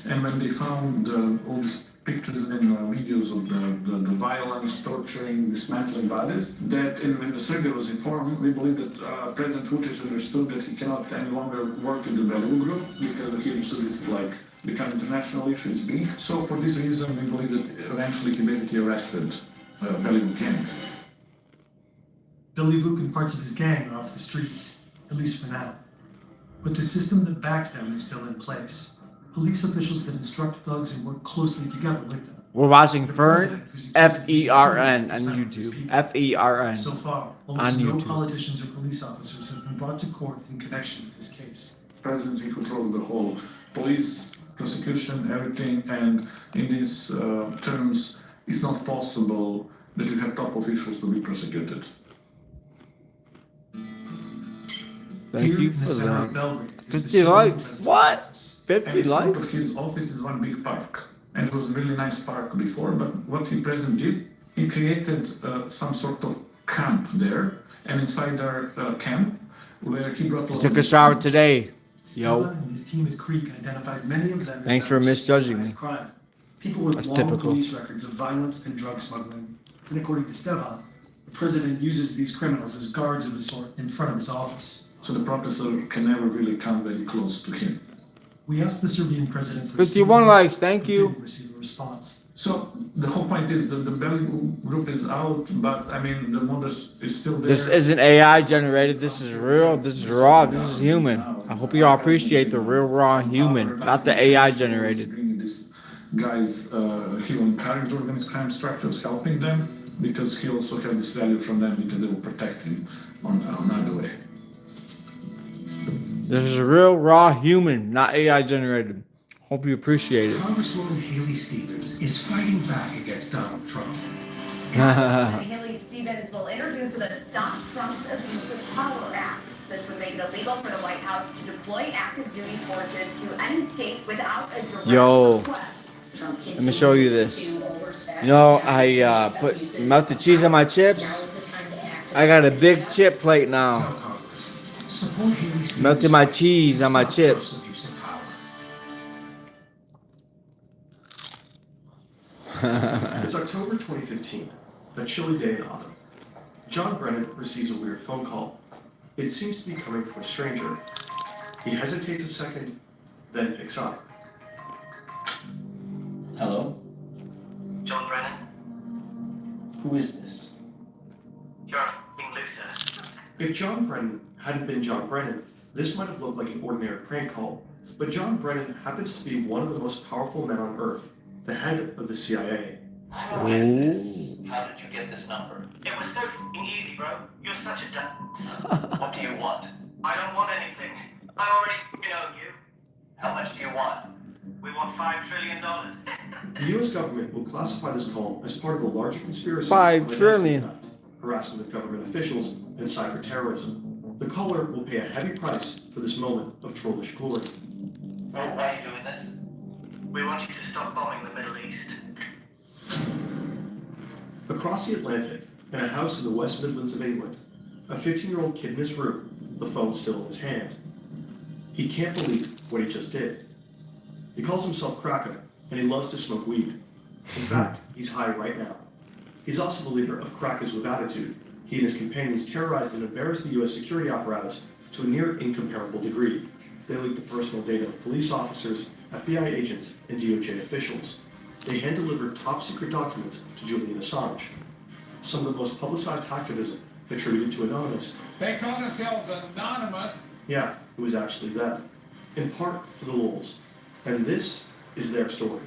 Speaker 12: and when they found all these pictures and videos of the violence, torturing, dismantling bodies, that when the Serbia was informed, we believe that President Vučić understood that he cannot any longer work with the Bellevue group because he understood it like become international issue, it's big. So for this reason, we believe that eventually he basically arrested Bellevue gang.
Speaker 11: Bellevue and parts of his gang are off the streets, at least for now. But the system that backed them is still in place. Police officials that instruct thugs and work closely together with them.
Speaker 1: We're watching Fern, F-E-R-N on YouTube. F-E-R-N
Speaker 11: So far,
Speaker 1: on
Speaker 11: almost no
Speaker 1: YouTube.
Speaker 11: politicians or police officers have been brought to court in connection with this case.
Speaker 12: President, he controls the whole police, prosecution, everything, and in these terms, it's not possible that you have top officials to be prosecuted.
Speaker 1: Thank you for that. 50 likes? What? 50
Speaker 12: and
Speaker 1: likes?
Speaker 12: In front of his office is one big park. And it was a really nice park before, but what the president did, he created some sort of camp there, and inside our camp, where he brought
Speaker 1: Took a shower today. Yo.
Speaker 11: Stefan and his team at Creek identified many of them as
Speaker 1: Thanks for misjudging me.
Speaker 11: crime. People with
Speaker 1: That's
Speaker 11: long
Speaker 1: typical.
Speaker 11: police records of violence and drug smuggling. And according to Stefan, the president uses these criminals as guards of a sort in front of his office.
Speaker 12: So the protester can never really come very close to him.
Speaker 11: We asked the Serbian president for
Speaker 1: 51 likes, thank you.
Speaker 11: didn't receive a response.
Speaker 12: So the whole point is that the Bellevue group is out, but I mean the modus is still there.
Speaker 1: This isn't AI generated. This is real. This is raw. This is human. I hope you all appreciate the real raw human, not the AI generated.
Speaker 12: Bringing these guys, he will encourage organized crime structures, helping them, because he also has this value from them because they will protect him on another way.
Speaker 1: This is real raw human, not AI generated. Hope you appreciate it.
Speaker 17: Congresswoman Haley Stevens is fighting back against Donald Trump.
Speaker 18: Haley Stevens will introduce the Stop Trump's Abuse of Power Act. This would make it illegal for the White House to deploy active duty forces to any state without a direct
Speaker 1: Yo,
Speaker 18: request.
Speaker 1: let me show you this. You know, I put melted cheese on my chips. I got a big chip plate now. Melted my cheese on my chips.
Speaker 14: It's October 2015, a chilly day in autumn. John Brennan receives a weird phone call. It seems to be coming from a stranger. He hesitates a second, then picks up.
Speaker 6: Hello?
Speaker 15: John Brennan,
Speaker 6: Who is this?
Speaker 15: you're a f***ing loser.
Speaker 14: If John Brennan hadn't been John Brennan, this might have looked like an ordinary prank call. But John Brennan happens to be one of the most powerful men on Earth, the head of the CIA.
Speaker 15: Who is this? How did you get this number? It was so f***ing easy, bro. You're such a dumb. What do you want? I don't want anything. I already owe you. How much do you want? We want $5 trillion.
Speaker 14: The US government will classify this call as part of a larger conspiracy.
Speaker 1: 5 trillion.
Speaker 14: Theft, harassment of government officials, and cyber terrorism. The caller will pay a heavy price for this moment of trollish glory.
Speaker 15: Why are you doing this? We want you to stop bombing the Middle East.
Speaker 14: Across the Atlantic, in a house in the West Midlands of England, a 15-year-old kid in his room, the phone still in his hand. He can't believe what he just did. He calls himself Cracker, and he loves to smoke weed. In fact, he's high right now. He's also the leader of Crackers with Attitude. He and his companions terrorized and embarrassed the US security apparatus to a near incomparable degree. They leaked the personal data of police officers, FBI agents, and DOJ officials. They hand-delivered top-secret documents to Julian Assange. Some of the most publicized hacktivism attributed to Anonymous.
Speaker 4: They call themselves Anonymous.
Speaker 14: Yeah, it was actually them. In part for the lulz. And this is their story.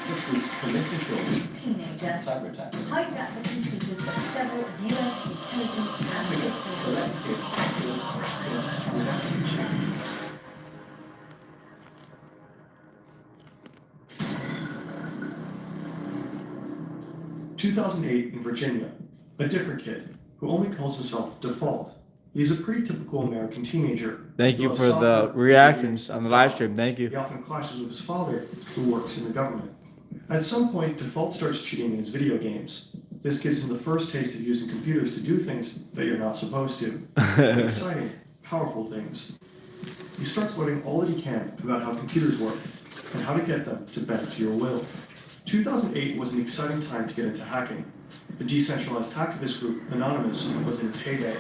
Speaker 6: This was committed to
Speaker 7: Teenager
Speaker 6: cyber attacks.
Speaker 7: hijacked the computers of several US intelligence and
Speaker 14: 2008 in Virginia, a different kid who only calls himself Default. He's a pretty typical American teenager.
Speaker 1: Thank you for the reactions on the live stream. Thank you.
Speaker 14: He often clashes with his father, who works in the government. At some point, Default starts cheating in his video games. This gives him the first taste of using computers to do things that you're not supposed to. Exciting, powerful things. He starts learning all that he can about how computers work and how to get them to bend to your will. 2008 was an exciting time to get into hacking. The decentralized hacktivist group Anonymous was in its heyday.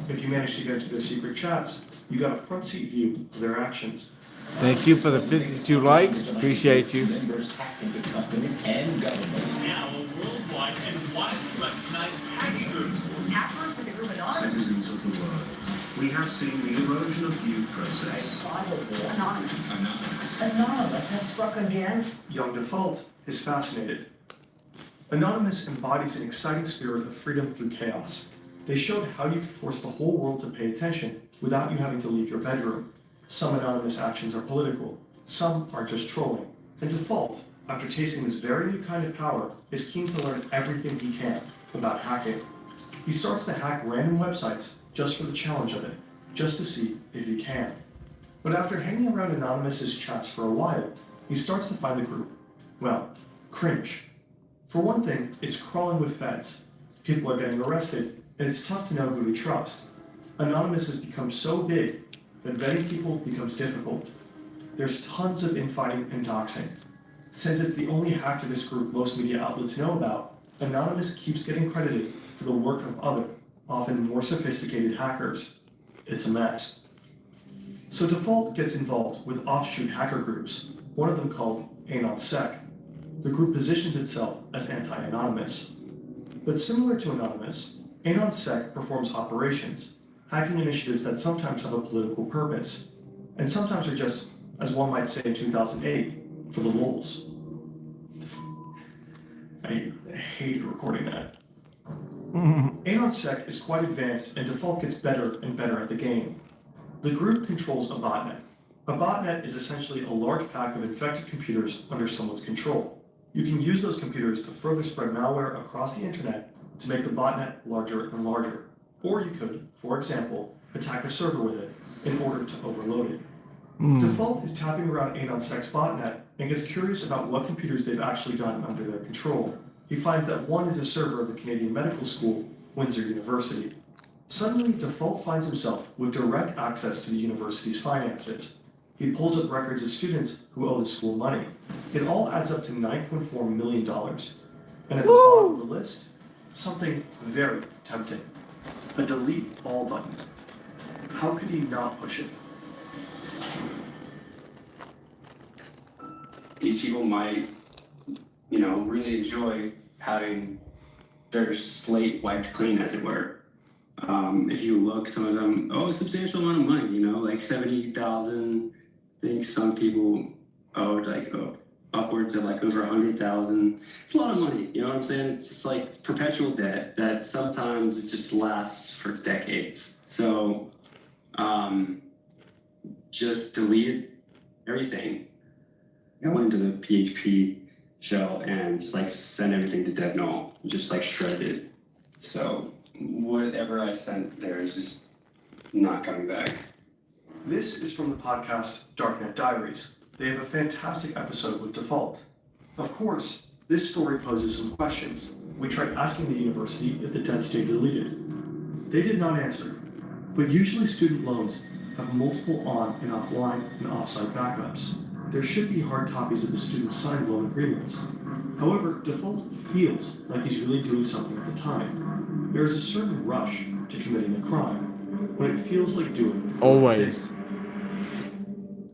Speaker 14: If you managed to get into their secret chats, you got a front seat view of their actions.
Speaker 1: Thank you for the 52 likes. Appreciate you.
Speaker 6: Members hacked into company and government.
Speaker 2: Now a worldwide and widely recognized hacking group.
Speaker 18: Hackers with the group Anonymous.
Speaker 17: Citizens of the world, we have seen the erosion of due process.
Speaker 5: Anonymous has struck again.
Speaker 14: Young Default is fascinated. Anonymous embodies an exciting spirit of freedom through chaos. They showed how you could force the whole world to pay attention without you having to leave your bedroom. Some Anonymous actions are political, some are just trolling. And Default, after tasting this very new kind of power, is keen to learn everything he can about hacking. He starts to hack random websites just for the challenge of it, just to see if he can. But after hanging around Anonymous's chats for a while, he starts to find the group, well, cringe. For one thing, it's crawling with feds. People are getting arrested, and it's tough to know who to trust. Anonymous has become so big that vetting people becomes difficult. There's tons of infighting and doxing. Since it's the only hacktivist group most media outlets know about, Anonymous keeps getting credited for the work of other, often more sophisticated hackers. It's a mess. So Default gets involved with offshoot hacker groups, one of them called AnonSec. The group positions itself as anti-Anonymous. But similar to Anonymous, AnonSec performs operations, hacking initiatives that sometimes have a political purpose, and sometimes are just, as one might say in 2008, for the lulz. I hate recording that. AnonSec is quite advanced, and Default gets better and better at the game. The group controls a botnet. A botnet is essentially a large pack of infected computers under someone's control. You can use those computers to further spread malware across the internet to make the botnet larger and larger. Or you could, for example, attack a server with it
Speaker 11: in order to overload it.
Speaker 1: Hmm.
Speaker 11: Default is tapping around Anonsec's botnet and gets curious about what computers they've actually gotten under their control. He finds that one is a server of the Canadian Medical School, Windsor University. Suddenly, Default finds himself with direct access to the university's finances. He pulls up records of students who owe the school money. It all adds up to $9.4 million. And at the bottom of the list, something very tempting. A delete all button. How could he not push it?
Speaker 19: These people might, you know, really enjoy having their slate wiped clean, as it were. If you look, some of them owe a substantial amount of money, you know, like 70,000. I think some people owed like upwards of like over 100,000. It's a lot of money, you know what I'm saying? It's just like perpetual debt that sometimes it just lasts for decades. So just deleted everything. I went into the PHP shell and just like sent everything to dead null, just like shredded it. So whatever I sent there is just not coming back.
Speaker 11: This is from the podcast Darknet Diaries. They have a fantastic episode with Default. Of course, this story poses some questions. We tried asking the university if the debt stayed deleted. They did not answer, but usually student loans have multiple on and offline and offsite backups. There should be hard copies of the student's signed loan agreements. However, Default feels like he's really doing something at the time. There is a certain rush to committing a crime when it feels like doing
Speaker 1: Always.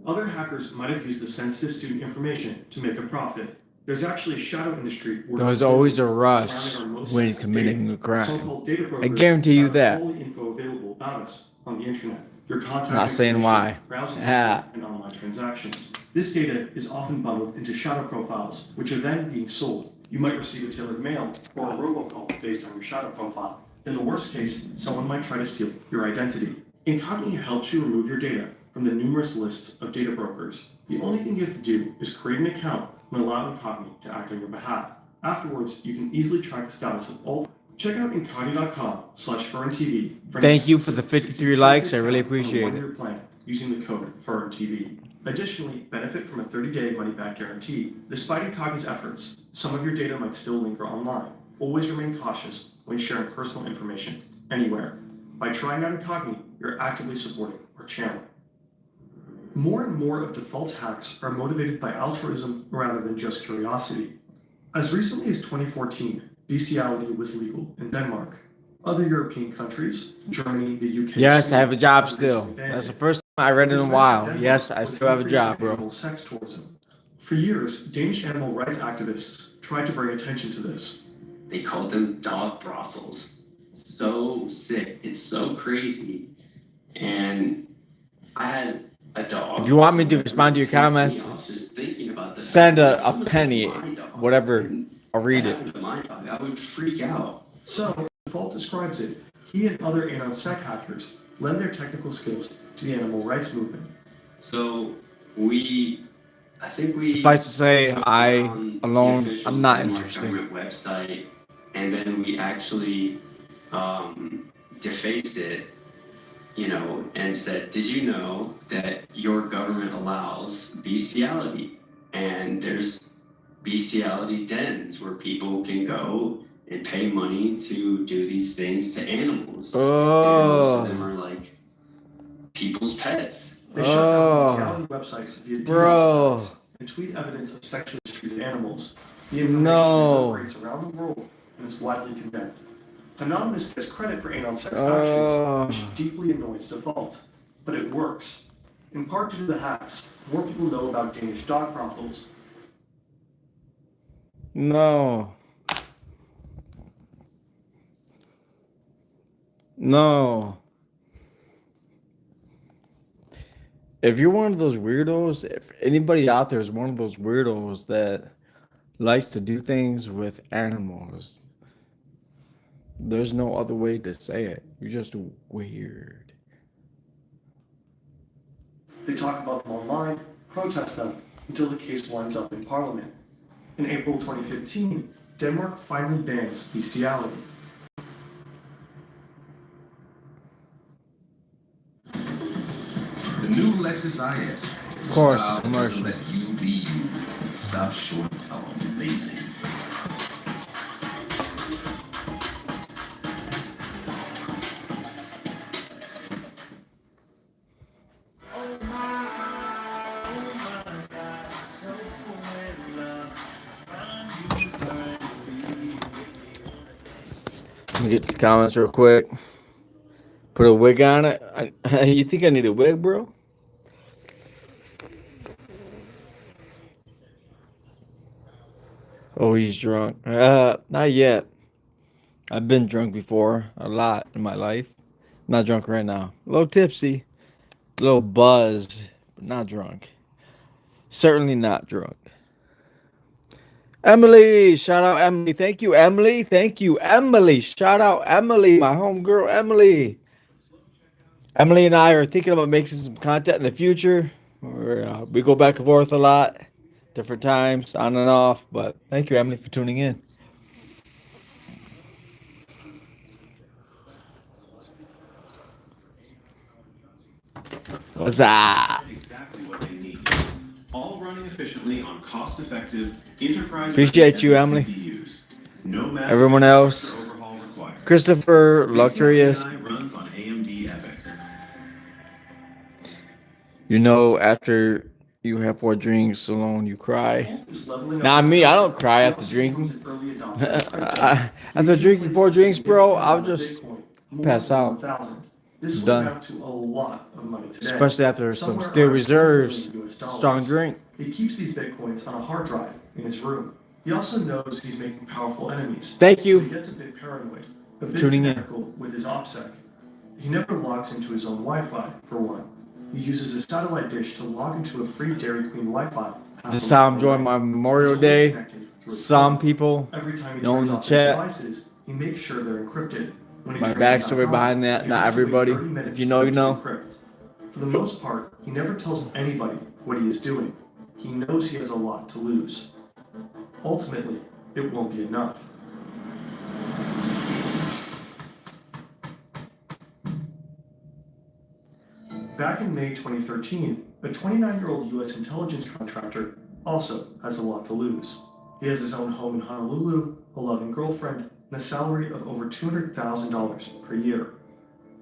Speaker 11: Other hackers might have used the sensitive student information to make a profit. There's actually a shadow industry where
Speaker 1: There's always a rush when committing a crime.
Speaker 11: So-called data
Speaker 1: I
Speaker 11: brokers
Speaker 1: guarantee you
Speaker 11: have
Speaker 1: that.
Speaker 11: all the info available about us on the internet. Your contact
Speaker 1: Not saying
Speaker 11: information,
Speaker 1: why.
Speaker 11: browsing
Speaker 1: Ah.
Speaker 11: history, and online transactions. This data is often bundled into shadow profiles, which are then being sold. You might receive a tailored mail or a robocall based on your shadow profile. In the worst case, someone might try to steal your identity. Incognito helps you remove your data from the numerous lists of data brokers. The only thing you have to do is create an account and allow Incognito to act on your behalf. Afterwards, you can easily track the status of all. Check out incognito.com/FernTV.
Speaker 1: Thank you for the 53 likes. I really appreciate it.
Speaker 11: One-year plan using the code FernTV. Additionally, benefit from a 30-day money-back guarantee. Despite Incognito's efforts, some of your data might still linger online. Always remain cautious when sharing personal information anywhere. By trying out Incognito, you're actively supporting our channel. More and more of Default's hacks are motivated by altruism rather than just curiosity. As recently as 2014, bestiality was legal in Denmark. Other European countries, Germany, the UK.
Speaker 1: Yes, I have a job still. That's the first time I read it in a while. Yes, I still have a job, bro.
Speaker 11: Sex tourism. For years, Danish animal rights activists tried to bring attention to this.
Speaker 19: They called them dog brothels. So sick. It's so crazy. And I had a dog.
Speaker 1: If you want me to respond to your comments, send a penny, whatever. I'll read it.
Speaker 19: I would freak out.
Speaker 11: So, Default describes it. He and other AnonSec hackers lend their technical skills to the animal rights movement.
Speaker 19: So, I think we
Speaker 1: suffice to say, I alone, I'm not
Speaker 19: Denmark
Speaker 1: interested.
Speaker 19: government website, and then we actually defaced it, you know, and said, did you know that your government allows bestiality? And there's bestiality dens where people can go and pay money to do these things to animals.
Speaker 1: Oh.
Speaker 19: And most of them are like people's pets.
Speaker 11: They shut down bestiality websites via
Speaker 1: Bro.
Speaker 11: DNS and tweet evidence of sexually mistreated animals. The
Speaker 1: No.
Speaker 11: information operates around the world and is widely condemned. Anonymous gets credit for AnonSec's actions, which deeply annoys Default. But it works. In part due to the hacks, more people know about Danish dog brothels.
Speaker 1: No. No. If you're one of those weirdos, if anybody out there is one of those weirdos that likes to do things with animals, there's no other way to say it. You're just weird.
Speaker 11: They talk about them online, protest them, until the case winds up in Parliament. In April 2015, Denmark finally bans bestiality.
Speaker 14: The new Lexus IS.
Speaker 1: Of course,
Speaker 14: Style
Speaker 1: commercial.
Speaker 14: doesn't let you be you. Stop short of amazing.
Speaker 1: Let me get to the comments real quick. Put a wig on it. You think I need a wig, bro? Oh, he's drunk. Not yet. I've been drunk before, a lot in my life. Not drunk right now. A little tipsy, a little buzzed, but not drunk. Certainly not drunk. Emily, shout out Emily. Thank you, Emily. Thank you, Emily. Shout out Emily, my homegirl, Emily. Emily and I are thinking about making some content in the future. We go back and forth a lot, different times, on and off. But thank you, Emily, for tuning in. What's up?
Speaker 20: Exactly what they need. All running efficiently on cost-effective enterprise.
Speaker 1: Appreciate you, Emily.
Speaker 20: CPUs. No massive
Speaker 1: Everyone else.
Speaker 20: overhaul required.
Speaker 1: Christopher, Luxurious.
Speaker 20: Runs on AMD Epic.
Speaker 1: You know, after you have 4 drinks alone, you cry. Not me. I don't cry after drinking. After drinking 4 drinks, bro, I'll just pass out.
Speaker 11: This would
Speaker 1: Done.
Speaker 11: amount to a lot of money today.
Speaker 1: Especially after some
Speaker 11: Somewhere
Speaker 1: Steel
Speaker 11: around
Speaker 1: Reserves,
Speaker 11: $10 billion.
Speaker 1: strong drink.
Speaker 11: He keeps these bitcoins on a hard drive in his room. He also knows he's making powerful enemies.
Speaker 1: Thank you.
Speaker 11: So he gets a bit paranoid, a bit
Speaker 1: Tuning in.
Speaker 11: fanatical with his OPSEC. He never logs into his own Wi-Fi, for one. He uses a satellite dish to log into a free Dairy Queen Wi-Fi.
Speaker 1: This is how I'm enjoying my Memorial Day. Some people
Speaker 11: Every time he
Speaker 1: know in
Speaker 11: turns
Speaker 1: the
Speaker 11: off his
Speaker 1: chat.
Speaker 11: devices, he makes sure they're encrypted. When he
Speaker 1: My
Speaker 11: turns them back
Speaker 1: backstory
Speaker 11: on,
Speaker 1: behind that,
Speaker 11: he
Speaker 1: not
Speaker 11: has to wait
Speaker 1: everybody.
Speaker 11: 30 minutes
Speaker 1: If you know,
Speaker 11: for
Speaker 1: you
Speaker 11: it to
Speaker 1: know.
Speaker 11: encrypt. For the most part, he never tells anybody what he is doing. He knows he has a lot to lose. Ultimately, it won't be enough. Back in May 2013, a 29-year-old U.S. intelligence contractor also has a lot to lose. He has his own home in Honolulu, a loving girlfriend, and a salary of over $200,000 per year.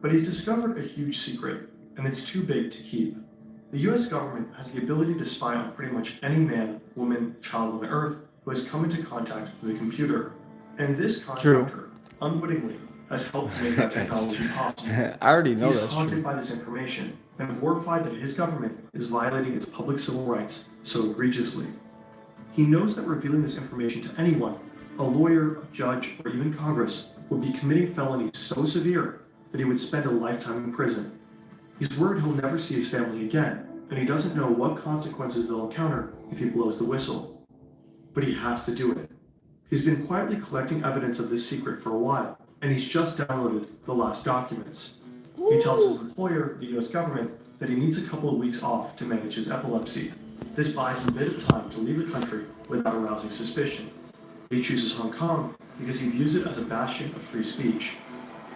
Speaker 11: But he's discovered a huge secret, and it's too big to keep. The US government has the ability to spy on pretty much any man, woman, child on Earth who has come into contact with a computer. And this contractor, unwittingly, has helped make that technology possible.
Speaker 1: I already know
Speaker 11: He's
Speaker 1: that's
Speaker 11: haunted
Speaker 1: true.
Speaker 11: by this information and horrified that his government is violating its public civil rights so egregiously. He knows that revealing this information to anyone, a lawyer, a judge, or even Congress, would be committing felonies so severe that he would spend a lifetime in prison. He's worried he'll never see his family again, and he doesn't know what consequences they'll encounter if he blows the whistle. But he has to do it. He's been quietly collecting evidence of this secret for a while, and he's just downloaded the last documents. He tells his employer, the US government, that he needs a couple of weeks off to manage his epilepsy. This buys him a bit of time to leave the country without arousing suspicion. He chooses Hong Kong because he views it as a bastion of free speech.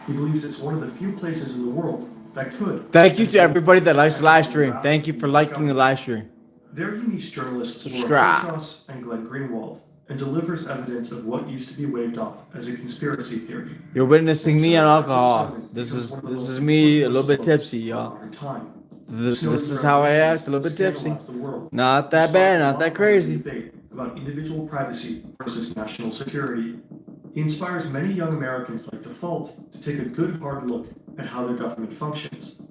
Speaker 11: He believes it's one of the few places in the world that could.
Speaker 1: Thank you to everybody that likes the live stream. Thank you for liking the live stream.
Speaker 11: There he meets journalists Laura
Speaker 1: Subscribe.
Speaker 11: Petros and Glenn Greenwald and delivers evidence of what used to be waved off as a conspiracy theory.
Speaker 1: You're witnessing me on alcohol. This is me a little bit tipsy, y'all. This is how I act, a little bit tipsy. Not that bad, not that crazy.
Speaker 11: Debate about individual privacy versus national security. He inspires many young Americans like Default to take a good hard look at how their government functions.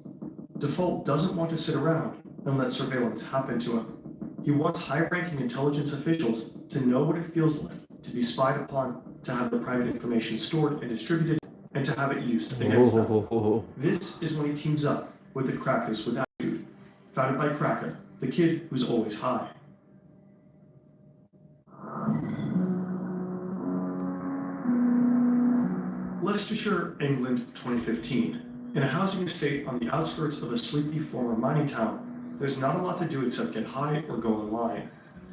Speaker 11: Default doesn't want to sit around and let surveillance happen to him. He wants high-ranking intelligence officials to know what it feels like to be spied upon, to have the private information stored and distributed, and to have it used against them. This is when he teams up with the Crackers with Attitude, founded by Cracker, the kid who's always high. Leicestershire, England, 2015. In a housing estate on the outskirts of a sleepy former mining town, there's not a lot to do except get high or go online.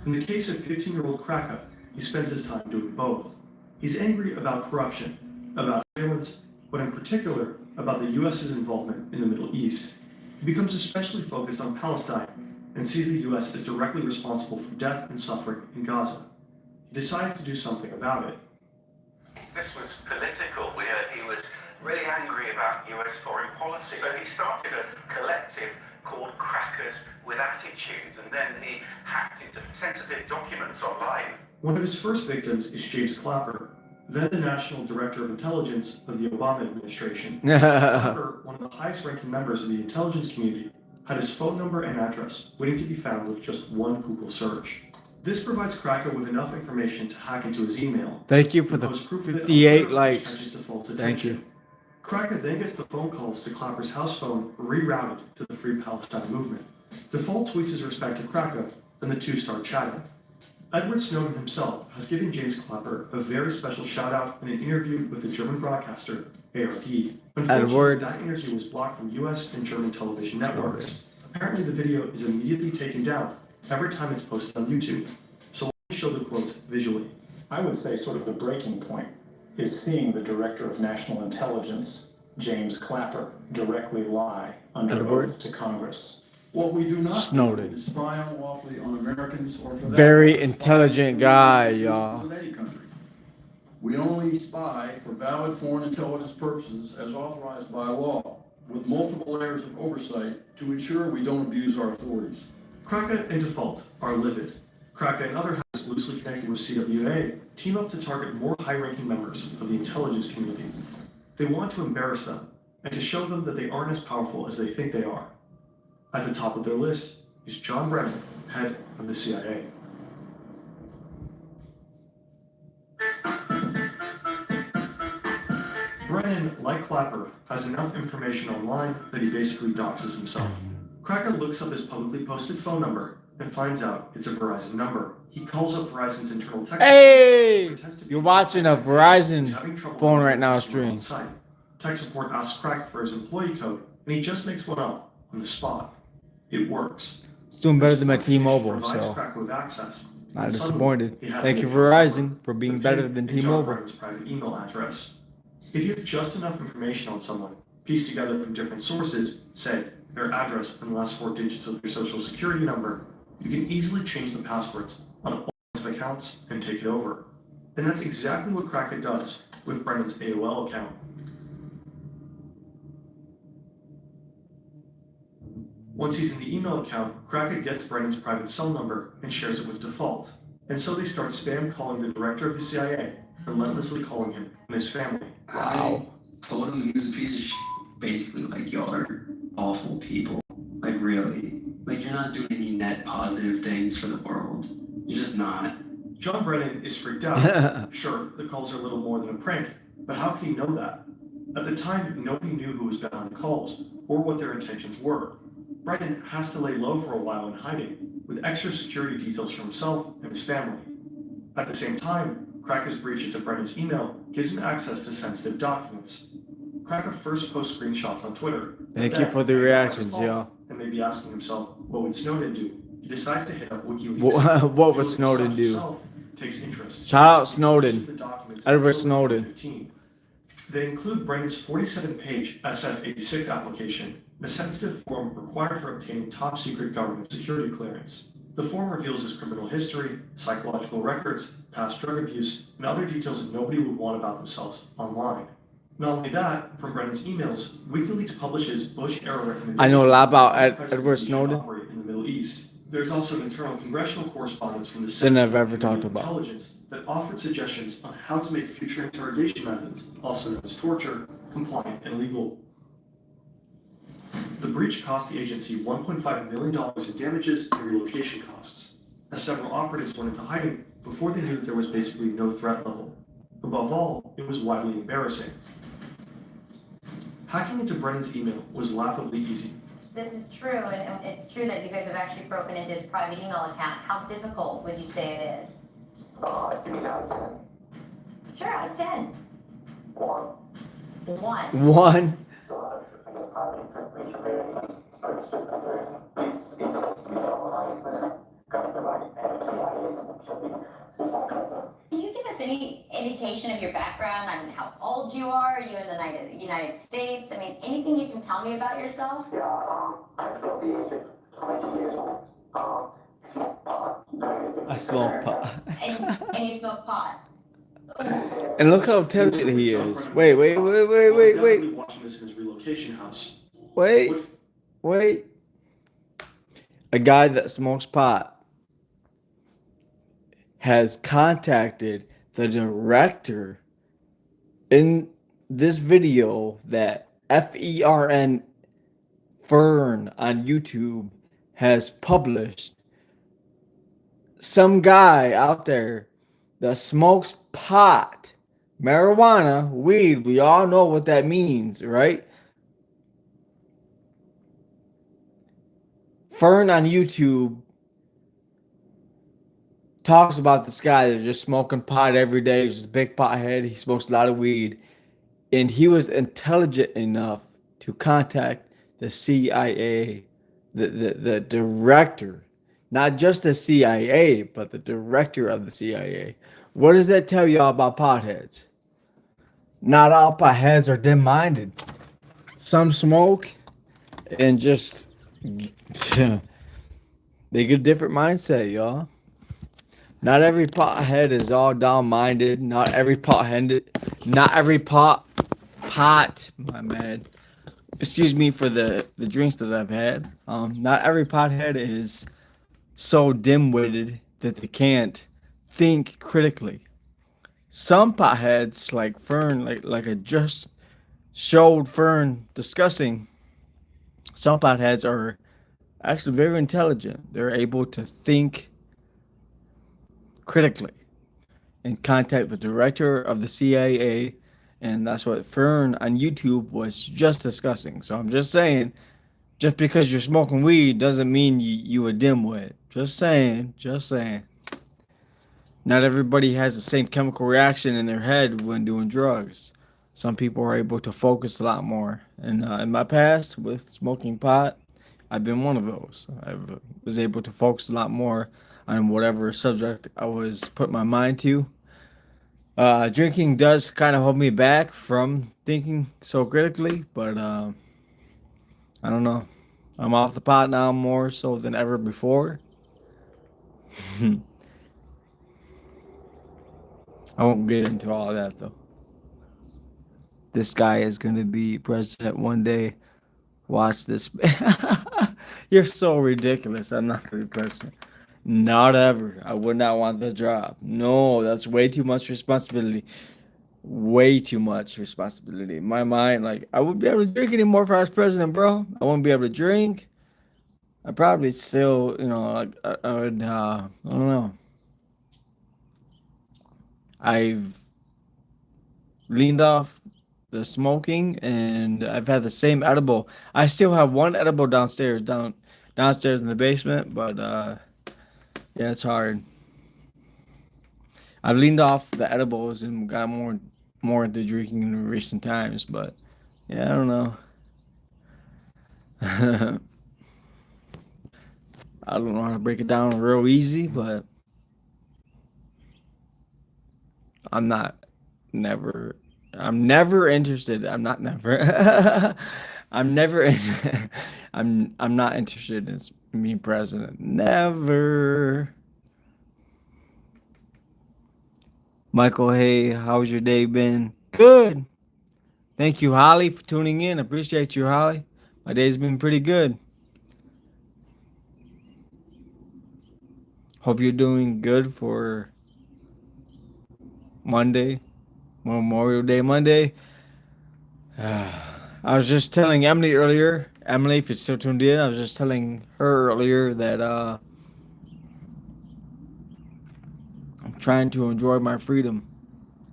Speaker 11: In the case of 15-year-old Kraka, he spends his time doing both. He's angry about corruption, about surveillance, but in particular about the US's involvement in the Middle East.
Speaker 21: He becomes especially focused on Palestine and sees the US as directly responsible for death and suffering in Gaza. He decides to do something about it.
Speaker 22: This was political. We heard he was really angry about US foreign policy. So he started a collective called Crackers with Attitudes, and then he hacked into sensitive documents online.
Speaker 21: One of his first victims is James Clapper, then the National Director of Intelligence of the Obama administration. Clapper, one of the highest-ranking members of the intelligence community, had his phone number and address waiting to be found with just one Google search. This provides Cracker with enough information to hack into his email.
Speaker 1: Thank you for the 58 likes. Thank you.
Speaker 21: Cracker then gets the phone calls to Clapper's house phone rerouted to the Free Palestine movement. Default tweets his respect to Cracker, and the two start chatting. Edward Snowden himself has given James Clapper a very special shout-out in an interview with the German broadcaster ARD. Unfortunately, that interview was blocked from US and German television networks. Apparently, the video is immediately taken down every time it's posted on YouTube. So let me show the quotes visually.
Speaker 23: I would say sort of the breaking point is seeing the Director of National Intelligence, James Clapper, directly lie under oath to Congress.
Speaker 24: What we do not
Speaker 1: Snowden.
Speaker 24: do is spy unlawfully on Americans or for that
Speaker 1: Very
Speaker 24: matter,
Speaker 1: intelligent guy, y'all.
Speaker 24: with any country. We only spy for valid foreign intelligence purposes as authorized by law, with multiple layers of oversight to ensure we don't abuse our authorities.
Speaker 21: Cracker and Default are livid. Cracker and other hacks loosely connected with CWA team up to target more high-ranking members of the intelligence community. They want to embarrass them and to show them that they aren't as powerful as they think they are. At the top of their list is John Brennan, head of the CIA. Brennan, like Clapper, has enough information online that he basically doxes himself. Cracker looks up his publicly posted phone number and finds out it's a Verizon number. He calls up Verizon's internal text.
Speaker 1: Hey! You're watching a Verizon phone right now stream.
Speaker 21: Tech support asks Cracker for his employee code, and he just makes one up on the spot. It works.
Speaker 1: It's doing better than my T-Mobile, so
Speaker 21: with access.
Speaker 1: not disappointed. Thank you, Verizon, for being better than T-Mobile.
Speaker 21: Private email address. If you have just enough information on someone, pieced together from different sources, say their address and the last 4 digits of their social security number, you can easily change the passwords on all kinds of accounts and take it over. And that's exactly what Cracker does with Brennan's AOL account. Once he's in the email account, Cracker gets Brennan's private cell number and shares it with Default. And so they start spam calling the director of the CIA, relentlessly calling him and his family.
Speaker 19: Wow. I told him he was a piece of shit. Basically, like, y'all are awful people. Like, really. Like, you're not doing any net positive things for the world. You're just not.
Speaker 21: John Brennan is freaked out. Sure, the calls are a little more than a prank, but how can he know that? At the time, nobody knew who was behind the calls, or what their intentions were. Brennan has to lay low for a while in hiding, with extra security details for himself and his family. At the same time, Cracker's breach into Brennan's email gives him access to sensitive documents. Cracker first posts screenshots on Twitter.
Speaker 1: Thank you for the reactions, y'all.
Speaker 21: And maybe asking himself, what would Snowden do? He decides to hit up WikiLeaks.
Speaker 1: What would Snowden do?
Speaker 21: Takes interest.
Speaker 1: Shout out Snowden. Edward Snowden.
Speaker 21: They include Brennan's 47-page SF-86 application, a sensitive form required for obtaining top-secret government security clearance. The form reveals his criminal history, psychological records, past drug abuse, and other details nobody would want about themselves online. Not only that, from Brennan's emails, WikiLeaks publishes Bush-era recommendations.
Speaker 1: I know a lot about Edward Snowden.
Speaker 21: In the Middle East. There's also internal congressional correspondence from the
Speaker 1: Than I've ever talked about.
Speaker 21: Intelligence that offered suggestions on how to make future interrogation methods, also known as torture, compliant and legal. The breach cost the agency $1.5 million in damages and relocation costs, as several operatives went into hiding before they knew that there was basically no threat level. Above all, it was widely embarrassing. Hacking into Brennan's email was laughably easy.
Speaker 25: This is true, and it's true that you guys have actually broken into his private email account. How difficult would you say it is?
Speaker 22: Give me out of 10.
Speaker 25: Sure, out of 10.
Speaker 22: 1.
Speaker 1: 1.
Speaker 25: Can you give us any indication of your background? I mean, how old you are? Are you in the United States? I mean, anything you can tell me about yourself?
Speaker 22: Yeah,
Speaker 1: smoke pot.
Speaker 25: And you smoke pot.
Speaker 1: And look how intelligent he is. Wait.
Speaker 21: Definitely watching this in his relocation house.
Speaker 1: Wait. A guy that smokes pot has contacted the director in this video that FERN Fern on YouTube has published. Some guy out there that smokes pot, marijuana, weed, we all know what that means, right? Fern on YouTube talks about this guy that's just smoking pot every day. He's just a big pothead. He smokes a lot of weed. And he was intelligent enough to contact the CIA, the director, not just the CIA, but the director of the CIA. What does that tell y'all about potheads? Not all potheads are dim-minded. Some smoke and just they get a different mindset, y'all. Not every pothead is all down-minded. Not every pot, my man. Excuse me for the drinks that I've had. Not every pothead is so dim-witted that they can't think critically. Some potheads, like Fern, like I just showed Fern discussing, some potheads are actually very intelligent. They're able to think critically and contact the director of the CIA, and that's what Fern on YouTube was just discussing. So I'm just saying, just because you're smoking weed doesn't mean you a dimwit. Just saying. Not everybody has the same chemical reaction in their head when doing drugs. Some people are able to focus a lot more. And in my past, with smoking pot, I've been one of those. I was able to focus a lot more on whatever subject I was putting my mind to. Drinking does kind of hold me back from thinking so critically, but I don't know. I'm off the pot now more so than ever before. I won't get into all of that though. This guy is going to be president one day. Watch this. You're so ridiculous. I'm not going to be president. Not ever. I would not want the job. No, that's way too much responsibility. Way too much responsibility. In my mind, like, I wouldn't be able to drink anymore if I was president, bro. I wouldn't be able to drink. I probably still, like, I would, I don't know. I've leaned off the smoking, and I've had the same edible. I still have one edible downstairs in the basement, but yeah, it's hard. I've leaned off the edibles and got more into drinking in recent times, but yeah, I don't know. I don't know how to break it down real easy, but I'm never interested. I'm not interested in being president. Never. Michael, hey, how's your day been? Good. Thank you, Holly, for tuning in. Appreciate you, Holly. My day's been pretty good. Hope you're doing good for Monday, Memorial Day Monday. I was just telling Emily earlier, if you're still tuned in, I was just telling her earlier that I'm trying to enjoy my freedom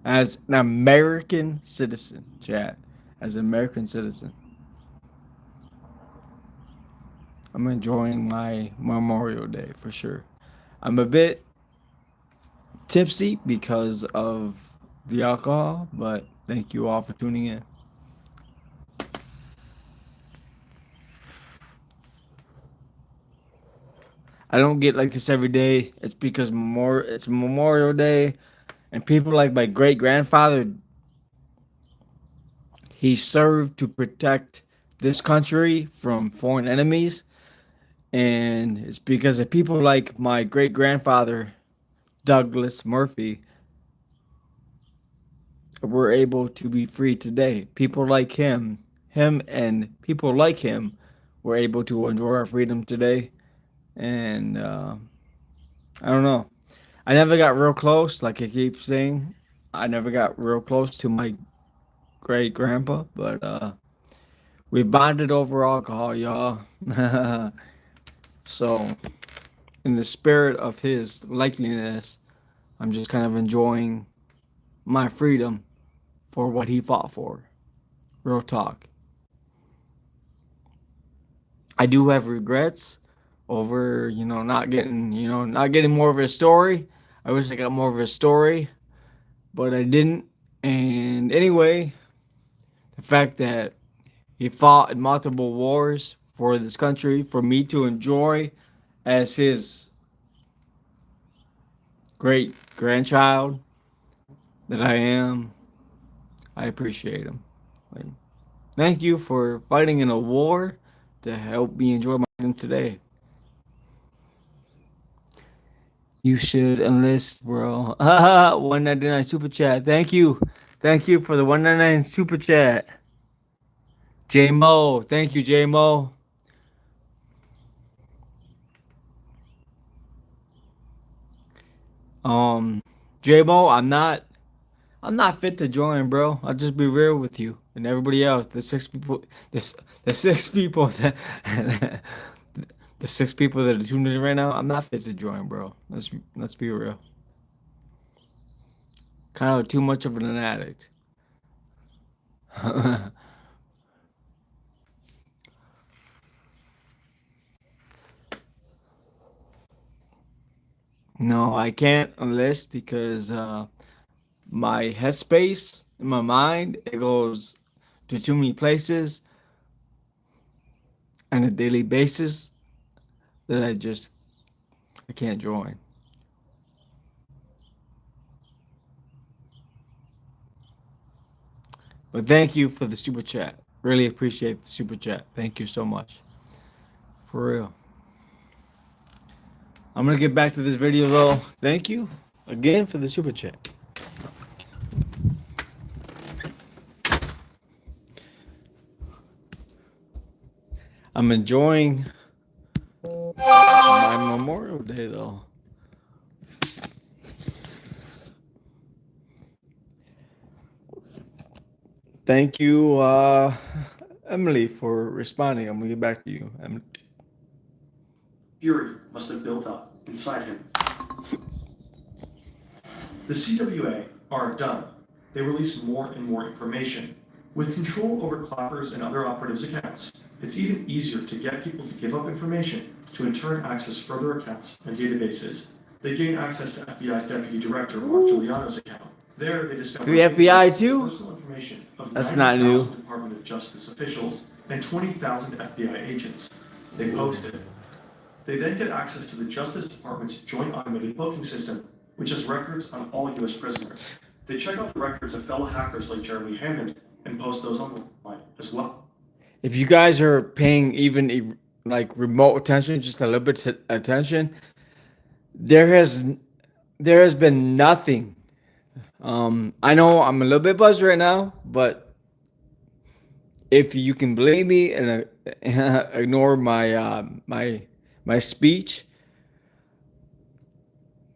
Speaker 1: as an American citizen, chat. As an American citizen. I'm enjoying my Memorial Day for sure. I'm a bit tipsy because of the alcohol, but thank you all for tuning in. I don't get like this every day. It's because it's Memorial Day, and people like my great-grandfather, he served to protect this country from foreign enemies, and it's because of people like my great-grandfather Douglas Murphy were able to be free today. People like him and people like him were able to enjoy our freedom today. And I don't know. I never got real close, like I keep saying. I never got real close to my great grandpa, but we bonded over alcohol, y'all. So, in the spirit of his likeliness, I'm just kind of enjoying my freedom for what he fought for. Real talk. I do have regrets over, not getting more of his story. I wish I got more of his story, but I didn't. And anyway, the fact that he fought in multiple wars for this country, for me to enjoy as his great grandchild that I am, I appreciate him. Like, thank you for fighting in a war to help me enjoy my freedom today. You should enlist, bro. 199 super chat. Thank you. Thank you for the 199 super chat. J Mo. Thank you, J Mo. J Mo, I'm not fit to join, bro. I'll just be real with you and everybody else. The six people that the 6 people that are tuning in right now, I'm not fit to join, bro. Let's be real. Kind of too much of an addict. No, I can't enlist because my headspace in my mind, it goes to too many places on a daily basis that I can't join. But thank you for the super chat. Really appreciate the super chat. Thank you so much. For real. I'm going to get back to this video though. Thank you again for the super chat. I'm enjoying my Memorial Day though. Thank you, Emily, for responding. I'm going to get back to you, Emily.
Speaker 21: Fury must have built up inside him. The CWA are done. They release more and more information. With control over Clapper's and other operatives' accounts, it's even easier to get people to give up information to in turn access further accounts and databases. They gain access to FBI's Deputy Director Mark Giuliano's account. There they discover
Speaker 1: The FBI too?
Speaker 21: personal information of
Speaker 1: That's not new.
Speaker 21: 90,000 Department of Justice officials and 20,000 FBI agents. They post it. They then get access to the Justice Department's Joint Automated Booking System, which has records on all U.S. prisoners. They check out the records of fellow hackers like Jeremy Hammond and post those online as well.
Speaker 1: If you guys are paying even like remote attention, just a little bit of attention, there has been nothing. I know I'm a little bit buzzed right now, but if you can believe me and ignore my my speech,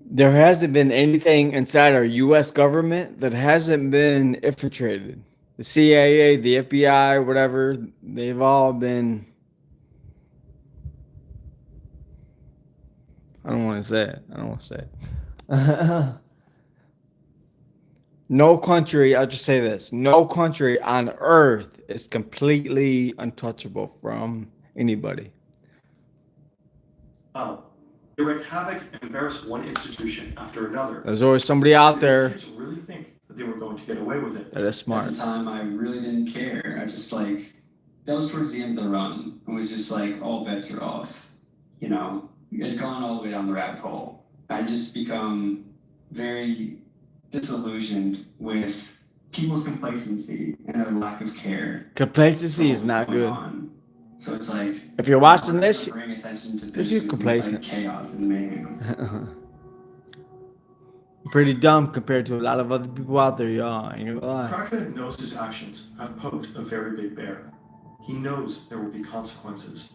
Speaker 1: there hasn't been anything inside our U.S. government that hasn't been infiltrated. The CIA, the FBI, whatever, they've all been... I don't want to say it. No country, I'll just say this, no country on earth is completely untouchable from anybody.
Speaker 21: They wreak havoc and embarrass one institution after another.
Speaker 1: There's always somebody out there
Speaker 21: These kids really think that they were going to get away with it.
Speaker 1: that is smart.
Speaker 19: At the time, I really didn't care. I just that was towards the end of the run. It was just like, all bets are off. You know, it had gone all the way down the rabbit hole. I just become very disillusioned with people's complacency and their lack of care.
Speaker 1: Complacency is not good.
Speaker 19: So it's like,
Speaker 1: if you're watching this,
Speaker 19: bring attention to
Speaker 1: you're complacent.
Speaker 19: Chaos and mayhem.
Speaker 1: pretty dumb compared to a lot of other people out there, y'all. Ain't gonna lie.
Speaker 21: Kraken knows his actions have poked a very big bear. He knows there will be consequences.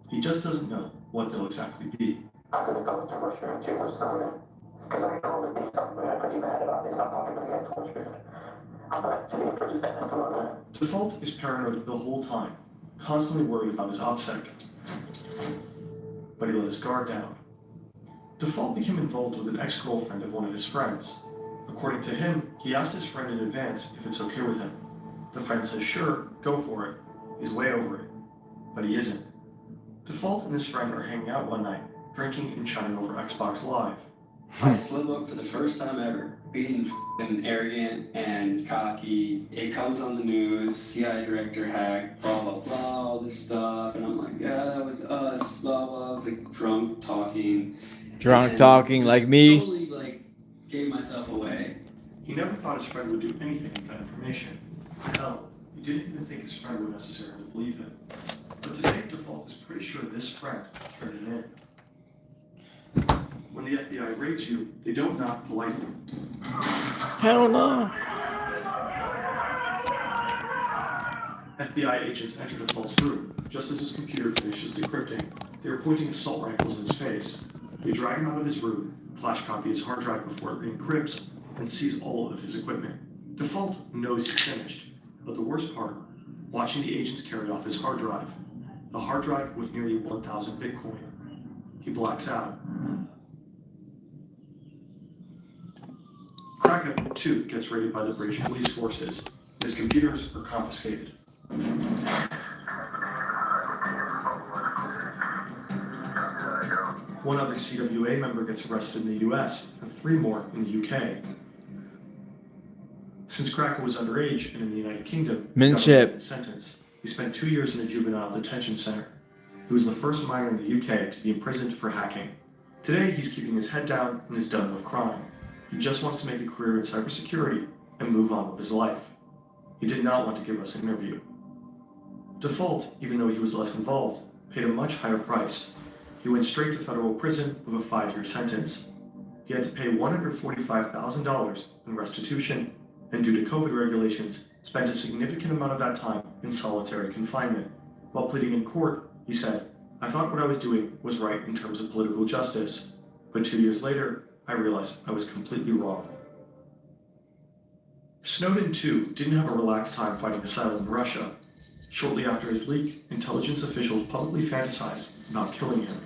Speaker 21: He just doesn't know what they'll exactly be.
Speaker 22: I'm gonna go into Russia and check what's going on. Because I know the big stuff I'm pretty mad about this. I'm probably gonna get tortured. I'm actually pretty fast about that.
Speaker 21: Default is paranoid the whole time, constantly worried about his OPSEC. But he let his guard down. Default became involved with an ex-girlfriend of one of his friends. According to him, he asked his friend in advance if it's okay with him. The friend says, sure, go for it. He's way over it. But he isn't. Default and his friend are hanging out one night, drinking and chatting over Xbox Live.
Speaker 19: I slip up for the first time ever, being f***ing arrogant and cocky. It comes on the news, CIA director hacked, blah, blah, blah, all this stuff. And I'm like, yeah, that was us, blah, blah. I was like drunk talking.
Speaker 1: Drunk talking like me.
Speaker 19: Totally like gave myself away.
Speaker 21: He never thought his friend would do anything with that information. Hell, he didn't even think his friend would necessarily believe him. But today, Default is pretty sure this friend turned it in. When the FBI raids you, they don't knock politely.
Speaker 1: Hell no.
Speaker 21: FBI agents enter Default's room just as his computer finishes decrypting. They are pointing assault rifles in his face. They drag him out of his room, flash copy his hard drive before it encrypts, and seize all of his equipment. Default knows he's finished, but the worst part, watching the agents carry off his hard drive. The hard drive with nearly 1,000 Bitcoin. He blacks out. Kraken, too, gets raided by the British police forces. His computers are confiscated. One other CWA member gets arrested in the US, and 3 more in the UK. Since Kraken was underage and in the United Kingdom,
Speaker 1: Minship.
Speaker 21: sentence. He spent 2 years in a juvenile detention center. He was the first minor in the UK to be imprisoned for hacking. Today, he's keeping his head down and is done with crime. He just wants to make a career in cybersecurity and move on with his life. He did not want to give us an interview. Default, even though he was less involved, paid a much higher price. He went straight to federal prison with a 5-year sentence. He had to pay $145,000 in restitution, and due to COVID regulations, spent a significant amount of that time in solitary confinement. While pleading in court, he said, I thought what I was doing was right in terms of political justice, but 2 years later, I realized I was completely wrong. Snowden, too, didn't have a relaxed time fighting asylum in Russia. Shortly after his leak, intelligence officials publicly fantasized about killing him.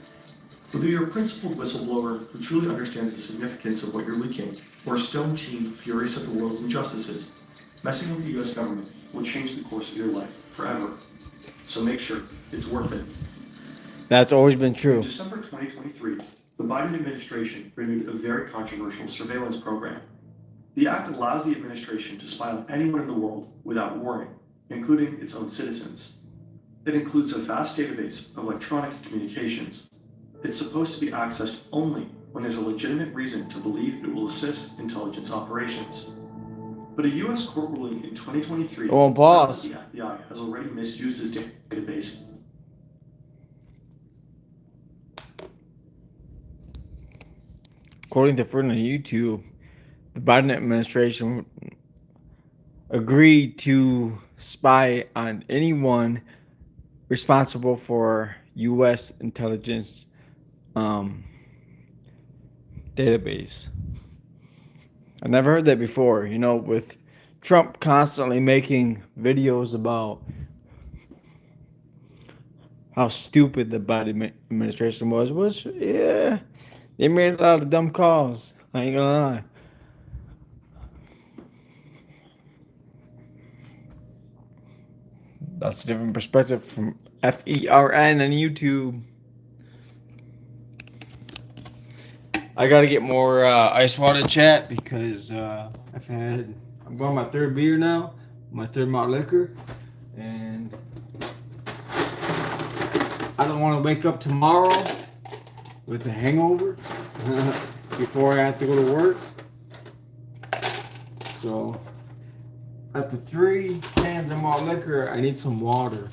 Speaker 21: Whether you're a principled whistleblower who truly understands the significance of what you're leaking, or a stone teen furious at the world's injustices, messing with the US government will change the course of your life forever. So make sure it's worth it.
Speaker 1: That's always been true.
Speaker 21: In December 2023, the Biden administration renewed a very controversial surveillance program. The act allows the administration to spy on anyone in the world without warning, including its own citizens. It includes a vast database of electronic communications. It's supposed to be accessed only when there's a legitimate reason to believe it will assist intelligence operations. But a U.S. court ruling in 2023 found that the FBI has already misused this database.
Speaker 1: According to friend on YouTube, the Biden administration agreed to spy on anyone responsible for U.S. intelligence database. I never heard that before. You know, with Trump constantly making videos about how stupid the Biden administration was yeah, they made a lot of dumb calls. I ain't gonna lie. That's a different perspective from FERN on YouTube. I gotta get more ice water chat because I'm going my 3rd beer now, my 3rd malt liquor, and I don't want to wake up tomorrow with a hangover before I have to go to work. So after 3 cans of malt liquor, I need some water.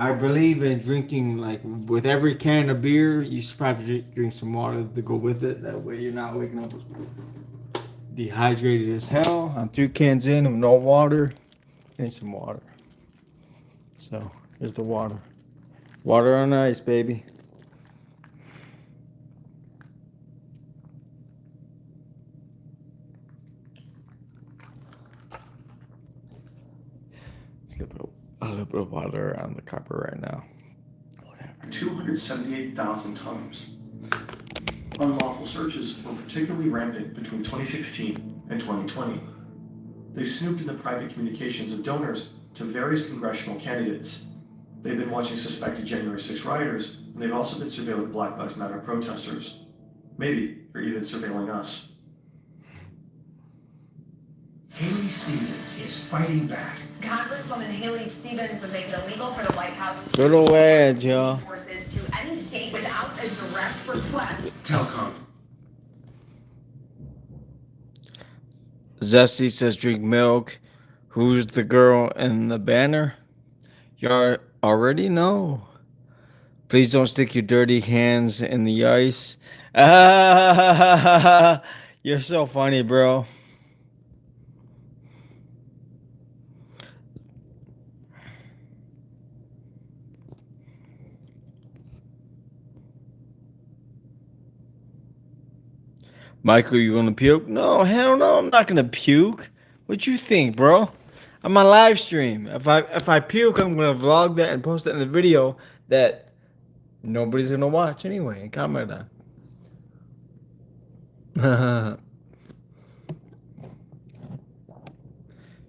Speaker 1: I believe in drinking, like, with every can of beer, you should probably drink some water to go with it. That way you're not waking up dehydrated as hell. I'm 3 cans in with no water. I need some water. So, here's the water. Water on ice, baby. Slip a little bit of water around the carpet right now.
Speaker 21: 278,000 times. Unlawful searches were particularly rampant between 2016 and 2020. They snooped in the private communications of donors to various congressional candidates. They've been watching suspected January 6 rioters, and they've also been surveilling Black Lives Matter protesters. Maybe they're even surveilling us.
Speaker 3: Haley Stevens is fighting back.
Speaker 18: Congresswoman Haley Stevens would make it illegal for the White House to
Speaker 1: Good old ad, y'all.
Speaker 18: forces to any state without a direct request.
Speaker 3: Telecom.
Speaker 1: Zesty says drink milk. Who's the girl in the banner? You already know. Please don't stick your dirty hands in the ice. You're so funny, bro. Michael, you gonna puke? No, hell no, I'm not gonna puke. What you think, bro? I'm on live stream. If I puke, I'm gonna vlog that and post it in the video that nobody's gonna watch anyway and comment on.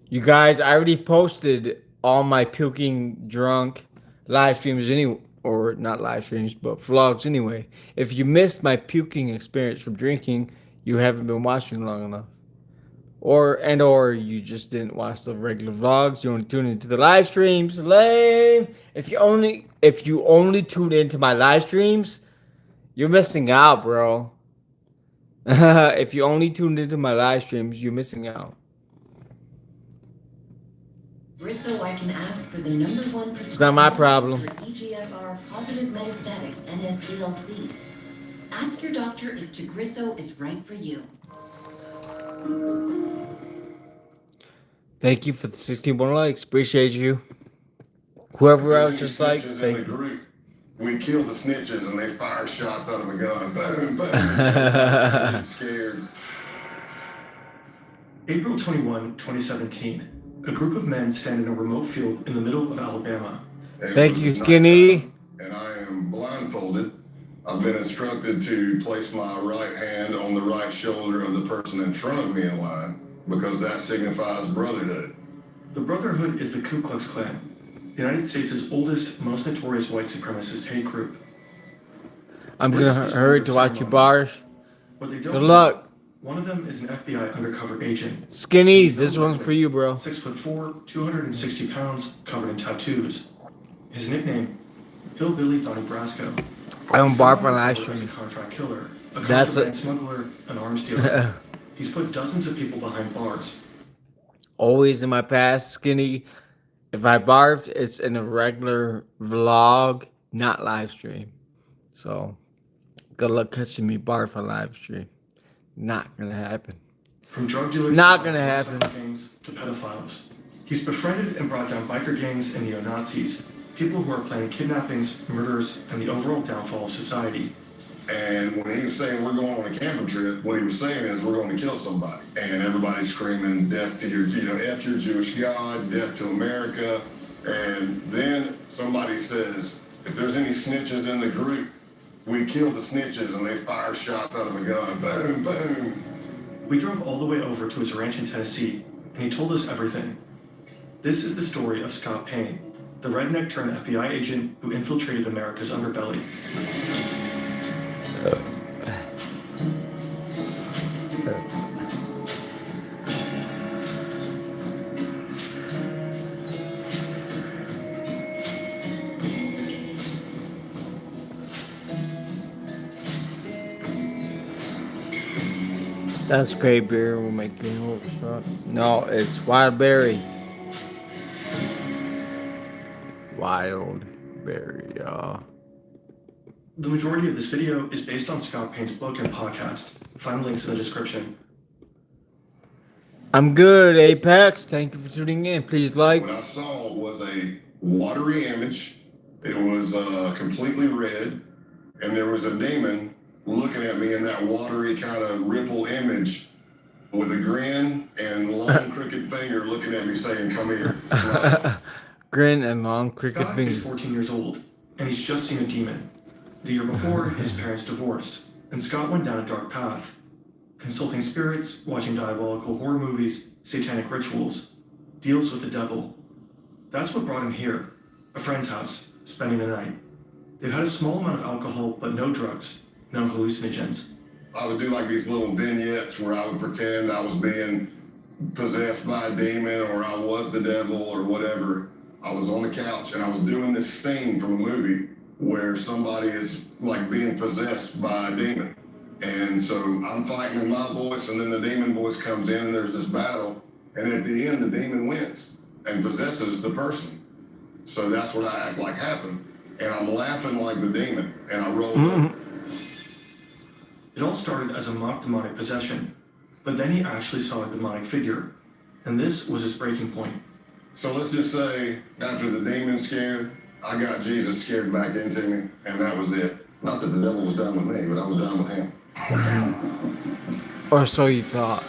Speaker 1: You guys, I already posted all my puking drunk live streams anyway, or not live streams, but vlogs anyway. If you missed my puking experience from drinking, you haven't been watching long enough. Or you just didn't watch the regular vlogs. You only tuned into the live streams. Lame. If you only tuned into my live streams, you're missing out, bro. If you only tuned into my live streams, you're missing out.
Speaker 8: Grisso, I can ask for the #1
Speaker 1: It's not my problem.
Speaker 8: for EGFR positive metastatic NSCLC. Ask your doctor if Tagrisso is right for you.
Speaker 1: Thank you for the 61 likes. Appreciate you. Whoever else just like, thank you.
Speaker 9: We kill the snitches and they fire shots out of a gun. Boom, boom. Scared.
Speaker 21: April 21, 2017. A group of men stand in a remote field in the middle of Alabama.
Speaker 1: Thank you, Skinny.
Speaker 9: And I am blindfolded. I've been instructed to place my right hand on the right shoulder of the person in front of me in line because that signifies brotherhood.
Speaker 21: The Brotherhood is the Ku Klux Klan, the United States' oldest, most notorious white supremacist hate group.
Speaker 1: I'm gonna hurry to watch you bars.
Speaker 21: What they don't
Speaker 1: Good luck.
Speaker 21: One of them is an FBI undercover agent.
Speaker 1: Skinny, this one's for you, bro.
Speaker 21: 6'4", 260 pounds, covered in tattoos. His nickname, Hillbilly Donnie Brasco.
Speaker 1: I don't bar for live stream.
Speaker 21: A contract killer, a
Speaker 1: That's
Speaker 21: contraband smuggler, an arms dealer. He's put dozens of people behind bars.
Speaker 1: Always in my past, Skinny. If I barfed, it's in a regular vlog, not live stream. So, good luck catching me barf on live stream. Not gonna happen.
Speaker 21: From drug dealers
Speaker 1: not gonna happen.
Speaker 21: Gangs to pedophiles. He's befriended and brought down biker gangs and neo-Nazis, people who are planning kidnappings, murders, and the overall downfall of society.
Speaker 9: And when he was saying we're going on a camping trip, what he was saying is we're going to kill somebody. And everybody's screaming death to your, F your Jewish God, death to America. And then somebody says, if there's any snitches in the group, we kill the snitches and they fire shots out of a gun. Boom, boom.
Speaker 21: We drove all the way over to his ranch in Tennessee, and he told us everything. This is the story of Scott Payne, the redneck turned FBI agent who infiltrated America's underbelly.
Speaker 1: That's great beer. We'll make a whole shot. No, it's wild berry. Wild Very,
Speaker 21: The majority of this video is based on Scott Payne's book and podcast. Find links in the description.
Speaker 1: I'm good, Apex. Thank you for tuning in. Please like.
Speaker 9: What I saw was a watery image. It was completely red, and there was a demon looking at me in that watery kind of ripple image with a grin and long crooked finger looking at me saying, "Come here."
Speaker 1: Grin and long crooked
Speaker 21: Scott
Speaker 1: finger.
Speaker 21: is 14 years old, and he's just seen a demon. The year before, his parents divorced, and Scott went down a dark path. Consulting spirits, watching diabolical horror movies, satanic rituals, deals with the devil. That's what brought him here, a friend's house, spending the night. They've had a small amount of alcohol, but no drugs, no hallucinogens.
Speaker 9: I would do like these little vignettes where I would pretend I was being possessed by a demon or I was the devil or whatever. I was on the couch and I was doing this scene from a movie where somebody is like being possessed by a demon. And so I'm fighting in my voice and then the demon voice comes in and there's this battle. And at the end, the demon wins and possesses the person. So that's what I act like happened. And I'm laughing like the demon and I rolled up.
Speaker 21: It all started as a mock demonic possession, but then he actually saw a demonic figure. And this was his breaking point.
Speaker 9: So let's just say after the demon scared, I got Jesus scared back into me, and that was it. Not that the devil was done with me, but I was done with him.
Speaker 1: Or so you thought.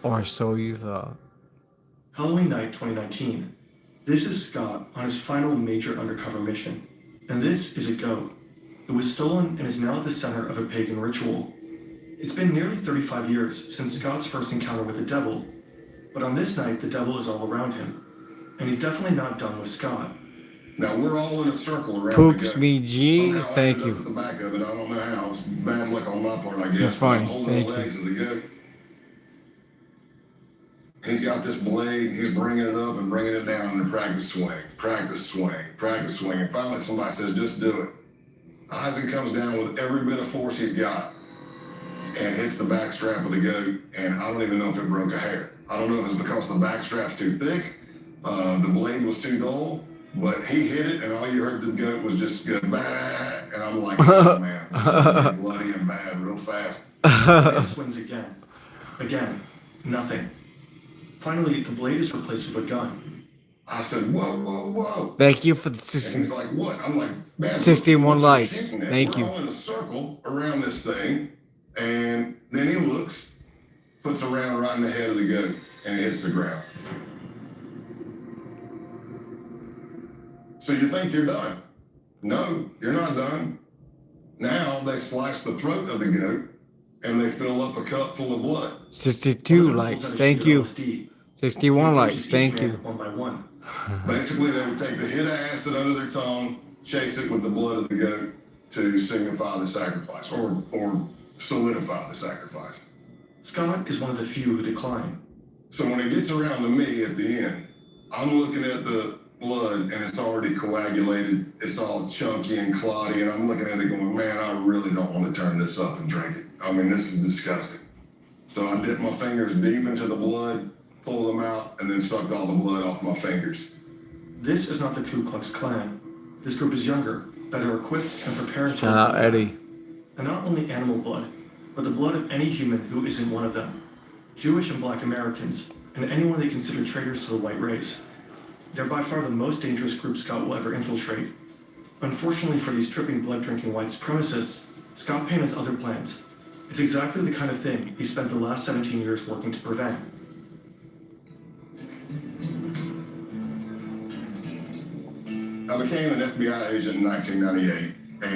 Speaker 1: Or so you thought.
Speaker 21: Halloween night 2019. This is Scott on his final major undercover mission. And this is a goat. It was stolen and is now at the center of a pagan ritual. It's been nearly 35 years since Scott's first encounter with the devil, but on this night the devil is all around him. And he's definitely not done with Scott.
Speaker 9: Now we're all in a circle around
Speaker 1: Poops
Speaker 9: the
Speaker 1: me G,
Speaker 9: somehow
Speaker 1: thank
Speaker 9: I ended up
Speaker 1: you.
Speaker 9: at the back of it. I don't know how. It's bad luck on my part, I guess.
Speaker 1: You're funny,
Speaker 9: I'm holding
Speaker 1: thank
Speaker 9: the
Speaker 1: you.
Speaker 9: legs of the goat. He's got this blade. He's bringing it up and bringing it down in a practice swing, practice swing, practice swing. And finally somebody says, "Just do it." Isaac comes down with every bit of force he's got and hits the back strap of the goat. And I don't even know if it broke a hair. I don't know if it's because the back strap's too thick, the blade was too dull, but he hit it and all you heard the goat was just go, bah, and I'm like, oh man, this is gonna be bloody and bad real fast.
Speaker 21: The swings again. Again. Nothing. Finally, the blade is replaced with a gun.
Speaker 9: I said, whoa, whoa, whoa.
Speaker 1: Thank you for the
Speaker 9: And he's like, what? I'm like, man,
Speaker 1: 61
Speaker 9: what
Speaker 1: likes.
Speaker 9: you
Speaker 1: Thank
Speaker 9: We're
Speaker 1: you.
Speaker 9: all in a circle around this thing, and then he looks, puts a round right in the head of the goat, and it hits the ground. So you think you're done? No, you're not done. Now they slice the throat of the goat, and they fill up a cup full of blood.
Speaker 1: 62 likes, thank you. 61 likes, thank you.
Speaker 21: One by one.
Speaker 9: Basically, they would take the hit of acid under their tongue, chase it with the blood of the goat to signify the sacrifice, or solidify the sacrifice.
Speaker 21: Scott is one of the few who decline.
Speaker 9: So when it gets around to me at the end, I'm looking at the blood and it's already coagulated. It's all chunky and clotty, and I'm looking at it going, man, I really don't want to turn this up and drink it. I mean, this is disgusting. So I dipped my fingers deep into the blood, pulled them out, and then sucked all the blood off my fingers.
Speaker 21: This is not the Ku Klux Klan. This group is younger, better equipped, and prepared for
Speaker 1: Shout out Eddie.
Speaker 21: And not only animal blood, but the blood of any human who isn't one of them. Jewish and Black Americans, and anyone they consider traitors to the white race. They're by far the most dangerous group Scott will ever infiltrate. Unfortunately for these tripping blood-drinking white supremacists, Scott Payne has other plans. It's exactly the kind of thing he spent the last 17 years working to prevent.
Speaker 9: I became an FBI agent in 1998,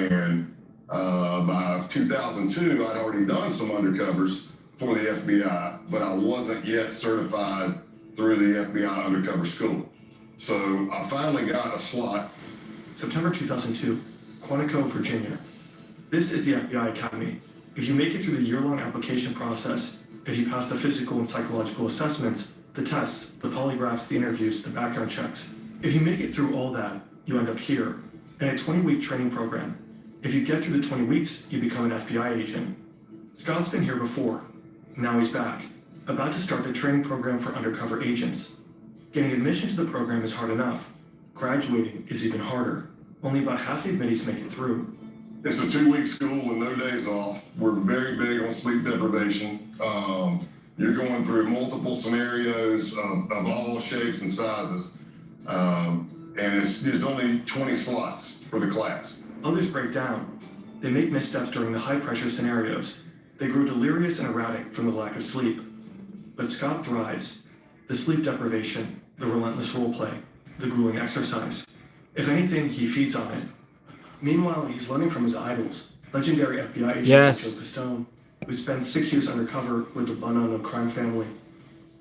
Speaker 9: and by 2002, I'd already done some undercovers for the FBI, but I wasn't yet certified through the FBI undercover school. So I finally got a slot.
Speaker 21: September 2002, Quantico, Virginia. This is the FBI Academy. If you make it through the year-long application process, if you pass the physical and psychological assessments, the tests, the polygraphs, the interviews, the background checks, if you make it through all that, you end up here, in a 20-week training program. If you get through the 20 weeks, you become an FBI agent. Scott's been here before. Now he's back, about to start the training program for undercover agents. Getting admission to the program is hard enough. Graduating is even harder. Only about half the admittees make it through.
Speaker 9: It's a 2-week school with no days off. We're very big on sleep deprivation. You're going through multiple scenarios of all shapes and sizes. And there's only 20 slots for the class.
Speaker 21: Others break down. They make missteps during the high-pressure scenarios. They grow delirious and erratic from the lack of sleep. But Scott thrives. The sleep deprivation, the relentless roleplay, the grueling exercise. If anything, he feeds on it. Meanwhile, he's learning from his idols, legendary FBI agents like Joe Pistone, who spent 6 years undercover with the Bunun crime family.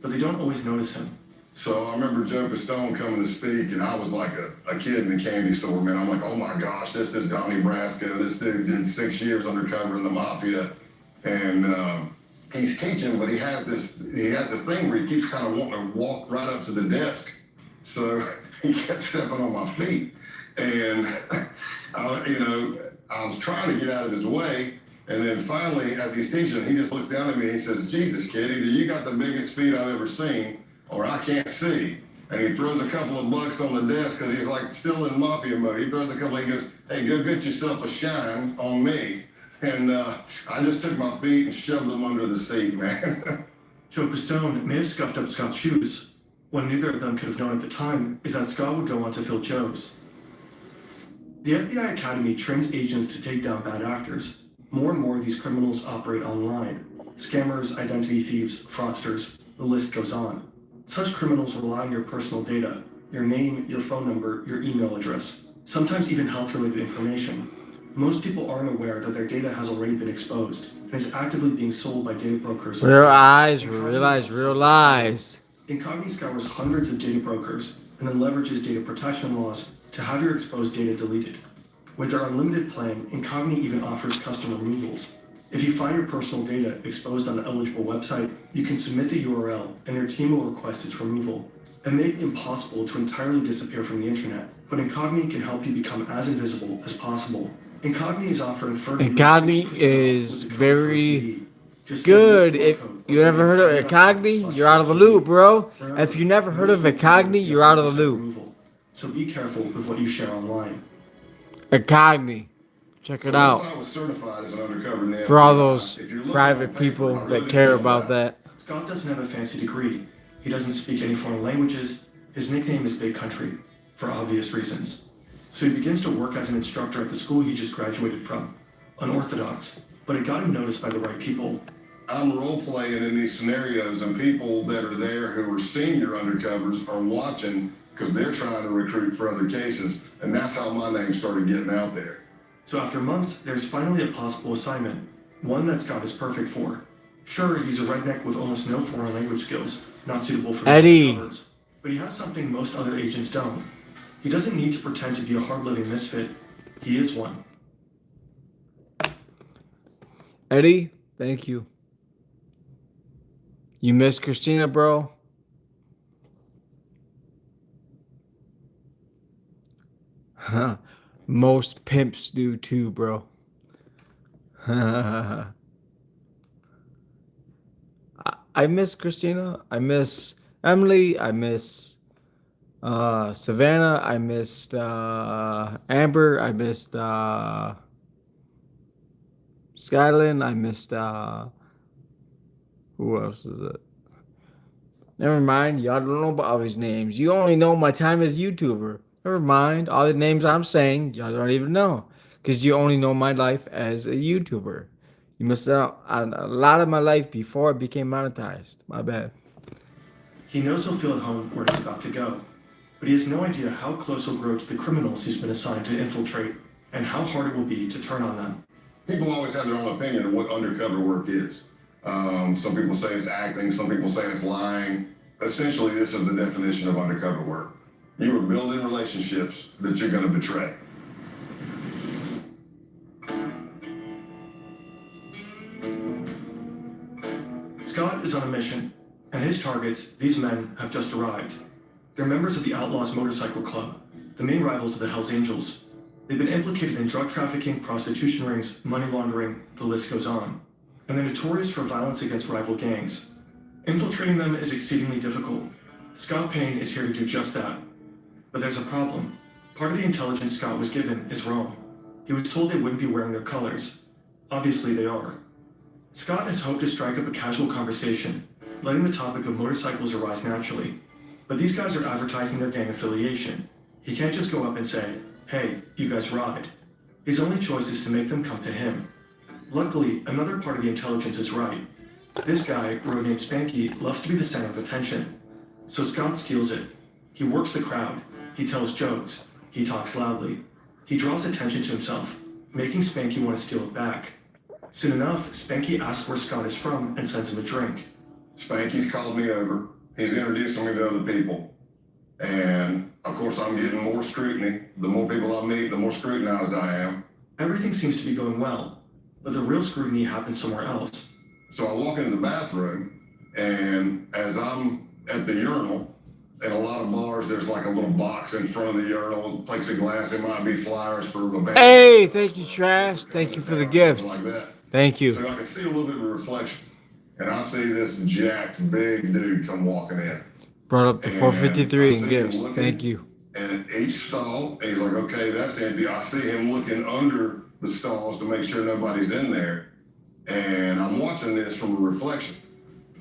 Speaker 21: But they don't always notice him.
Speaker 9: So I remember Joe Pistone coming to speak, and I was like a kid in a candy store, man. I'm like, oh my gosh, this is Donnie Brasco. This dude did 6 years undercover in the mafia. And he's teaching, but he has this thing where he keeps kind of wanting to walk right up to the desk. So he kept stepping on my feet. And, I was trying to get out of his way. And then finally, as he's teaching, he just looks down at me and he says, Jesus, kid, either you got the biggest feet I've ever seen, or I can't see. And he throws a couple of bucks on the desk because he's like still in mafia mode. He throws a couple, he goes, hey, go get yourself a shine on me. And I just took my feet and shoved them under the seat, man.
Speaker 21: Joe Pistone may have scuffed up Scott's shoes. What neither of them could have known at the time is that Scott would go on to fill Joe's. The FBI Academy trains agents to take down bad actors. More and more of these criminals operate online. Scammers, identity thieves, fraudsters, the list goes on. Such criminals rely on your personal data, your name, your phone number, your email address, sometimes even health-related information. Most people aren't aware that their data has already been exposed and is actively being sold by data brokers.
Speaker 1: Real eyes, realize real lies.
Speaker 21: Incogni scours hundreds of data brokers and then leverages data protection laws to have your exposed data deleted. With their unlimited plan, Incogni even offers custom removals. If you find your personal data exposed on an eligible website, you can submit the URL and your team will request its removal. It may be impossible to entirely disappear from the internet, but Incogni can help you become as invisible as possible. Incogni is offering further.
Speaker 1: Incogni is very good. If you never heard of Incogni, you're out of the loop, bro. If you never heard of Incogni, you're out of the loop.
Speaker 21: So be careful with what you share online.
Speaker 1: Incogni. Check it out.
Speaker 9: I was certified as an undercover now.
Speaker 1: For all those private people that care about that.
Speaker 21: Scott doesn't have a fancy degree. He doesn't speak any foreign languages. His nickname is Big Country, for obvious reasons. So he begins to work as an instructor at the school he just graduated from. Unorthodox, but it got him noticed by the right people.
Speaker 9: I'm role-playing in these scenarios, and people that are there who are senior undercovers are watching because they're trying to recruit for other cases, and that's how my name started getting out there.
Speaker 21: So after months, there's finally a possible assignment, one that Scott is perfect for. Sure, he's a redneck with almost no foreign language skills, not suitable for
Speaker 1: Eddie.
Speaker 21: covers, but he has something most other agents don't. He doesn't need to pretend to be a hard-living misfit. He is one.
Speaker 1: Eddie, thank you. You missed Christina, bro? Huh. Most pimps do too, bro. I miss Christina. I miss Emily. I miss Savannah. I missed Amber. I missed Skyland. I missed who else is it? Never mind. Y'all don't know about all these names. You only know my time as YouTuber. Never mind. All the names I'm saying, y'all don't even know. Because you only know my life as a YouTuber. You missed out on a lot of my life before it became monetized. My bad.
Speaker 21: He knows he'll feel at home where he's about to go. But he has no idea how close he'll grow to the criminals he's been assigned to infiltrate, and how hard it will be to turn on them.
Speaker 9: People always have their own opinion of what undercover work is. Some people say it's acting, some people say it's lying. Essentially, this is the definition of undercover work. You are building relationships that you're going to betray.
Speaker 21: Scott is on a mission, and his targets, these men, have just arrived. They're members of the Outlaws Motorcycle Club, the main rivals of the Hells Angels. They've been implicated in drug trafficking, prostitution rings, money laundering, the list goes on. And they're notorious for violence against rival gangs. Infiltrating them is exceedingly difficult. Scott Payne is here to do just that. But there's a problem. Part of the intelligence Scott was given is wrong. He was told they wouldn't be wearing their colors. Obviously they are. Scott has hoped to strike up a casual conversation, letting the topic of motorcycles arise naturally. But these guys are advertising their gang affiliation. He can't just go up and say, "Hey, you guys ride." His only choice is to make them come to him. Luckily, another part of the intelligence is right. This guy, road named Spanky, loves to be the center of attention. So Scott steals it. He works the crowd. He tells jokes. He talks loudly. He draws attention to himself, making Spanky want to steal it back. Soon enough, Spanky asks where Scott is from and sends him a drink.
Speaker 9: Spanky's called me over. He's introducing me to other people. And, of course, I'm getting more scrutiny. The more people I meet, the more scrutinized I am.
Speaker 21: Everything seems to be going well, but the real scrutiny happens somewhere else.
Speaker 9: So I walk into the bathroom, and as I'm at the urinal, in a lot of bars, there's like a little box in front of the urinal, plexiglass. It might be flyers for a band.
Speaker 1: Hey, thank you, Trash. Thank you for the gifts.
Speaker 9: Like that.
Speaker 1: Thank you.
Speaker 9: So I can see a little bit of a reflection. And I see this jacked, big dude come walking in.
Speaker 1: Brought up to 453 in gifts. Thank you.
Speaker 9: And at each stall, and he's like, okay, that's empty. I see him looking under the stalls to make sure nobody's in there. And I'm watching this from a reflection.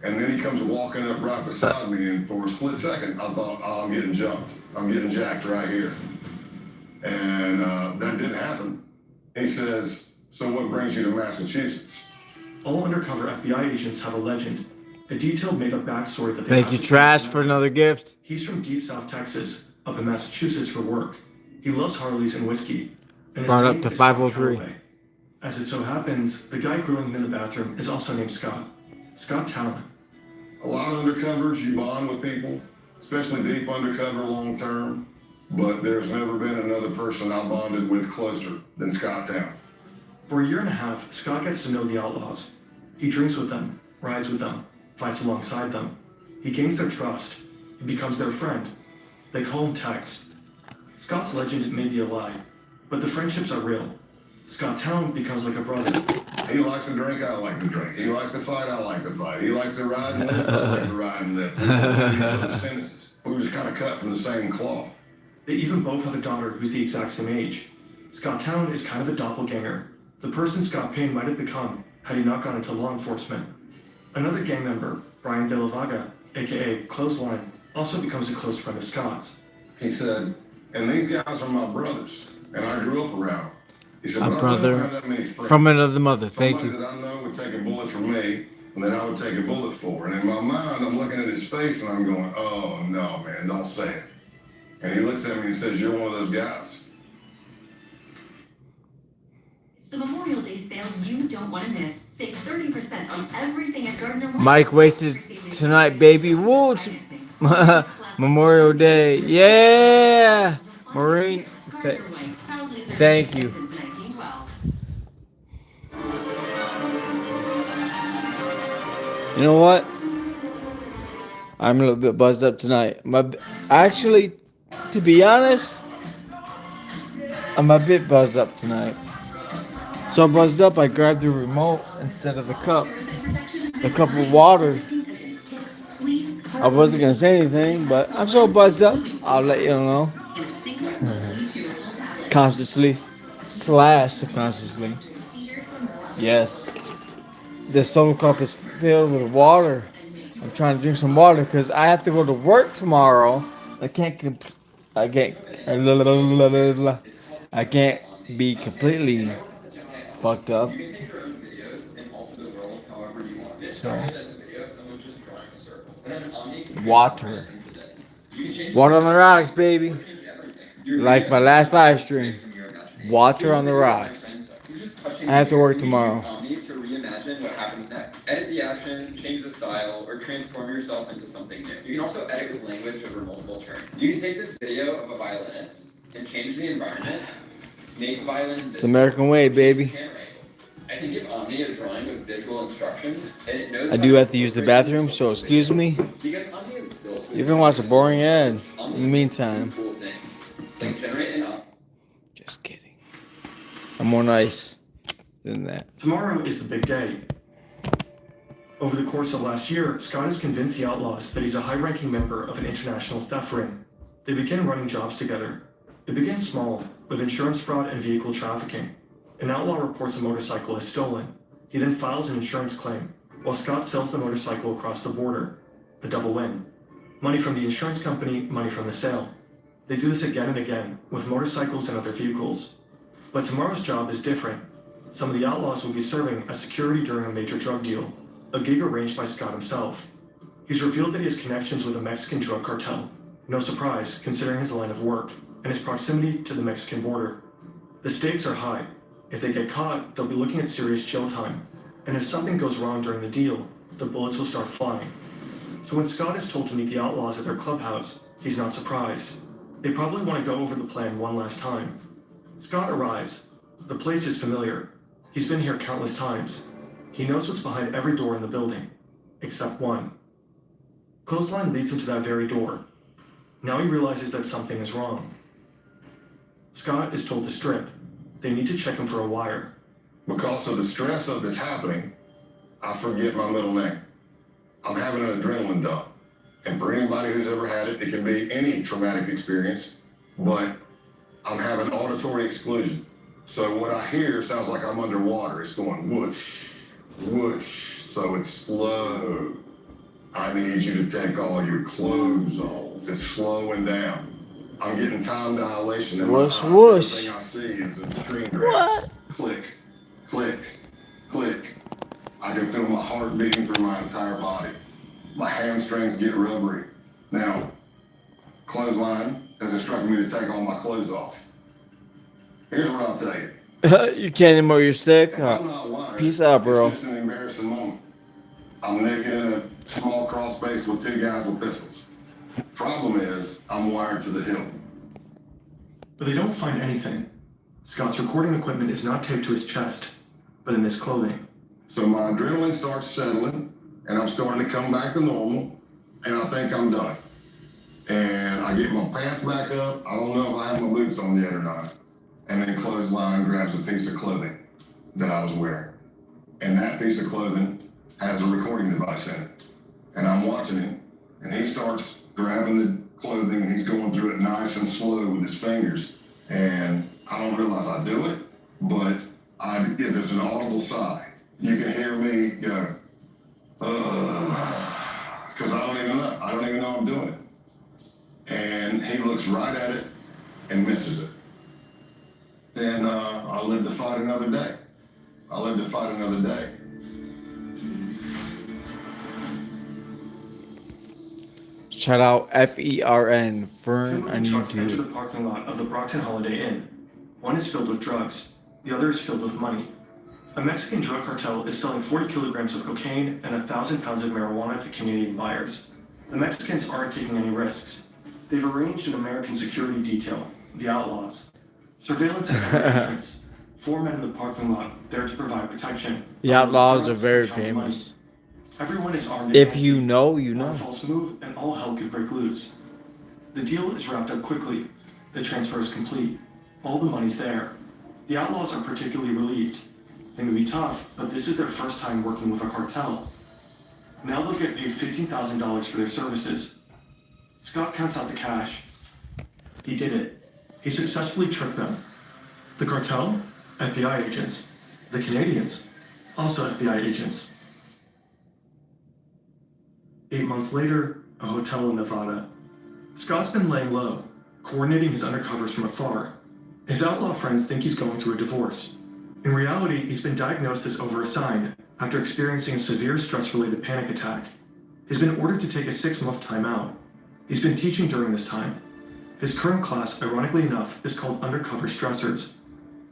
Speaker 9: And then he comes walking up right beside me, and for a split second, I thought, oh, I'm getting jumped. I'm getting jacked right here. And that didn't happen. He says, so what brings you to Massachusetts?
Speaker 21: All undercover FBI agents have a legend, a detailed made-up backstory that they
Speaker 1: Thank you, Trash, for another gift.
Speaker 21: He's from deep South Texas, up in Massachusetts for work. He loves Harleys and whiskey. And
Speaker 1: Brought up to 503.
Speaker 21: As it so happens, the guy grilling him in the bathroom is also named Scott. Scott Town.
Speaker 9: A lot of undercovers, you bond with people, especially deep undercover long term, but there's never been another person I bonded with closer than Scott Town.
Speaker 21: For a year and a half, Scott gets to know the outlaws. He drinks with them, rides with them, fights alongside them. He gains their trust. He becomes their friend. They call him Tex. Scott's legend may be a lie, but the friendships are real. Scott Town becomes like a brother.
Speaker 9: He likes to drink, I like to drink. He likes to fight, I like to fight. He likes to ride and lift, I like to ride and lift. We were just kind of cut from the same cloth.
Speaker 21: They even both have a daughter who's the exact same age. Scott Town is kind of a doppelganger, the person Scott Payne might have become had he not gone into law enforcement. Another gang member, Brian De La Vaga, aka Clothesline, also becomes a close friend of Scott's.
Speaker 9: He said, and these guys are my brothers, and I grew up around them. He said,
Speaker 1: My
Speaker 9: but
Speaker 1: brother
Speaker 9: I don't have that many friends.
Speaker 1: from another mother. Thank
Speaker 9: Somebody
Speaker 1: you.
Speaker 9: that I know would take a bullet for me, and then I would take a bullet for. And in my mind, I'm looking at his face, and I'm going, oh, no, man, don't say it. And he looks at me and says, you're one of those guys.
Speaker 10: The Memorial Day sale you don't want to miss. Save 30% on everything at Gardner.
Speaker 1: Mike wasted tonight, baby. Woo! Memorial Day. Yeah! Maureen, thank you. You know what? I'm a little bit buzzed up tonight. Actually, to be honest, I'm a bit buzzed up tonight. So buzzed up, I grabbed the remote instead of the cup. The cup of water. I wasn't going to say anything, but I'm so buzzed up, I'll let you know. Consciously / subconsciously. Yes. This solo cup is filled with water. I'm trying to drink some water because I have to go to work tomorrow. I can't be completely fucked up. So, water on the rocks, baby. Like my last live stream. Water on the rocks. I have to work tomorrow.
Speaker 12: To reimagine what happens next. Edit the action, change the style, or transform yourself into something new. You can also edit with language over multiple turns. You can take this video of a violinist and change the environment, make violin.
Speaker 1: It's the American way, baby.
Speaker 12: I can give Omni a drawing with visual instructions, and it knows.
Speaker 1: I do have to use the bathroom, so excuse me.
Speaker 12: Because Omni is built with.
Speaker 1: You can watch a boring ad in the meantime.
Speaker 12: Cool things. Like generate an.
Speaker 1: Just kidding. I'm more nice than that.
Speaker 21: Tomorrow is the big day. Over the course of last year, Scott has convinced the outlaws that he's a high-ranking member of an international theft ring. They begin running jobs together.
Speaker 11: It begins small, with insurance fraud and vehicle trafficking. An outlaw reports a motorcycle is stolen. He then files an insurance claim, while Scott sells the motorcycle across the border. A double win. Money from the insurance company, money from the sale. They do this again and again, with motorcycles and other vehicles. But tomorrow's job is different. Some of the outlaws will be serving as security during a major drug deal, a gig arranged by Scott himself. He's revealed that he has connections with a Mexican drug cartel. No surprise, considering his line of work, and his proximity to the Mexican border. The stakes are high. If they get caught, they'll be looking at serious jail time. And if something goes wrong during the deal, the bullets will start flying. So when Scott is told to meet the outlaws at their clubhouse, he's not surprised. They probably want to go over the plan one last time. Scott arrives. The place is familiar. He's been here countless times. He knows what's behind every door in the building, except one. Clothesline leads him to that very door. Now he realizes that something is wrong. Scott is told to strip. They need to check him for a wire.
Speaker 9: Because of the stress of this happening, I forget my middle name. I'm having an adrenaline dump. And for anybody who's ever had it, it can be any traumatic experience, but I'm having auditory exclusion. So what I hear sounds like I'm underwater. It's going whoosh, whoosh. So it's slow. I need you to take all your clothes off. It's slowing down. I'm getting time dilation in my eyes.
Speaker 1: Whoosh.
Speaker 9: Everything I see is a screen grab. Click, click, click. I can feel my heart beating through my entire body. My hamstrings get rubbery. Now, clothesline has instructed me to take all my clothes off. Here's what I'll tell you.
Speaker 1: You can't anymore, you're sick?
Speaker 9: I'm not wired.
Speaker 1: Peace out, bro.
Speaker 9: It's just an embarrassing moment. I'm naked in a small crawl space with two guys with pistols. Problem is, I'm wired to the hill.
Speaker 11: But they don't find anything. Scott's recording equipment is not taped to his chest, but in his clothing.
Speaker 9: So my adrenaline starts settling, and I'm starting to come back to normal, and I think I'm done. And I get my pants back up. I don't know if I have my boots on yet or not. And then clothesline grabs a piece of clothing that I was wearing. And that piece of clothing has a recording device in it. And I'm watching him, and he starts grabbing the clothing, and he's going through it nice and slow with his fingers. And I don't realize I do it, but there's an audible sigh. You can hear me go, because I don't even know. I don't even know I'm doing it. And he looks right at it and misses it. And I live to fight another day. I live to fight another day.
Speaker 1: Shout out FERN, Fern on
Speaker 11: Trucks enter the
Speaker 1: YouTube.
Speaker 11: parking lot of the Brockton Holiday Inn. One is filled with drugs. The other is filled with money. A Mexican drug cartel is selling 40 kilograms of cocaine and 1,000 pounds of marijuana to Canadian buyers. The Mexicans aren't taking any risks. They've arranged an American security detail, the Outlaws. Surveillance at the entrance. 4 men in the parking lot there to provide protection.
Speaker 1: The Outlaws are
Speaker 11: Drugs
Speaker 1: very
Speaker 11: and counting money.
Speaker 1: famous.
Speaker 11: Everyone is armed.
Speaker 1: If you know, you
Speaker 11: One
Speaker 1: know.
Speaker 11: false move and all hell could break loose. The deal is wrapped up quickly. The transfer is complete. All the money's there. The Outlaws are particularly relieved. They may be tough, but this is their first time working with a cartel. Now they'll get paid $15,000 for their services. Scott counts out the cash. He did it. He successfully tricked them. The cartel? FBI agents. The Canadians? Also FBI agents. 8 months later, a hotel in Nevada. Scott's been laying low, coordinating his undercovers from afar. His outlaw friends think he's going through a divorce. In reality, he's been diagnosed as over-assigned after experiencing a severe stress-related panic attack. He's been ordered to take a 6-month timeout. He's been teaching during this time. His current class, ironically enough, is called Undercover Stressors.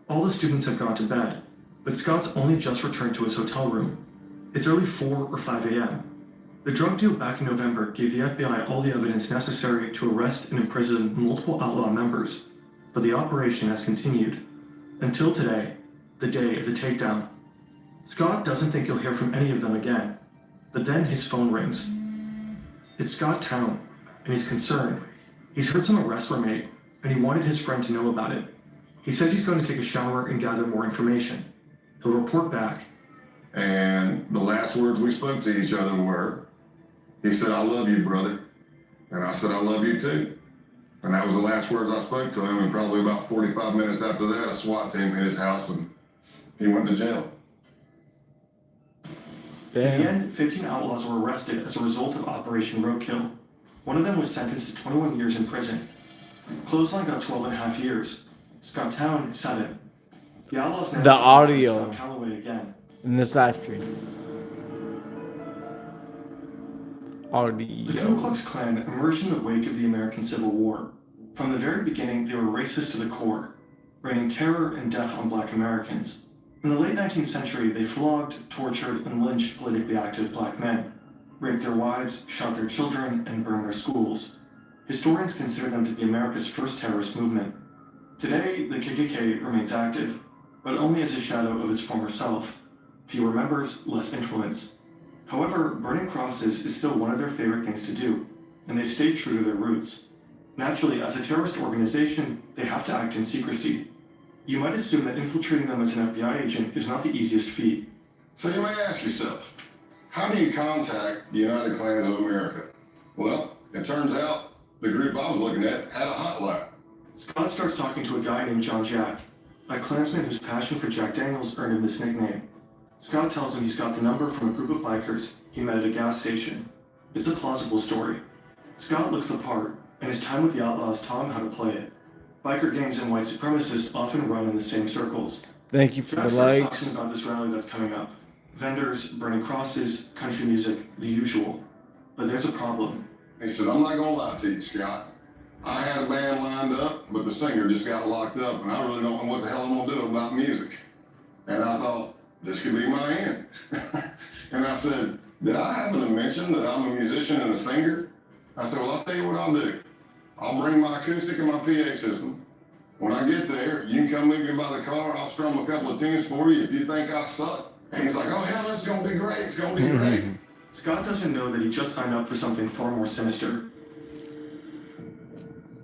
Speaker 11: All the students have gone to bed, but Scott's only just returned to his hotel room. It's early 4 or 5 a.m. The drug deal back in November gave the FBI all the evidence necessary to arrest and imprison multiple outlaw members, but the operation has continued. Until today, the day of the takedown. Scott doesn't think he'll hear from any of them again, but then his phone rings. It's Scott Town, and he's concerned. He's heard some arrests were made, and he wanted his friend to know about it. He says he's going to take a shower and gather more information. He'll report back.
Speaker 9: And the last words we spoke to each other were, he said, "I love you, brother." And I said, "I love you too." And that was the last words I spoke to him, and probably about 45 minutes after that, a SWAT team hit his house and he went to jail.
Speaker 21: In the end, 15 outlaws were arrested as a result of Operation Roadkill. One of them was sentenced to 21 years in prison. Clothesline got 12.5 years. Scott Town sat it. The outlaws now
Speaker 1: The audio
Speaker 21: Scott Calloway again.
Speaker 1: in this live stream.
Speaker 21: The Ku Klux Klan emerged in the wake of the American Civil War. From the very beginning, they were racist to the core, raining terror and death on black Americans. In the late 19th century, they flogged, tortured, and lynched politically active black men, raped their wives, shot their children, and burned their schools. Historians consider them to be America's first terrorist movement. Today, the KKK remains active, but only as a shadow of its former self. Fewer members, less influence. However, burning crosses is still one of their favorite things to do, and they've stayed true to their roots. Naturally, as a terrorist organization, they have to act in secrecy. You might assume that infiltrating them as an FBI agent is not the easiest feat.
Speaker 9: So you may ask yourself, how do you contact the United Klans of America? Well, it turns out the group I was looking at had a hotline.
Speaker 21: Scott starts talking to a guy named John Jack, a Klansman whose passion for Jack Daniels earned him this nickname. Scott tells him he's got the number from a group of bikers he met at a gas station. It's a plausible story. Scott looks the part, and his time with the outlaws taught him how to play it. Biker gangs and white supremacists often run in the same circles.
Speaker 1: Thank you for
Speaker 21: Scott
Speaker 1: the
Speaker 21: starts
Speaker 1: likes.
Speaker 21: talking about this rally that's coming up. Vendors, burning crosses, country music, the usual. But there's a problem.
Speaker 9: He said, I'm not gonna lie to you, Scott. I had a band lined up, but the singer just got locked up, and I really don't know what the hell I'm gonna do about music. And I thought, this could be my end. And I said, did I happen to mention that I'm a musician and a singer? I said, well, I'll tell you what I'll do. I'll bring my acoustic and my PA system. When I get there, you can come meet me by the car. I'll strum a couple of tunes for you if you think I suck. And he's like, oh, hell, this is going to be great. It's going to be great.
Speaker 21: Scott doesn't know that he just signed up for something far more sinister.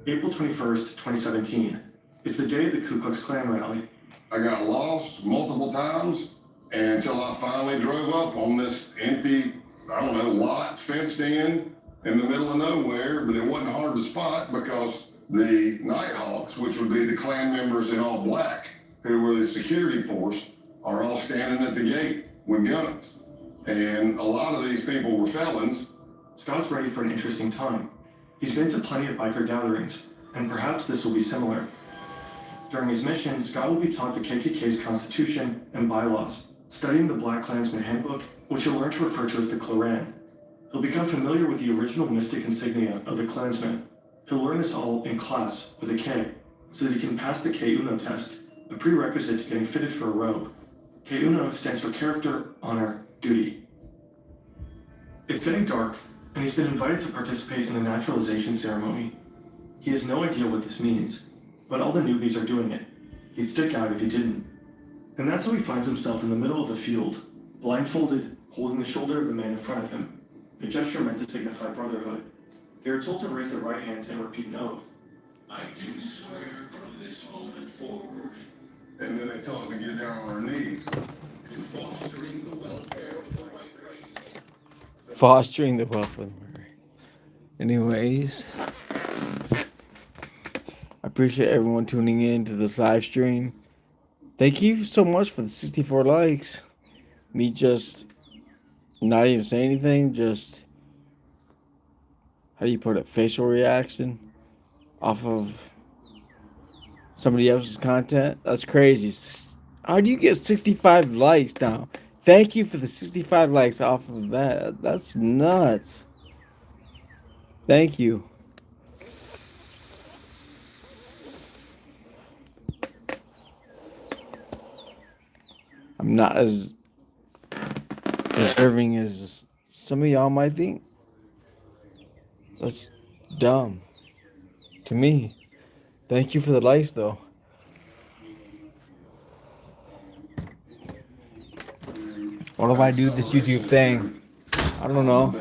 Speaker 21: April 21st, 2017. It's the day of the Ku Klux Klan rally.
Speaker 9: I got lost multiple times until I finally drove up on this empty, I don't know, lot fenced in the middle of nowhere, but it wasn't hard to spot because the Nighthawks, which would be the Klan members in all black, who were the security force, are all standing at the gate with guns. And a lot of these people were felons.
Speaker 21: Scott's ready for an interesting time. He's been to plenty of biker gatherings, and perhaps this will be similar. During his mission, Scott will be taught the KKK's constitution and bylaws, studying the Black Klansman Handbook, which he'll learn to refer to as the Claran. He'll become familiar with the original mystic insignia of the Klansman. He'll learn this all in class with a K, so that he can pass the K-Uno test, a prerequisite to getting fitted for a robe. K-Uno stands for character, honor, duty. It's getting dark, and he's been invited to participate in a naturalization ceremony. He has no idea what this means, but all the newbies are doing it. He'd stick out if he didn't. And that's how he finds himself in the middle of the field, blindfolded, holding the shoulder of the man in front of him, a gesture meant to signify brotherhood. They are told to raise their right hands and repeat an oath.
Speaker 9: I do swear from this moment forward. And then they tell us to get down on our knees. To fostering the welfare of the white race.
Speaker 1: Fostering the welfare. Anyways, I appreciate everyone tuning in to this live stream. Thank you so much for the 64 likes. Me just not even saying anything, just, how do you put it, facial reaction off of somebody else's content. That's crazy. How do you get 65 likes now? Thank you for the 65 likes off of that. That's nuts. Thank you. I'm not as deserving as some of y'all might think. That's dumb to me. Thank you for the likes, though. What if I do this YouTube thing? I don't know.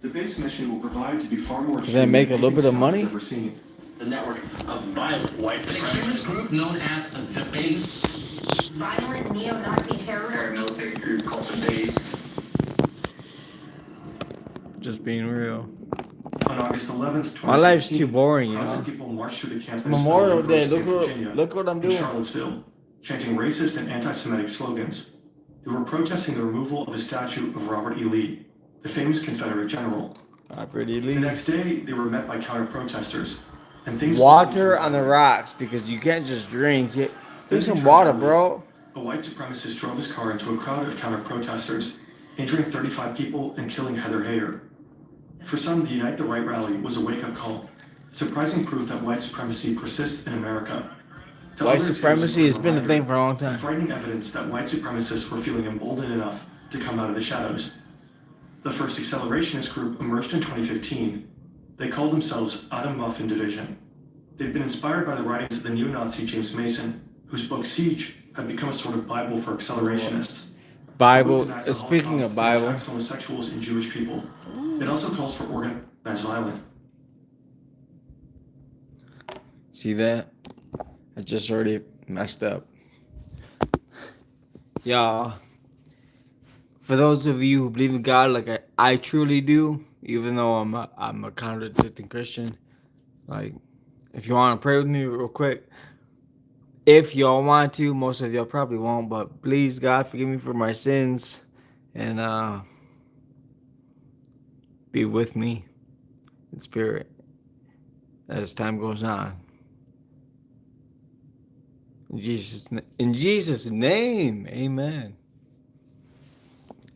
Speaker 21: The base mission will provide to be far more.
Speaker 1: Does that make a little bit of money?
Speaker 2: The network of violent white an extremist group known as the Base.
Speaker 18: Violent neo-Nazi terrorists.
Speaker 3: Paramilitary group called the Base.
Speaker 1: Just being real.
Speaker 21: On August 11th,
Speaker 1: My life's too boring, you
Speaker 21: crowds
Speaker 1: know.
Speaker 21: of people marched through the campus
Speaker 1: Memorial
Speaker 21: of the
Speaker 1: Day.
Speaker 21: University of Virginia
Speaker 1: Look what I'm
Speaker 21: in
Speaker 1: doing.
Speaker 21: Charlottesville, chanting racist and anti-Semitic slogans. They were protesting the removal of a statue of Robert E. Lee, the famous Confederate general.
Speaker 1: Robert E. Lee.
Speaker 21: The next day, they were met by counter-protesters, and things.
Speaker 1: Water on the rocks because you can't just drink it. Drink some water, bro.
Speaker 21: A white supremacist drove his car into a crowd of counter-protesters, injuring 35 people and killing Heather Heyer. For some, the Unite the Right rally was a wake-up call, surprising proof that white supremacy persists in America. To
Speaker 1: White
Speaker 21: others,
Speaker 1: supremacy has been a thing for a long time.
Speaker 21: Frightening evidence that white supremacists were feeling emboldened enough to come out of the shadows. The first accelerationist group emerged in 2015. They called themselves Atom Muffin Division. They'd been inspired by the writings of the neo-Nazi James Mason, whose book Siege had become a sort of Bible for accelerationists.
Speaker 1: Bible. Speaking of Bible,
Speaker 21: attacks homosexuals and Jewish people. It also calls for organized violence.
Speaker 1: see that? I just already messed up. Y'all, for those of you who believe in God like I truly do, even though I'm a contradicting Christian, like, if you want to pray with me real quick, if y'all want to, most of y'all probably won't, but please, God, forgive me for my sins, and be with me in spirit as time goes on. In Jesus' name, amen.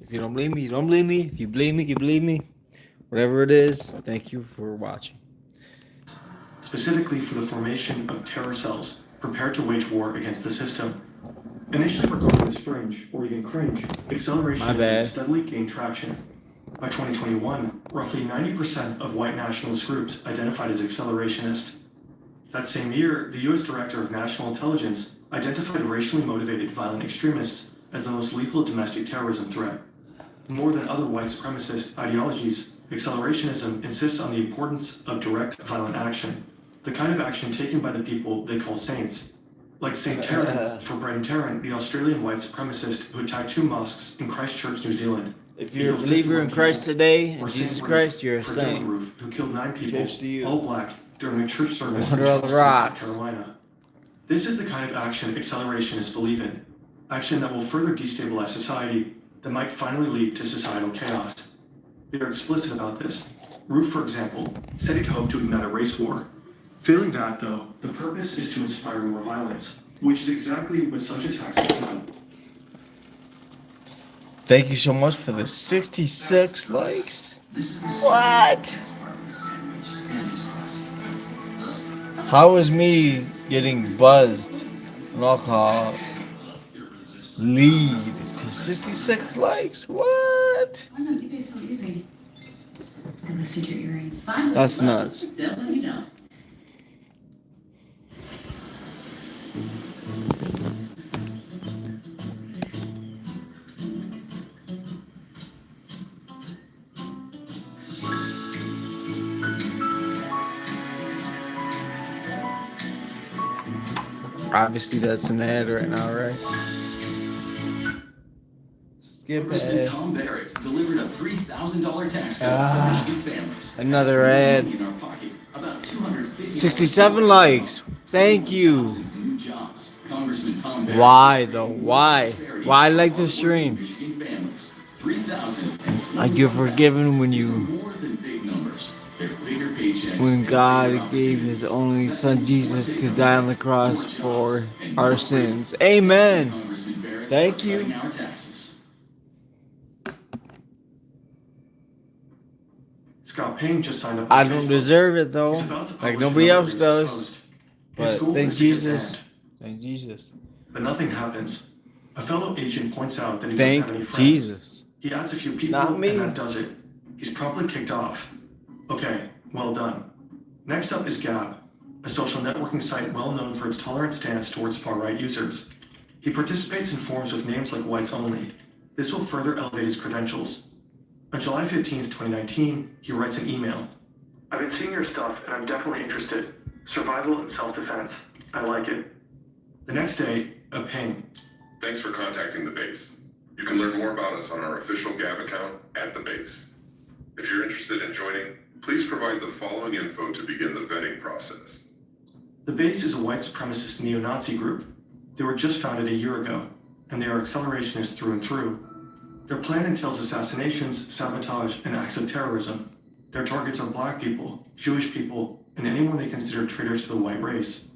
Speaker 1: If you don't believe me, you don't believe me. If you believe me, you believe me. Whatever it is, thank you for watching.
Speaker 21: Specifically for the formation of terror cells prepared to wage war against the system. Initially regarded as fringe or even cringe, accelerationism steadily gained traction. By 2021, roughly 90% of white nationalist groups identified as accelerationist. That same year, the U.S. Director of National Intelligence identified racially motivated violent extremists as the most lethal domestic terrorism threat. More than other white supremacist ideologies, accelerationism insists on the importance of direct violent action, the kind of action taken by the people they call saints. Like Saint Tarrant, for Brendan Tarrant, the Australian white supremacist who attacked 2 mosques in Christchurch, New Zealand.
Speaker 1: If you're a believer in Christ today, in Jesus Christ, you're a saint.
Speaker 21: Who killed 9 people, all black, during a church service in
Speaker 1: Under all the
Speaker 21: Charleston, South
Speaker 1: rocks.
Speaker 21: Carolina. This is the kind of action accelerationists believe in. Action that will further destabilize society, that might finally lead to societal chaos. They are explicit about this. Roof, for example, said he'd hoped to ignite a race war. Failing that, though, the purpose is to inspire more violence, which is exactly what such attacks have done.
Speaker 1: Thank you so much for the 66 likes. What? How is me getting buzzed on alcohol lead to 66 likes? What?
Speaker 10: Why not? You pay so easy. I listened to your earrings. Fine.
Speaker 1: That's nuts.
Speaker 10: Still, but you know.
Speaker 1: Obviously, that's an ad right now, right? Skip
Speaker 3: Congressman
Speaker 1: ad.
Speaker 3: Tom Barrett delivered a $3,000 tax cut for Michigan families.
Speaker 1: Another
Speaker 3: That's
Speaker 1: ad.
Speaker 3: in our pocket. About 250
Speaker 1: 67 likes. Thank you.
Speaker 3: new jobs. Congressman Tom Barrett.
Speaker 1: Why though? Why? Why like the stream?
Speaker 3: Michigan families. 3,000.
Speaker 1: Like you're forgiven when you,
Speaker 3: More than big numbers. They're bigger paychecks.
Speaker 1: when
Speaker 3: and
Speaker 1: God
Speaker 3: bigger
Speaker 1: gave His only Son Jesus to die on the cross for our sins. Amen.
Speaker 3: Congressman Barrett
Speaker 1: Thank
Speaker 3: for
Speaker 1: you.
Speaker 3: cutting our taxes.
Speaker 21: Scott Payne just signed up.
Speaker 1: I
Speaker 21: on
Speaker 1: don't
Speaker 21: Facebook.
Speaker 1: deserve it though,
Speaker 21: He's about to
Speaker 1: like
Speaker 21: publish
Speaker 1: nobody
Speaker 21: another
Speaker 1: else
Speaker 21: racist
Speaker 1: does.
Speaker 21: post. His
Speaker 1: But
Speaker 21: goal
Speaker 1: thank
Speaker 21: is to get
Speaker 1: Jesus.
Speaker 21: banned.
Speaker 1: Thank Jesus.
Speaker 21: But nothing happens. A fellow agent points out that he
Speaker 1: Thank
Speaker 21: doesn't have any friends.
Speaker 1: Jesus.
Speaker 21: He adds a few people,
Speaker 1: Not me.
Speaker 21: and that does it. He's promptly kicked off. Okay, well done. Next up is Gab, a social networking site well known for its tolerant stance towards far-right users. He participates in forums with names like Whites Only. This will further elevate his credentials. On July 15th, 2019, he writes an email. I've been seeing your stuff, and I'm definitely interested. Survival and self-defense. I like it. The next day, a ping.
Speaker 9: Thanks for contacting the base. You can learn more about us on our official Gab account at the base. If you're interested in joining,
Speaker 14: Please provide the following info to begin the vetting process.
Speaker 21: The base is a white supremacist neo-Nazi group. They were just founded a year ago, and they are accelerationists through and through. Their plan entails assassinations, sabotage, and acts of terrorism. Their targets are black people, Jewish people, and anyone they consider traitors to the white race.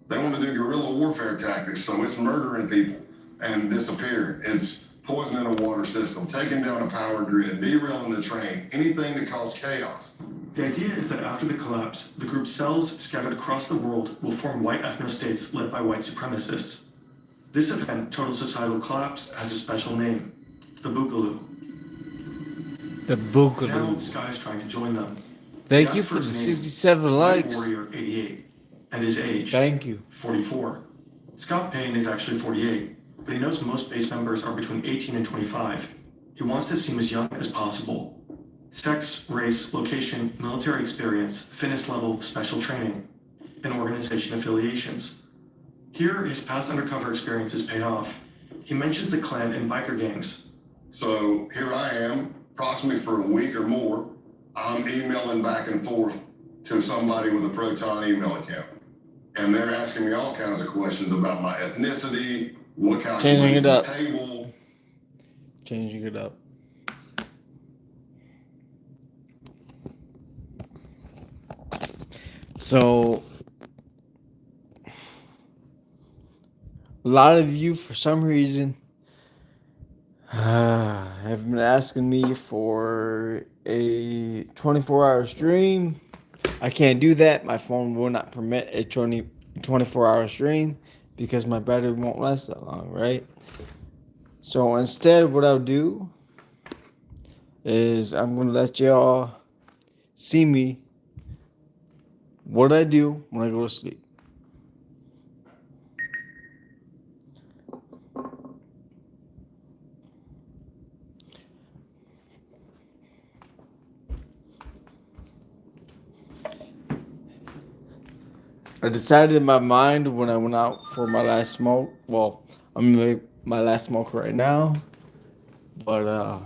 Speaker 9: They want to do guerrilla warfare tactics, so it's murdering people and disappearing. It's poisoning a water system, taking down a power grid, derailing the train, anything that causes chaos.
Speaker 21: The idea is that after the collapse, the group's cells scattered across the world will form white ethno-states led by white supremacists. This event, total societal collapse, has a special name, the Boogaloo.
Speaker 1: The Boogaloo.
Speaker 21: Now Sky is trying to join them.
Speaker 1: Thank you for the 67 likes.
Speaker 21: Warrior 88, and his age,
Speaker 1: Thank you.
Speaker 21: 44. Scott Payne is actually 48, but he knows most base members are between 18 and 25. He wants to seem as young as possible. Sex, race, location, military experience, fitness level, special training, and organization affiliations. Here, his past undercover experiences pay off. He mentions the Klan and biker gangs.
Speaker 9: So here I am, approximately for a week or more, I'm emailing back and forth to somebody with a Proton email account. And they're asking me all kinds of questions about my ethnicity, what kind
Speaker 1: Changing
Speaker 9: of
Speaker 1: it up.
Speaker 9: table.
Speaker 1: Changing it up. So, a lot of you, for some reason, have been asking me for a 24-hour stream. I can't do that. My phone will not permit a 24-hour stream because my battery won't last that long, right? So instead, what I'll do is I'm going to let y'all see me what I do when I go to sleep. I decided in my mind when I went out for my last smoke. Well, I'm gonna make my last smoke right now, but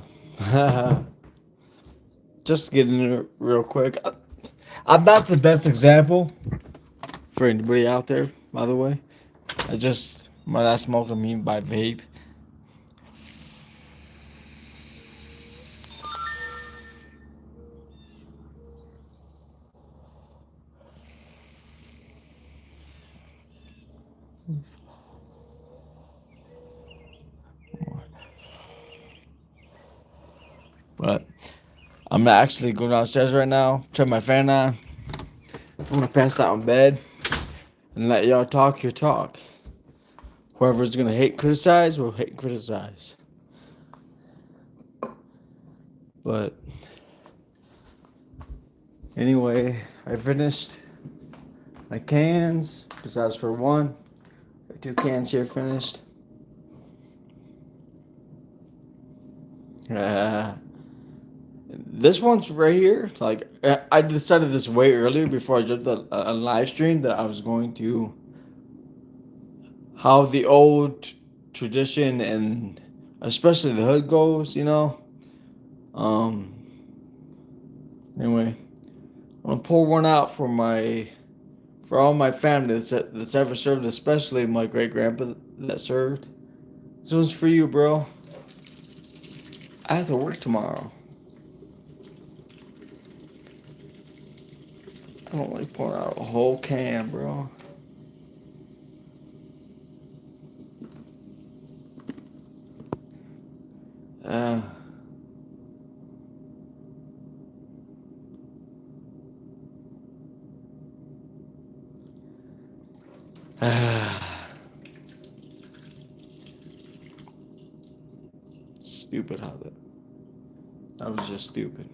Speaker 1: just to get in it real quick. I'm not the best example for anybody out there, by the way. My last smoke, I mean by vape. But I'm actually going downstairs right now, turn my fan on. I'm gonna pass out in bed and let y'all talk your talk. Whoever's gonna hate criticize will hate criticize. But anyway, I finished my cans, besides for one. 2 cans here finished. This one's right here. Like, I decided this way earlier before I jumped a live stream that I was going to how the old tradition and especially the hood goes, you know. Anyway, I'm gonna pour one out for all my family that's ever served, especially my great grandpa that served. This one's for you, bro. I have to work tomorrow. I don't like pouring out a whole can, bro. Stupid how that was just stupid.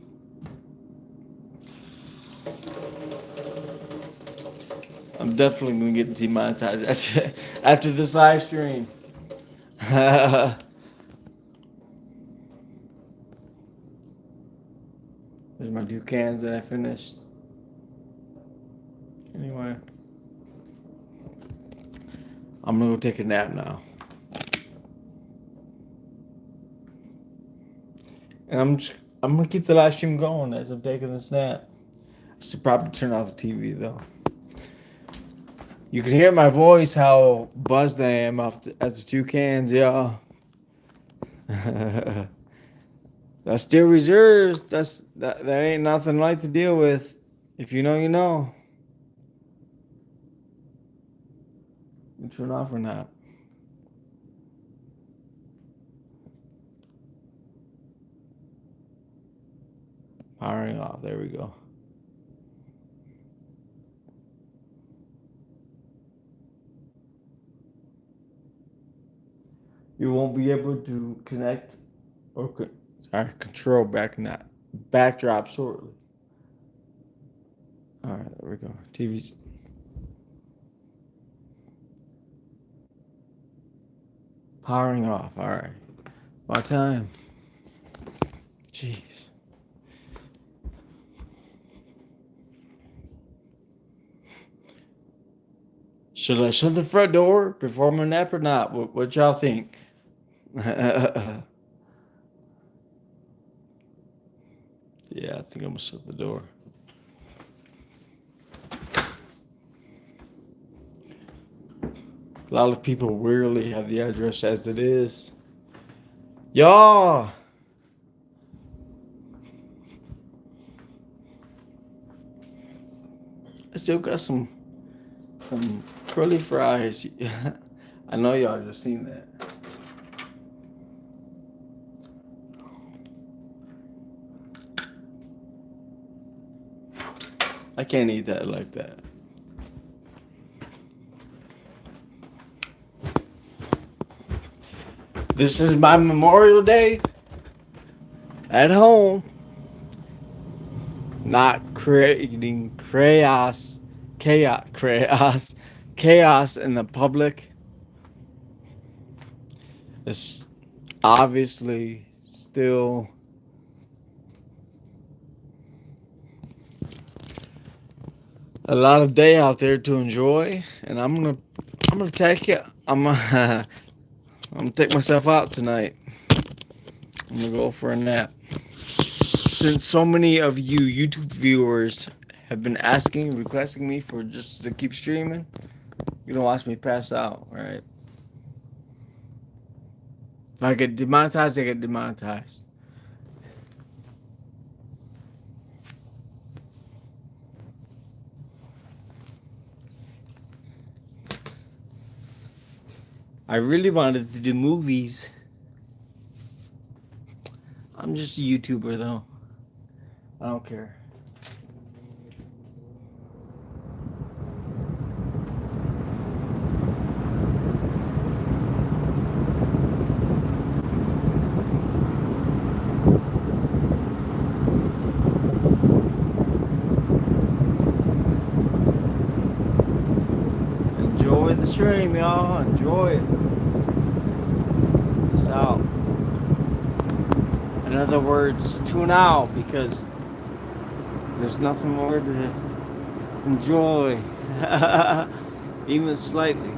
Speaker 1: I'm definitely gonna get demonetized after this live stream. There's my 2 cans that I finished. Anyway, I'm gonna go take a nap now. And I'm gonna keep the live stream going as I'm taking this nap. I should probably turn off the TV though. You can hear my voice, how buzzed I am after 2 cans, y'all. That's still reserves. That ain't nothing light to deal with. If you know, you know. You turn off or not? Powering off. There we go. You won't be able to connect or control backdrop shortly. All right, there we go. TV's powering off. All right, my time. Jeez. Should I shut the front door before my nap or not? What y'all think? Yeah, I think I'm gonna shut the door. A lot of people rarely have the address as it is. Y'all! I still got some curly fries. I know y'all just seen that. I can't eat that like that. This is my Memorial Day at home. Not creating chaos in the public. It's obviously still a lot of day out there to enjoy, and I'm gonna take it. I'm gonna take myself out tonight. I'm gonna go for a nap. Since so many of you YouTube viewers have been requesting me for just to keep streaming, you don't watch me pass out, right? If I get demonetized, I get demonetized. I really wanted to do movies. I'm just a YouTuber though. I don't care. Enjoy the stream, y'all. Enjoy it. Peace out. In other words, tune out because there's nothing more to enjoy, even slightly.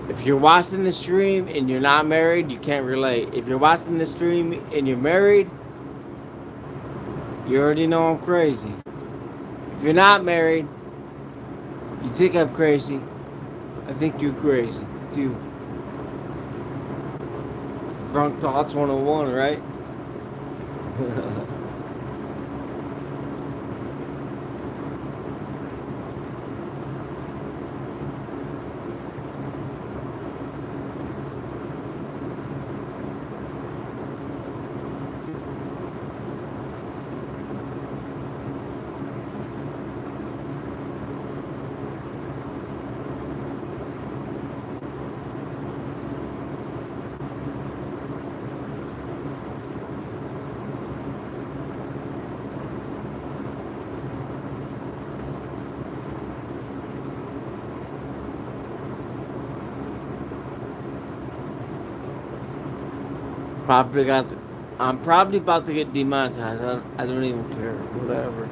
Speaker 1: If you're watching the stream and you're not married, you can't relate. If you're watching the stream and you're married, you already know I'm crazy. If you're not married, you think I'm crazy. I think you're crazy too. Drunk Thoughts 101, right? I'm probably about to get demonetized. I don't even care. Whatever.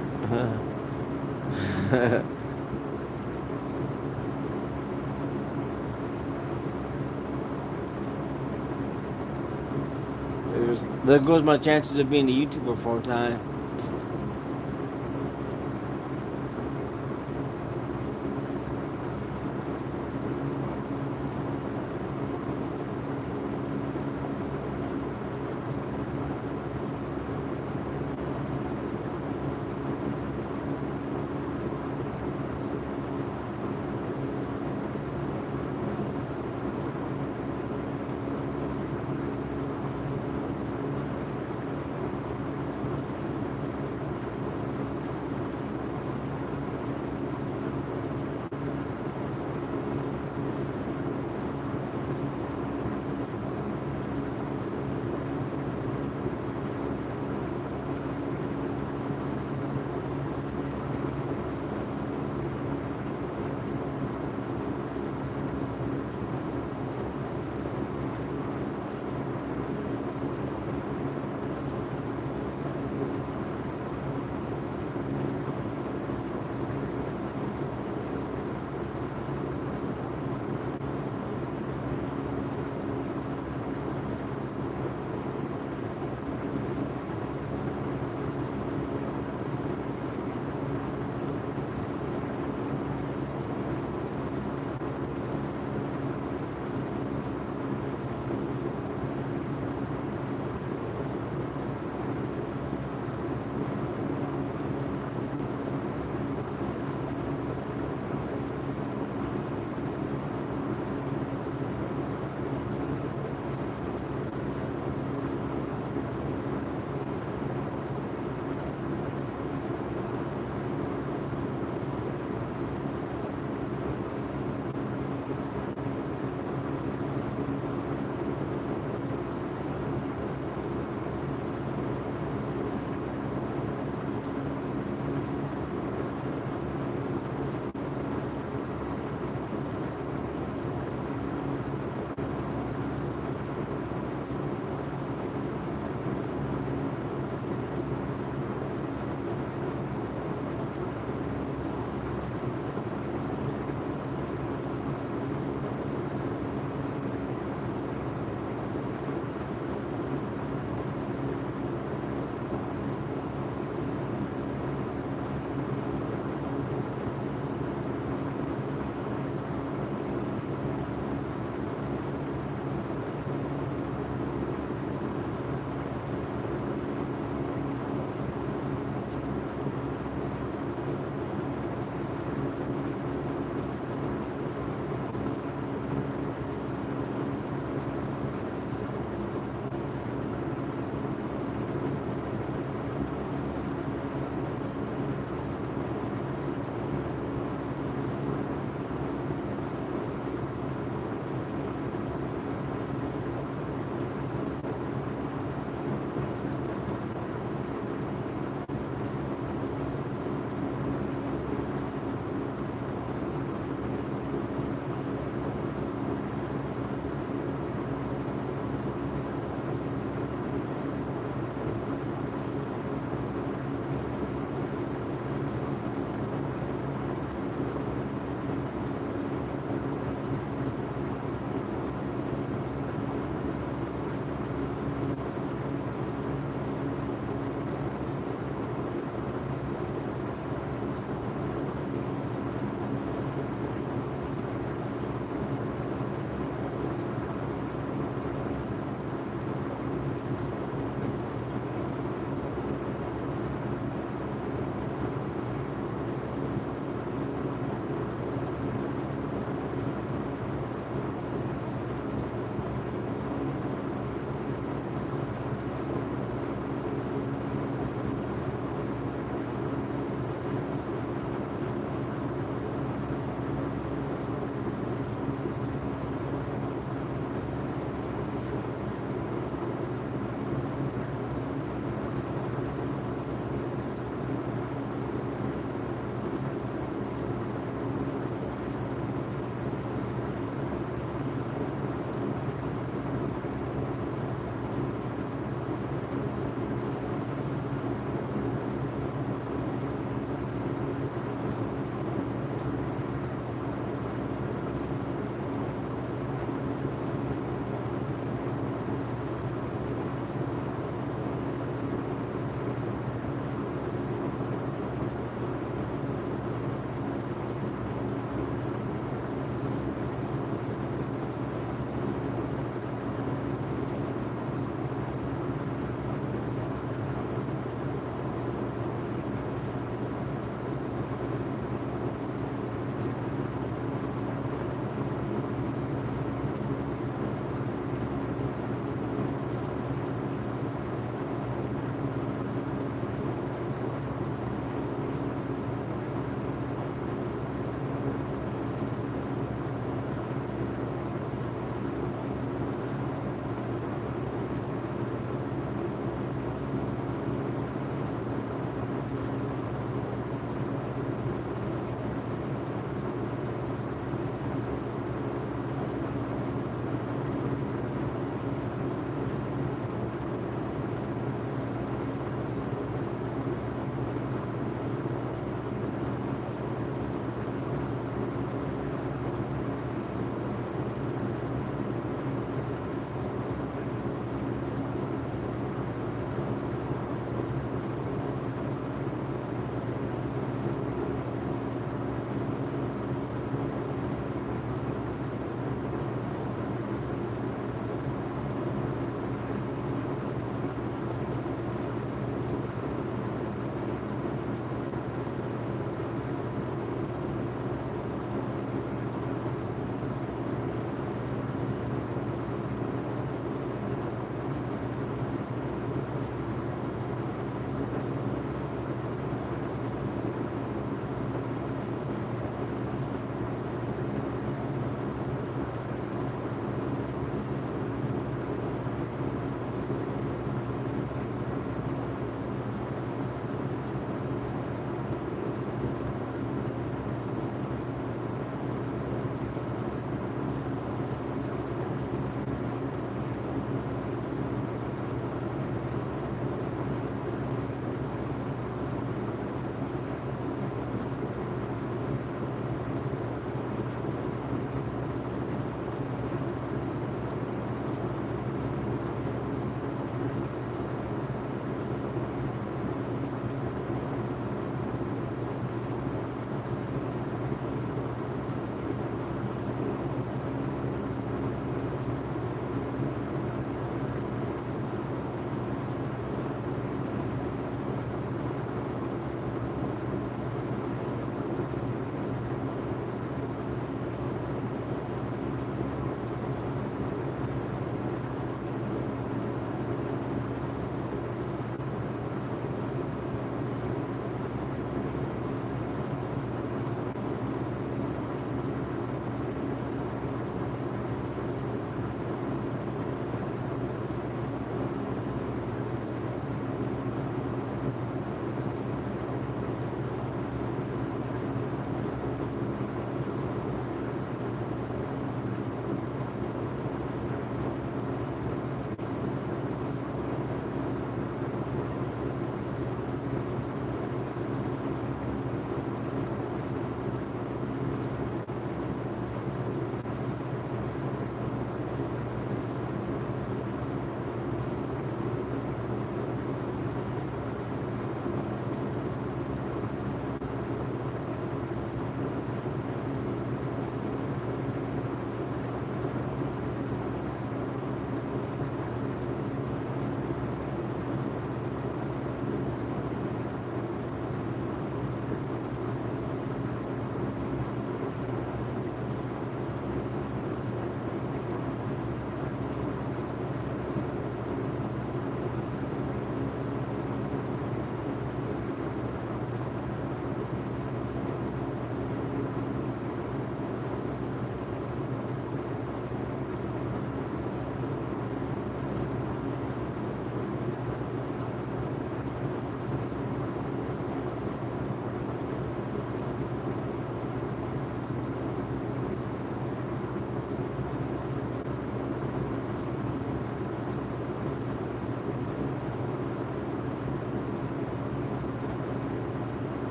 Speaker 1: There goes my chances of being a YouTuber full time.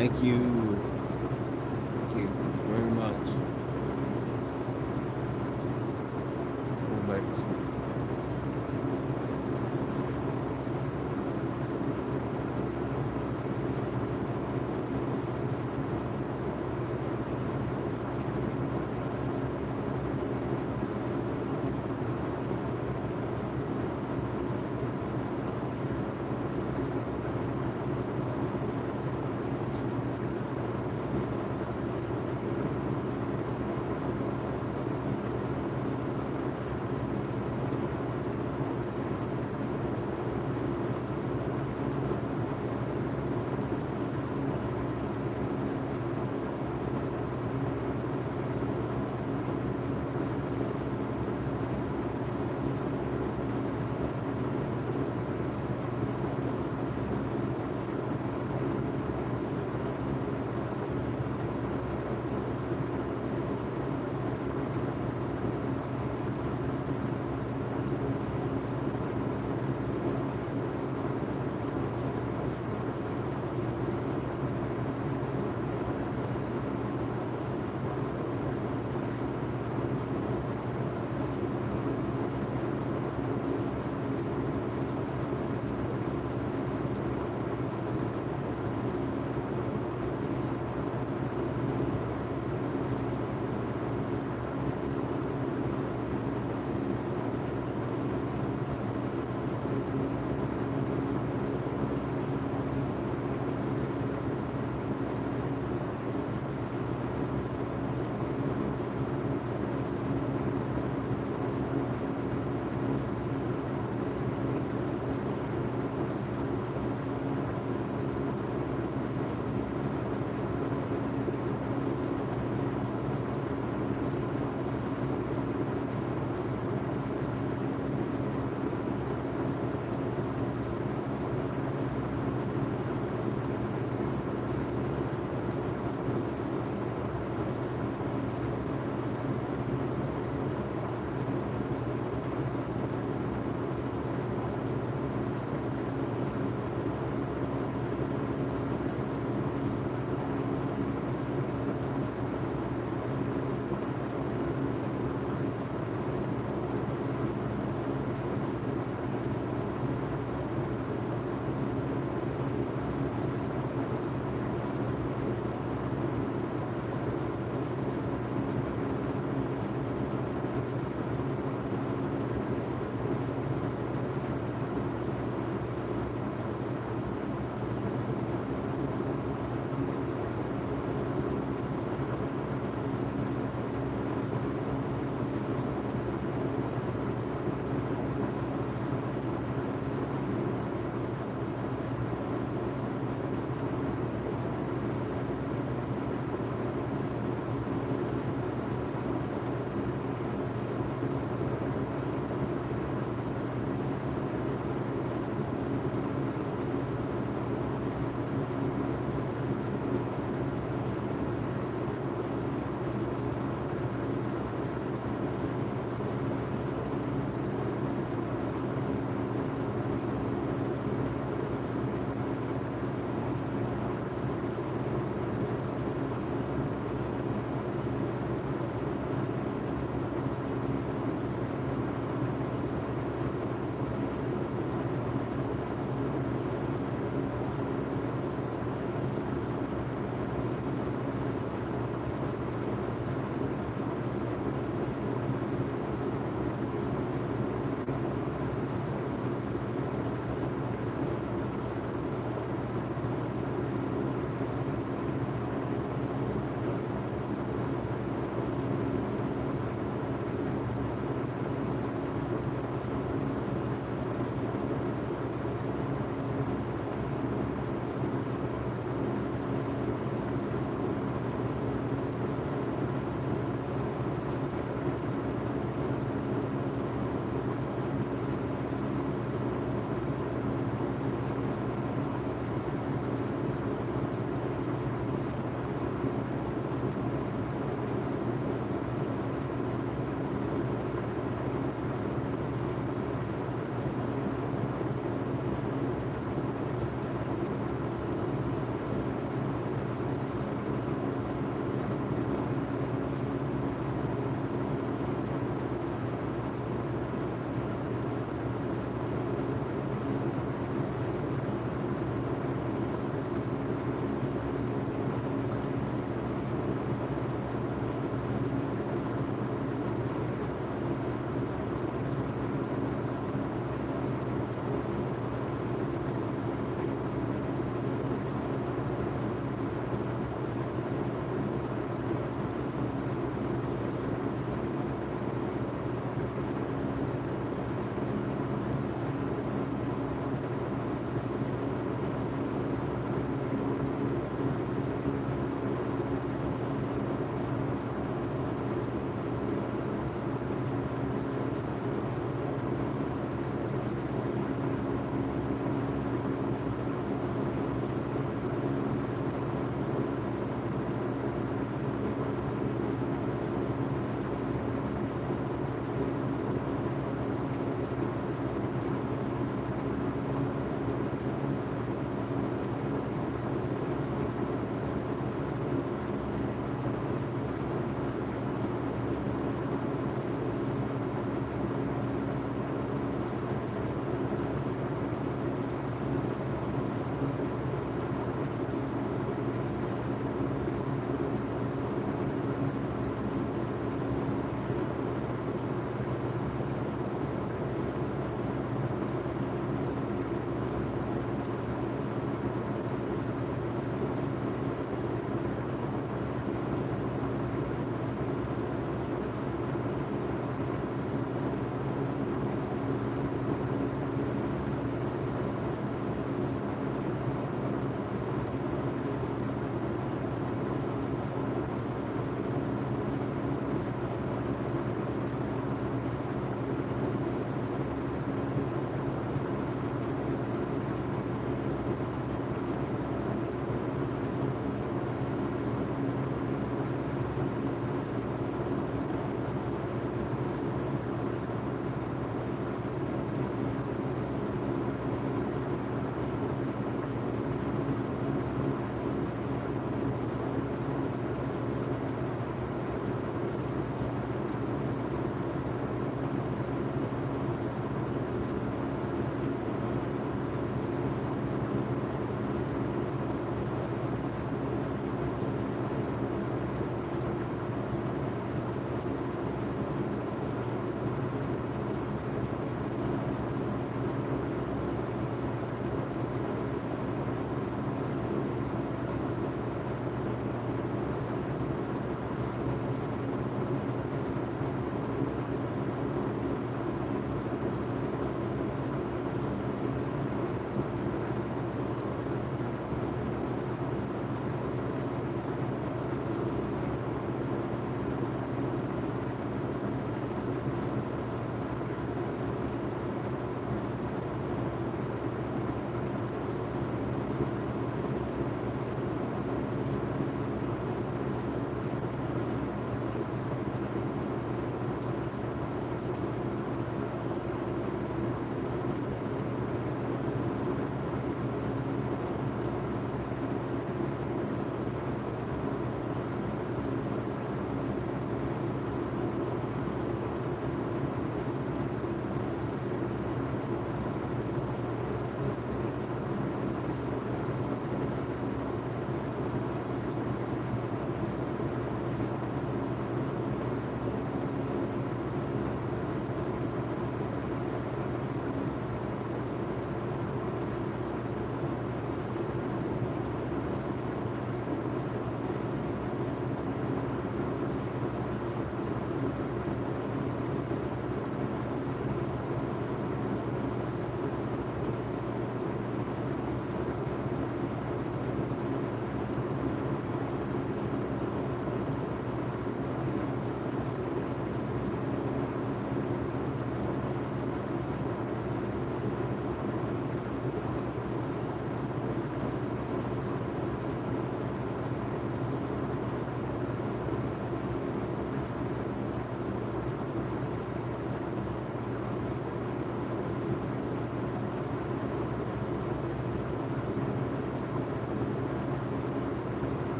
Speaker 1: Thank you.